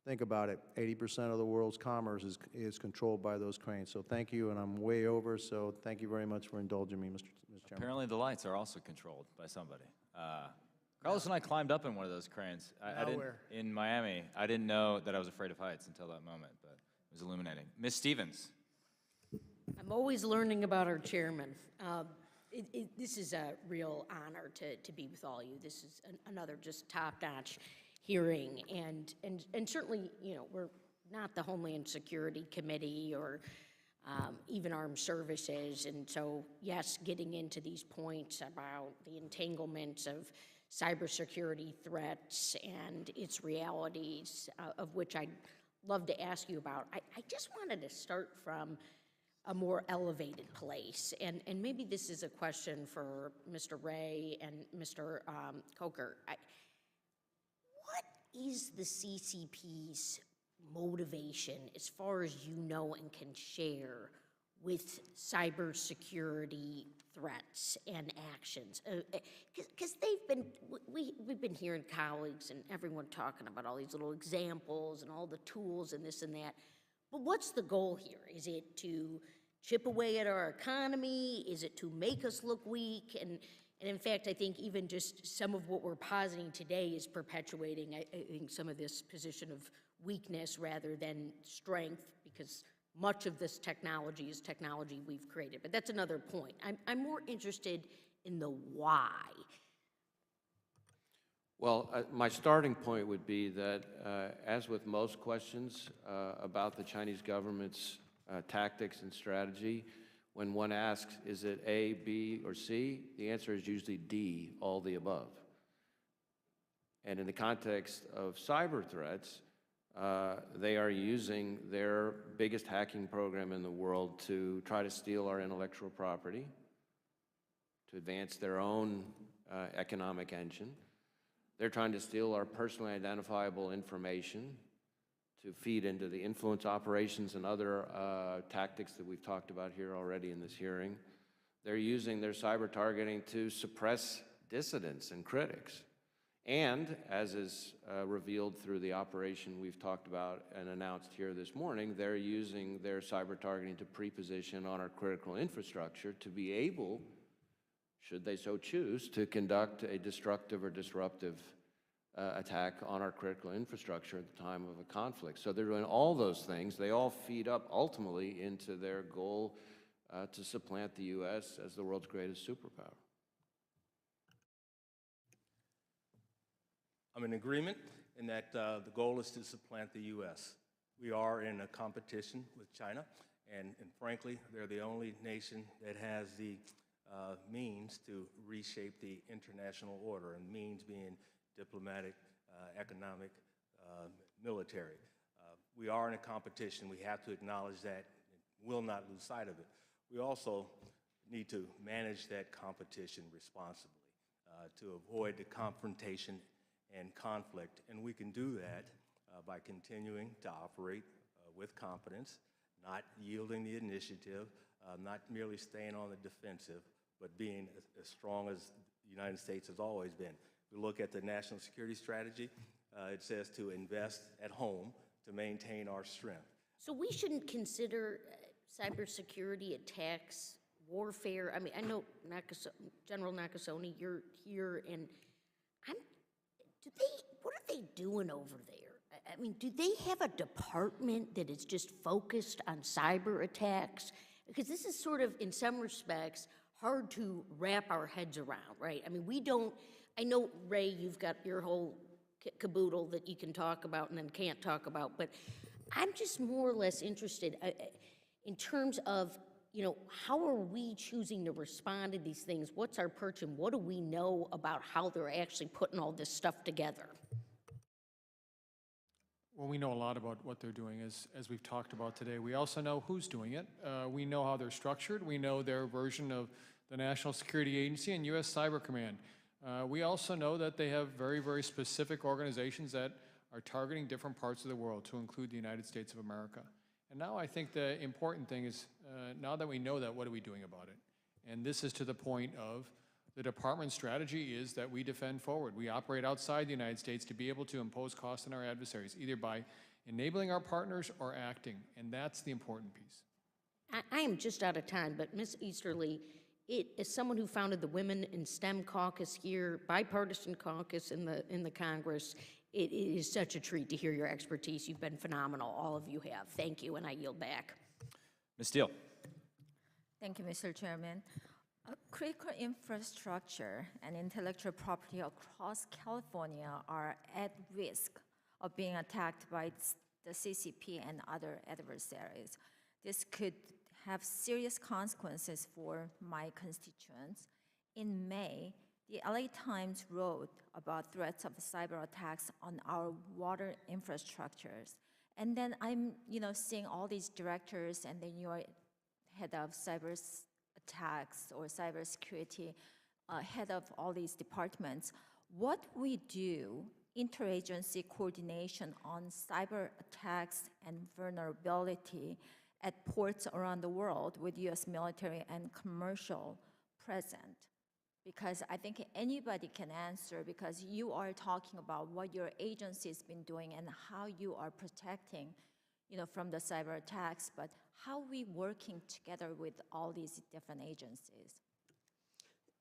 Speaker 19: think about it. 80% of the world's commerce is controlled by those cranes. So thank you, and I'm way over, so thank you very much for indulging me, Mr. Chairman.
Speaker 2: Apparently the lights are also controlled by somebody. Carlos and I climbed up in one of those cranes. In Miami. I didn't know that I was afraid of heights until that moment, but it was illuminating. Ms. Stevens.
Speaker 20: I'm always learning about our chairman. This is a real honor to be with all you. This is another just top-notch hearing, and certainly, we're not the Homeland Security Committee or even Armed Services, and so, yes, getting into these points about the entanglements of cybersecurity threats and its realities, of which I'd love to ask you about. I just wanted to start from a more elevated place, and maybe this is a question for Mr. Wray and Mr. Coker. What is the CCP's motivation, as far as you know and can share, with cybersecurity threats and actions? Because we've been hearing colleagues and everyone talking about all these little examples and all the tools and this and that. But what's the goal here? Is it to chip away at our economy? Is it to make us look weak? And in fact, I think even just some of what we're positing today is perpetuating, I think, some of this position of weakness rather than strength, because much of this technology is technology we've created. But that's another point. I'm more interested in the why.
Speaker 3: Well, my starting point would be that, as with most questions about the Chinese government's tactics and strategy, when one asks, is it A, B, or C, the answer is usually D, all the above. And in the context of cyber threats, they are using their biggest hacking program in the world to try to steal our intellectual property, to advance their own economic engine. They're trying to steal our personally identifiable information to feed into the influence operations and other tactics that we've talked about here already in this hearing. They're using their cyber targeting to suppress dissidents and critics. And, as is revealed through the operation we've talked about and announced here this morning, they're using their cyber targeting to pre-position on our critical infrastructure to be able, should they so choose, to conduct a destructive or disruptive attack on our critical infrastructure at the time of a conflict. So they're doing all those things. They all feed up ultimately into their goal to supplant the U.S. as the world's greatest superpower.
Speaker 4: I'm in agreement in that the goal is to supplant the U.S. We are in a competition with China, And frankly, they're the only nation that has the means to reshape the international order, and means being diplomatic, economic, military. We are in a competition. We have to acknowledge that. Will not lose sight of it. We also need to manage that competition responsibly to avoid the confrontation and conflict. And we can do that by continuing to operate with competence, not yielding the initiative, not merely staying on the defensive, but being as strong as the United States has always been. We look at the national security strategy. It says to invest at home to maintain our strength.
Speaker 20: So we shouldn't consider cybersecurity attacks warfare. I mean, I know General Nakasone, you're here, and what are they doing over there? I mean, do they have a department that is just focused on cyber attacks? Because this is sort of, in some respects, hard to wrap our heads around, right? I mean, I know, Wray, you've got your whole caboodle that you can talk about and then can't talk about, but I'm just more or less interested in terms of, how are we choosing to respond to these things? What's our perch, and what do we know about how they're actually putting all this stuff together?
Speaker 6: Well, we know a lot about what they're doing, as we've talked about today. We also know who's doing it. We know how they're structured. We know their version of the National Security Agency and U.S. Cyber Command. We also know that they have very, very specific organizations that are targeting different parts of the world, to include the United States of America. And now I think the important thing is, now that we know that, what are we doing about it? And this is to the point of the department's strategy is that we defend forward. We operate outside the United States to be able to impose costs on our adversaries, either by enabling our partners or acting, and that's the important piece.
Speaker 20: I am just out of time, but Ms. Easterly, as someone who founded the Women in STEM caucus here, bipartisan caucus in the Congress, it is such a treat to hear your expertise. You've been phenomenal, all of you have. Thank you, and I yield back.
Speaker 2: Ms. Steele.
Speaker 21: Thank you, Mr. Chairman. Critical infrastructure and intellectual property across California are at risk of being attacked by the CCP and other adversaries. This could have serious consequences for my constituents. In May, the LA Times wrote about threats of cyber attacks on our water infrastructures. And then I'm, seeing all these directors, and then you're head of cyber attacks or cybersecurity, head of all these departments. What we do, interagency coordination on cyber attacks and vulnerability at ports around the world with US military and commercial present. Because I think anybody can answer, because you are talking about what your agency has been doing and how you are protecting, from the cyber attacks, but how are we working together with all these different agencies?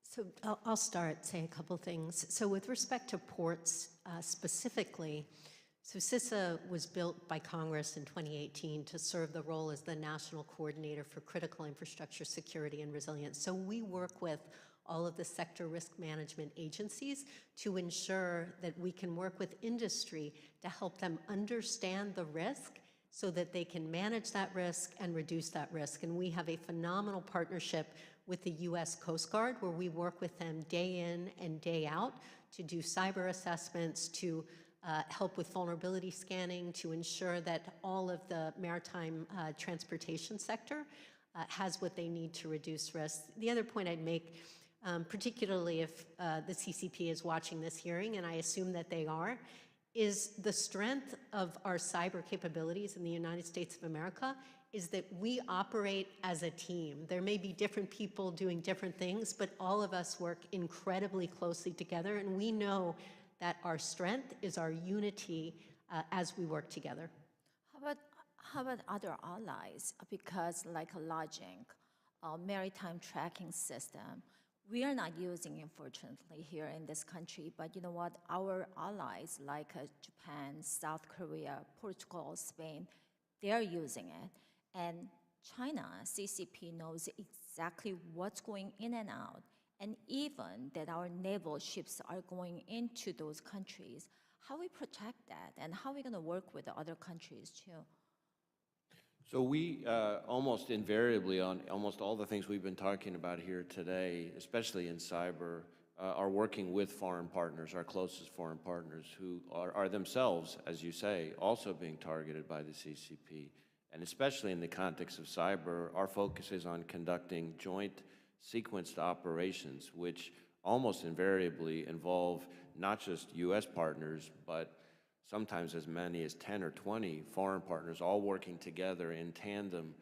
Speaker 5: So I'll start saying a couple things. So with respect to ports specifically, so CISA was built by Congress in 2018 to serve the role as the national coordinator for critical infrastructure security and resilience. So we work with all of the sector risk management agencies to ensure that we can work with industry to help them understand the risk so that they can manage that risk and reduce that risk. And we have a phenomenal partnership with the US Coast Guard, where we work with them day in and day out to do cyber assessments, to help with vulnerability scanning, to ensure that all of the maritime transportation sector has what they need to reduce risk. The other point I'd make, particularly if the CCP is watching this hearing, and I assume that they are, is the strength of our cyber capabilities in the United States of America is that we operate as a team. There may be different people doing different things, but all of us work incredibly closely together, and we know that our strength is our unity as we work together.
Speaker 21: How about other allies? Because like a lodging, maritime tracking system, we are not using, unfortunately, here in this country, but you know what? Our allies like Japan, South Korea, Portugal, Spain, they are using it. And China, CCP knows exactly what's going in and out, and even that our naval ships are going into those countries. How we protect that, and how are we going to work with the other countries too?
Speaker 3: So we almost invariably, on almost all the things we've been talking about here today, especially in cyber, are working with foreign partners, our closest foreign partners, who are themselves, as you say, also being targeted by the CCP. And especially in the context of cyber, our focus is on conducting joint sequenced operations, which almost invariably involve not just U.S. partners, but sometimes as many as 10 or 20 foreign partners all working together in tandem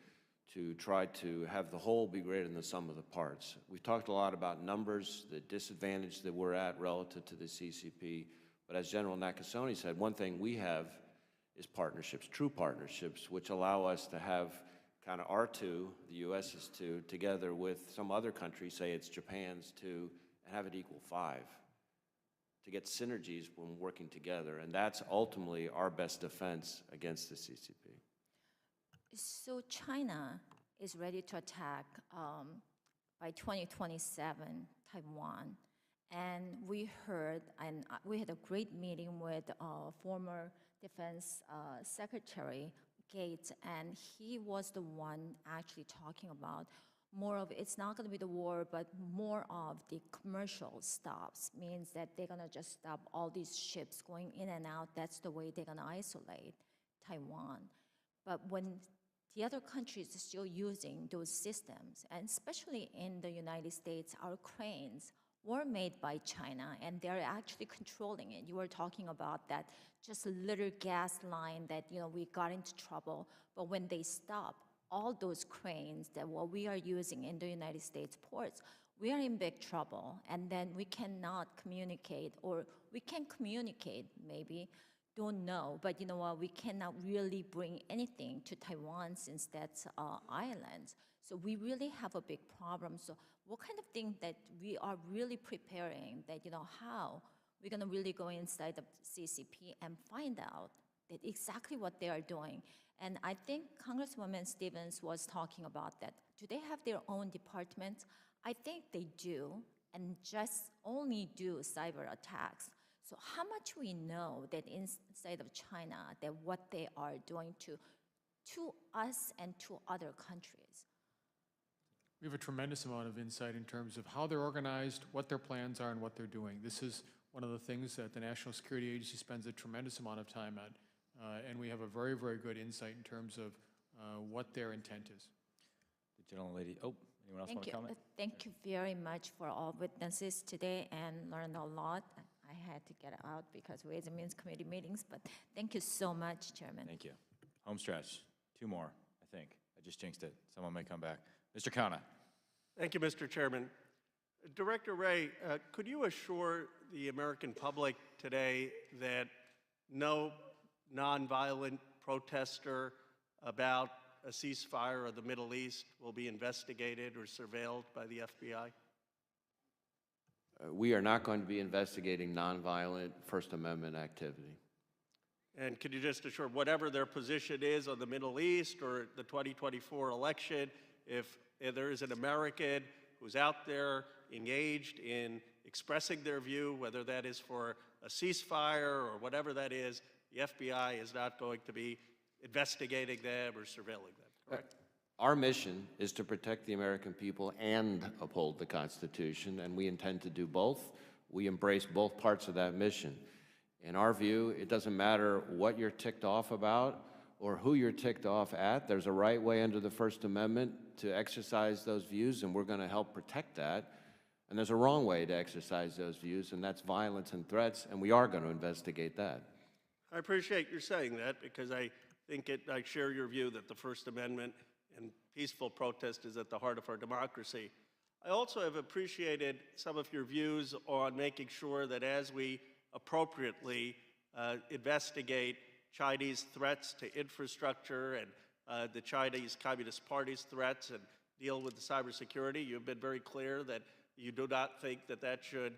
Speaker 3: to try to have the whole be greater than the sum of the parts. We've talked a lot about numbers, the disadvantage that we're at relative to the CCP, but as General Nakasone said, one thing we have is partnerships, true partnerships, which allow us to have kind of our two, the U.S.'s two, together with some other country, say it's Japan's two, and have it equal 5, to get synergies when working together. And that's ultimately our best defense against the CCP.
Speaker 21: So China is ready to attack by 2027 Taiwan. And we heard, and we had a great meeting with former Defense Secretary Gates, and he was the one actually talking about more of, it's not going to be the war, but more of the commercial stops, means that they're going to just stop all these ships going in and out. That's the way they're going to isolate Taiwan. But when the other countries are still using those systems, and especially in the United States, our cranes were made by China, and they're actually controlling it. You were talking about that just a little gas line that, you know, we got into trouble, but when they stop all those cranes that what we are using in the United States ports, we are in big trouble, and then we cannot communicate, or we can communicate maybe, don't know, but you know what, we cannot really bring anything to Taiwan since that's islands. So we really have a big problem. So what kind of thing that we are really preparing, that, you know, how we're gonna really go inside the CCP and find out that exactly what they are doing. And I think Congresswoman Stevens was talking about that. Do they have their own department? I think they do, and just only do cyber attacks. So how much we know that inside of China, that what they are doing to us and to other countries?
Speaker 6: We have a tremendous amount of insight in terms of how they're organized, what their plans are, and what they're doing. This is one of the things that the National Security Agency spends a tremendous amount of time on. And we have a very, very good insight in terms of what their intent is.
Speaker 2: The gentlelady, oh, anyone else want to comment?
Speaker 21: Thank you very much for all witnesses today, and learned a lot. I had to get out because Ways and Means Committee meetings, but thank you so much, Chairman.
Speaker 2: Thank you. Home stretch, 2 more, I think. I just jinxed it. Someone may come back. Mr. Kana.
Speaker 1: Thank you, Mr. Chairman. Director Wray, could you assure the American public today that no nonviolent protester about a ceasefire of the Middle East will be investigated or surveilled by the FBI?
Speaker 3: We are not going to be investigating nonviolent First Amendment activity.
Speaker 1: And could you just assure, whatever their position is on the Middle East or the 2024 election, if there is an American who's out there engaged in expressing their view, whether that is for a ceasefire or whatever that is, the FBI is not going to be investigating them or surveilling them, correct?
Speaker 3: Our mission is to protect the American people and uphold the Constitution, and we intend to do both. We embrace both parts of that mission. In our view, it doesn't matter what you're ticked off about or who you're ticked off at. There's a right way under the First Amendment to exercise those views, and we're going to help protect that. And there's a wrong way to exercise those views, and that's violence and threats, and we are going to investigate that.
Speaker 1: I appreciate your saying that, because I think I share your view that the First Amendment and peaceful protest is at the heart of our democracy. I also have appreciated some of your views on making sure that as we appropriately investigate Chinese threats to infrastructure and the Chinese Communist Party's threats and deal with the cybersecurity, you've been very clear that you do not think that that should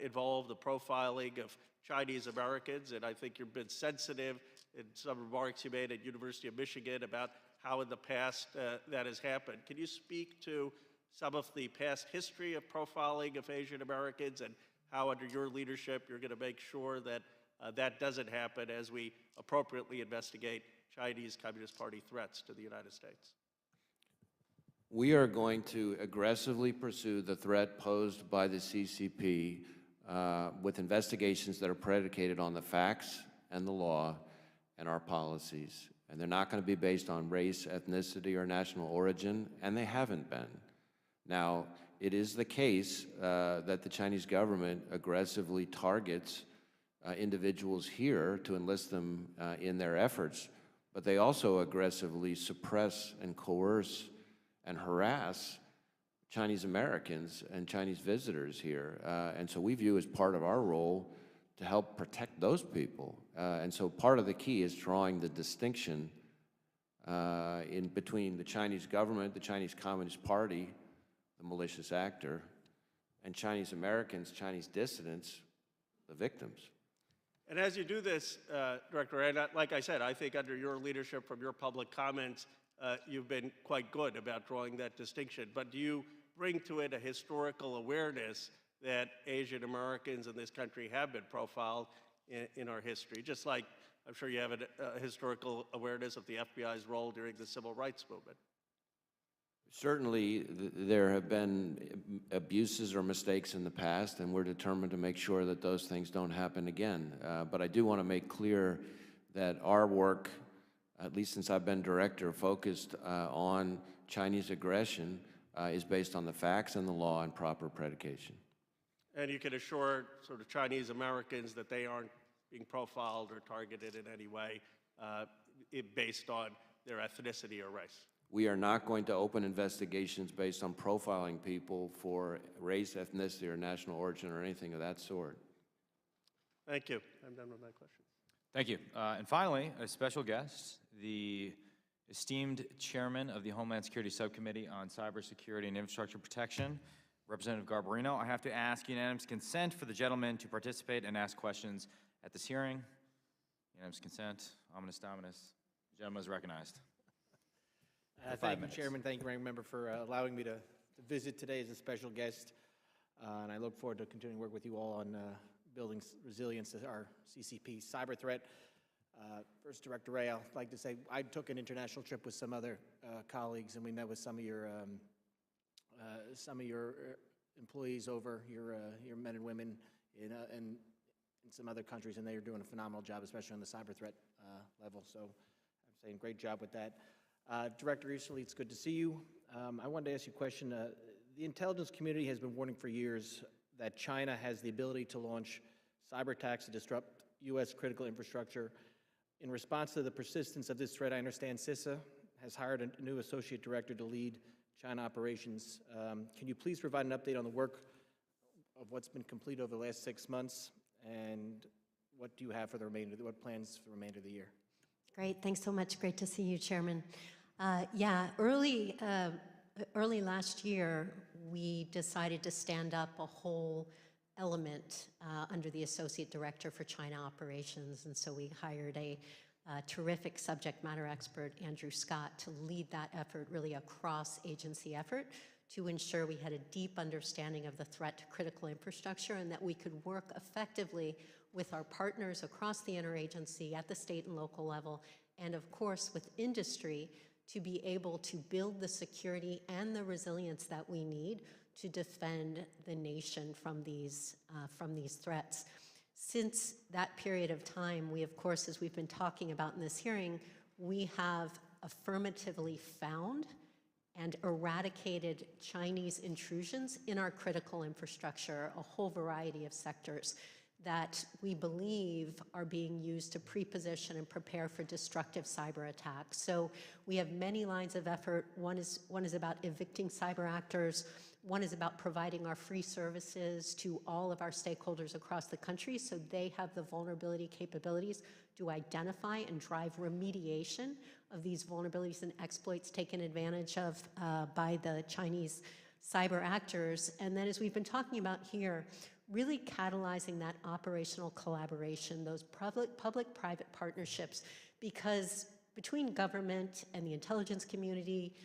Speaker 1: involve the profiling of Chinese Americans, and I think you've been sensitive in some remarks you made at University of Michigan about how in the past that has happened. Can you speak to some of the past history of profiling of Asian Americans and how under your leadership you're going to make sure that that doesn't happen as we appropriately investigate Chinese Communist Party threats to the United States?
Speaker 3: We are going to aggressively pursue the threat posed by the CCP with investigations that are predicated on the facts and the law and our policies. And they're not going to be based on race, ethnicity, or national origin, and they haven't been. Now, it is the case that the Chinese government aggressively targets individuals here to enlist them in their efforts, but they also aggressively suppress and coerce and harass Chinese Americans and Chinese visitors here. And so we view as part of our role to help protect those people. And so part of the key is drawing the distinction in between the Chinese government, the Chinese Communist Party, the malicious actor, and Chinese Americans, Chinese dissidents, the victims.
Speaker 1: And as you do this, Director Wray, like I said, I think under your leadership, from your public comments, you've been quite good about drawing that distinction. But do you bring to it a historical awareness that Asian Americans in this country have been profiled in our history? Just like I'm sure you have a historical awareness of the FBI's role during the Civil Rights Movement.
Speaker 3: Certainly, there have been abuses or mistakes in the past, and we're determined to make sure that those things don't happen again. But I do want to make clear that our work, at least since I've been director, focused on Chinese aggression, is based on the facts and the law and proper predication.
Speaker 1: And you can assure sort of Chinese Americans that they aren't being profiled or targeted in any way based on their ethnicity or race.
Speaker 3: We are not going to open investigations based on profiling people for race, ethnicity, or national origin or anything of that sort.
Speaker 1: Thank you. I'm done with my questions.
Speaker 2: Thank you. And finally, a special guest, the esteemed chairman of the Homeland Security Subcommittee on Cybersecurity and Infrastructure Protection, Representative Garbarino. I have to ask unanimous consent for the gentleman to participate and ask questions at this hearing. Unanimous consent. Ominous dominus. The gentleman is recognized.
Speaker 7: Thank you, Chairman. Thank you, Ranking Member, for allowing me to visit today as a special guest. And I look forward to continuing to work with you all on building resilience to our CCP cyber threat. First, Director Wray, I'd like to say I took an international trip with some other colleagues, and we met with some of your employees over, your men and women in some other countries, and they are doing a phenomenal job, especially on the cyber threat level. So I'm saying great job with that. Director Easterly, it's good to see you. I wanted to ask you a question. The intelligence community has been warning for years that China has the ability to launch cyber attacks to disrupt U.S. critical infrastructure. In response to the persistence of this threat, I understand CISA has hired a new associate director to lead China operations. Can you please provide an update on the work of what's been completed over the last 6 months, and what do you have for the remainder? What plans for the remainder of the year?
Speaker 5: Great, thanks so much. Great to see you, Chairman. Early last year, we decided to stand up a whole element under the Associate Director for China Operations, and so we hired a terrific subject matter expert, Andrew Scott, to lead that effort, really a cross-agency effort, to ensure we had a deep understanding of the threat to critical infrastructure and that we could work effectively with our partners across the interagency at the state and local level, and of course with industry, to be able to build the security and the resilience that we need to defend the nation from these threats. Since that period of time, we of course, as we've been talking about in this hearing, we have affirmatively found and eradicated Chinese intrusions in our critical infrastructure, a whole variety of sectors that we believe are being used to pre-position and prepare for destructive cyber attacks. So we have many lines of effort. One is about evicting cyber actors. One is about providing our free services to all of our stakeholders across the country so they have the vulnerability capabilities to identify and drive remediation of these vulnerabilities and exploits taken advantage of by the Chinese cyber actors. And then, as we've been talking about here, really catalyzing that operational collaboration, those public-private partnerships, because between government and the intelligence community,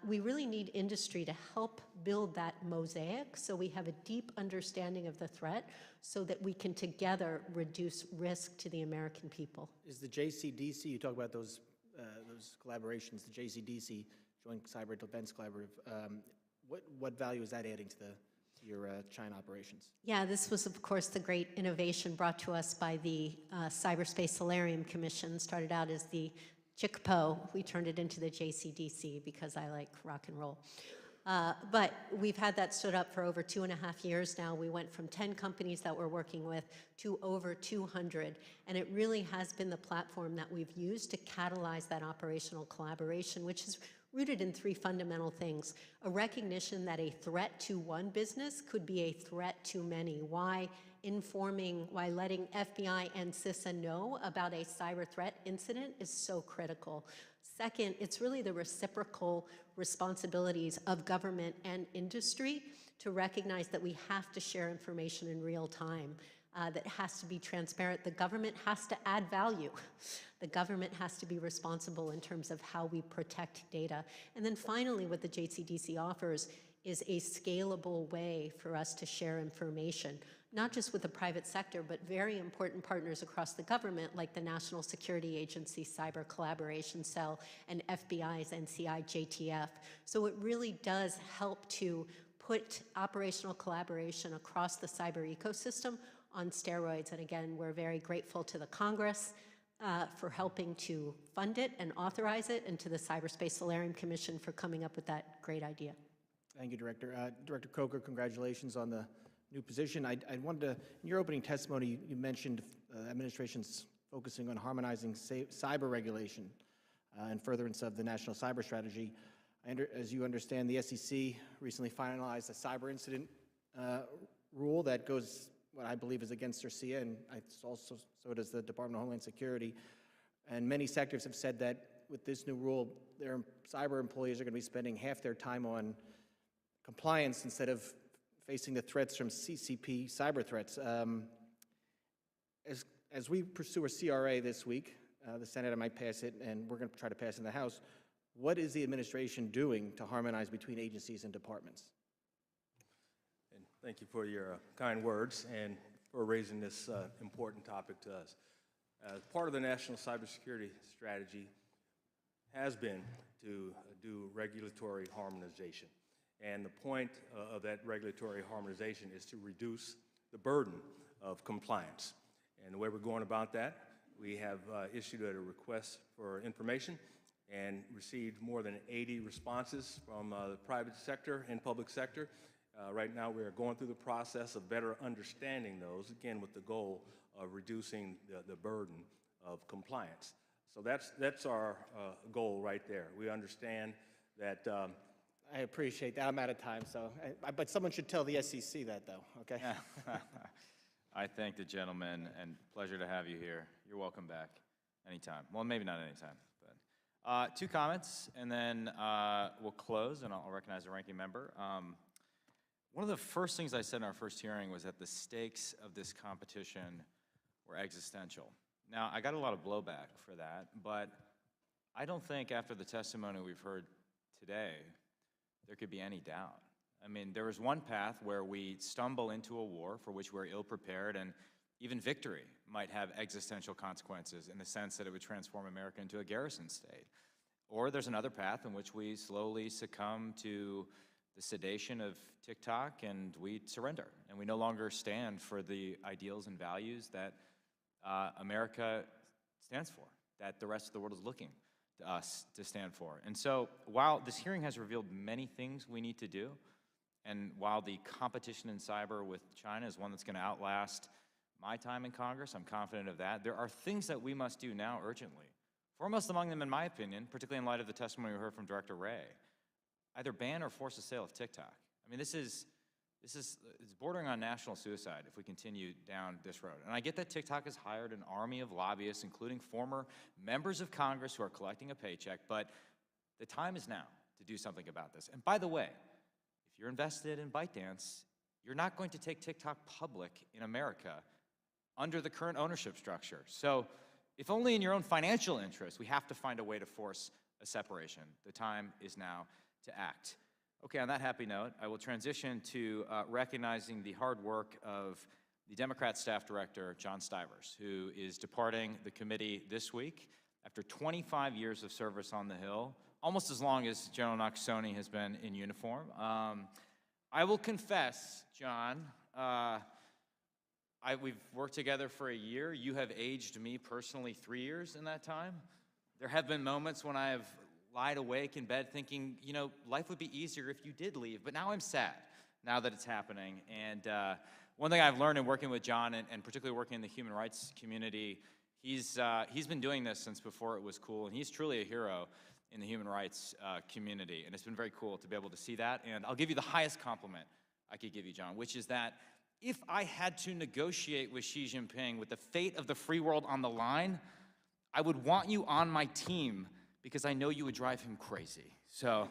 Speaker 5: we really need industry to help build that mosaic so we have a deep understanding of the threat so that we can together reduce risk to the American people.
Speaker 7: Is the JCDC, you talk about those those collaborations, the JCDC, Joint Cyber Defense Collaborative, what value is that adding to your China operations?
Speaker 5: Yeah, this was, of course, the great innovation brought to us by the Cyberspace Solarium Commission. Started out as the CHICPO. We turned it into the JCDC because I like rock and roll. But we've had that stood up for over 2.5 years now. We went from 10 companies that we're working with to over 200. And it really has been the platform that we've used to catalyze that operational collaboration, which is rooted in 3 fundamental things. A recognition that a threat to one business could be a threat to many. Why letting FBI and CISA know about a cyber threat incident is so critical. Second, it's really the reciprocal responsibilities of government and industry to recognize that we have to share information in real time, that has to be transparent. The government has to add value. The government has to be responsible in terms of how we protect data. And then finally, what the JCDC offers is a scalable way for us to share information, not just with the private sector, but very important partners across the government, like the National Security Agency Cyber Collaboration Cell and FBI's NCI JTF. So it really does help to put operational collaboration across the cyber ecosystem on steroids. And again, we're very grateful to the Congress for helping to fund it and authorize it, and to the Cyberspace Solarium Commission for coming up with that great idea.
Speaker 7: Thank you, Director. Director Coker, congratulations on the new position. I wanted to, in your opening testimony, you mentioned administration's focusing on harmonizing cyber regulation in furtherance of the National Cyber Strategy. As you understand, the SEC recently finalized a cyber incident rule that goes, what I believe is against their CIA, and also so does the Department of Homeland Security. And many sectors have said that with this new rule, their cyber employees are going to be spending half their time on compliance instead of facing the threats from CCP cyber threats. As we pursue a CRA this week, the Senate might pass it, and we're going to try to pass it in the House. What is the administration doing to harmonize between agencies and departments?
Speaker 4: And thank you for your kind words and for raising this important topic to us. Part of the National Cybersecurity Strategy has been to do regulatory harmonization. And the point of that regulatory harmonization is to reduce the burden of compliance. And the way we're going about that, we have issued a request for information and received more than 80 responses from the private sector and public sector. Right now, we are going through the process of better understanding those, again, with the goal of reducing the burden of compliance. So that's our goal right there. We understand that
Speaker 7: I appreciate that. I'm out of time, so but someone should tell the SEC that, though. Okay.
Speaker 2: I thank the gentleman, and pleasure to have you here. You're welcome back anytime. Well, maybe not anytime, but 2 comments, and then we'll close, and I'll recognize the ranking member. One of the first things I said in our first hearing was that the stakes of this competition were existential. Now, I got a lot of blowback for that, but I don't think after the testimony we've heard today, there could be any doubt. I mean, there is one path where we stumble into a war for which we're ill-prepared, and even victory might have existential consequences in the sense that it would transform America into a garrison state. Or there's another path in which we slowly succumb to the sedation of Tik Tok and we surrender, and we no longer stand for the ideals and values that America stands for, that the rest of the world is looking to us to stand for. And so while this hearing has revealed many things we need to do, and while the competition in cyber with China is one that's going to outlast my time in Congress, I'm confident of that, there are things that we must do now urgently. Foremost among them, in my opinion, particularly in light of the testimony we heard from Director Wray, either ban or force the sale of Tik Tok. I mean, it's bordering on national suicide if we continue down this road. And I get that Tik Tok has hired an army of lobbyists, including former members of Congress who are collecting a paycheck, but the time is now to do something about this. And by the way, if you're invested in ByteDance, you're not going to take Tik Tok public in America under the current ownership structure. So if only in your own financial interest, we have to find a way to force a separation. The time is now to act. Okay, on that happy note, I will transition to recognizing the hard work of the Democrat Staff Director, John Stivers, who is departing the committee this week. after 25 years of service on the Hill, almost as long as General Nakasone has been in uniform. I will confess, John, we've worked together for a year. You have aged me personally 3 years in that time. There have been moments when I have lied awake in bed thinking, you know, life would be easier if you did leave, but now I'm sad now that it's happening. And one thing I've learned in working with John, and particularly working in the human rights community, he's been doing this since before it was cool, and he's truly a hero in the human rights community, and it's been very cool to be able to see that. And I'll give you the highest compliment I could give you, John, which is that if I had to negotiate with Xi Jinping with the fate of the free world on the line, I would want you on my team because I know you would drive him crazy. So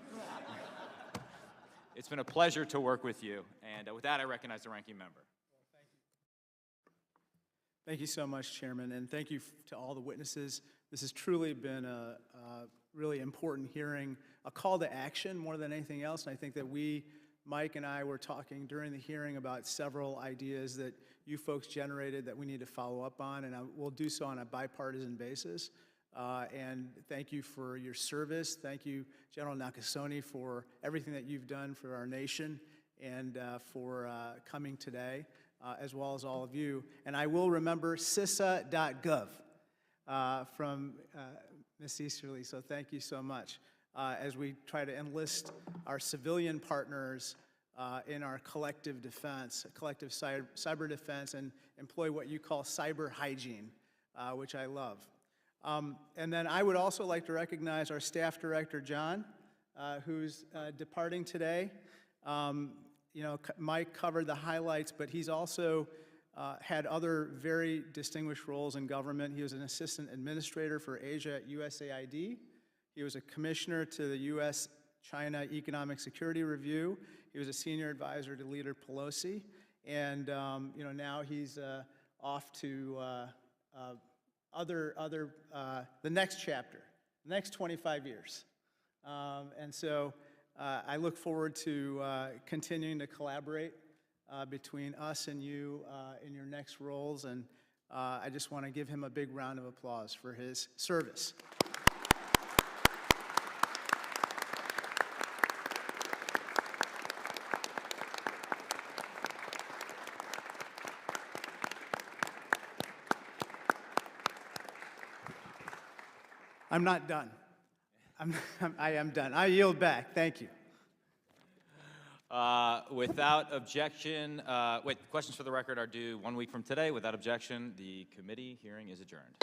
Speaker 2: it's been a pleasure to work with you. And with that, I recognize the ranking member.
Speaker 8: Thank you so much, Chairman, and thank you to all the witnesses. This has truly been a really important hearing, a call to action more than anything else. And I think that Mike and I were talking during the hearing about several ideas that you folks generated that we need to follow up on, and we'll do so on a bipartisan basis. And thank you for your service. Thank you, General Nakasone, for everything that you've done for our nation and for coming today, as well as all of you. And I will remember CISA.gov from Ms. Easterly, so thank you so much. As we try to enlist our civilian partners in our collective defense, collective cyber defense, and employ what you call cyber hygiene, which I love. And then I would also like to recognize our staff director, John, who's departing today. You know, Mike covered the highlights, but he's also had other very distinguished roles in government. He was an assistant administrator for Asia at USAID. He was a commissioner to the U.S.-China Economic Security Review. He was a senior advisor to Leader Pelosi. And you know, now he's off to the next chapter, the next 25 years. And so I look forward to continuing to collaborate between us and you in your next roles. And I just want to give him a big round of applause for his service. I'm not done. I am done. I yield back. Thank you.
Speaker 2: Without objection, questions for the record are due 1 week from today. Without objection, the committee hearing is adjourned.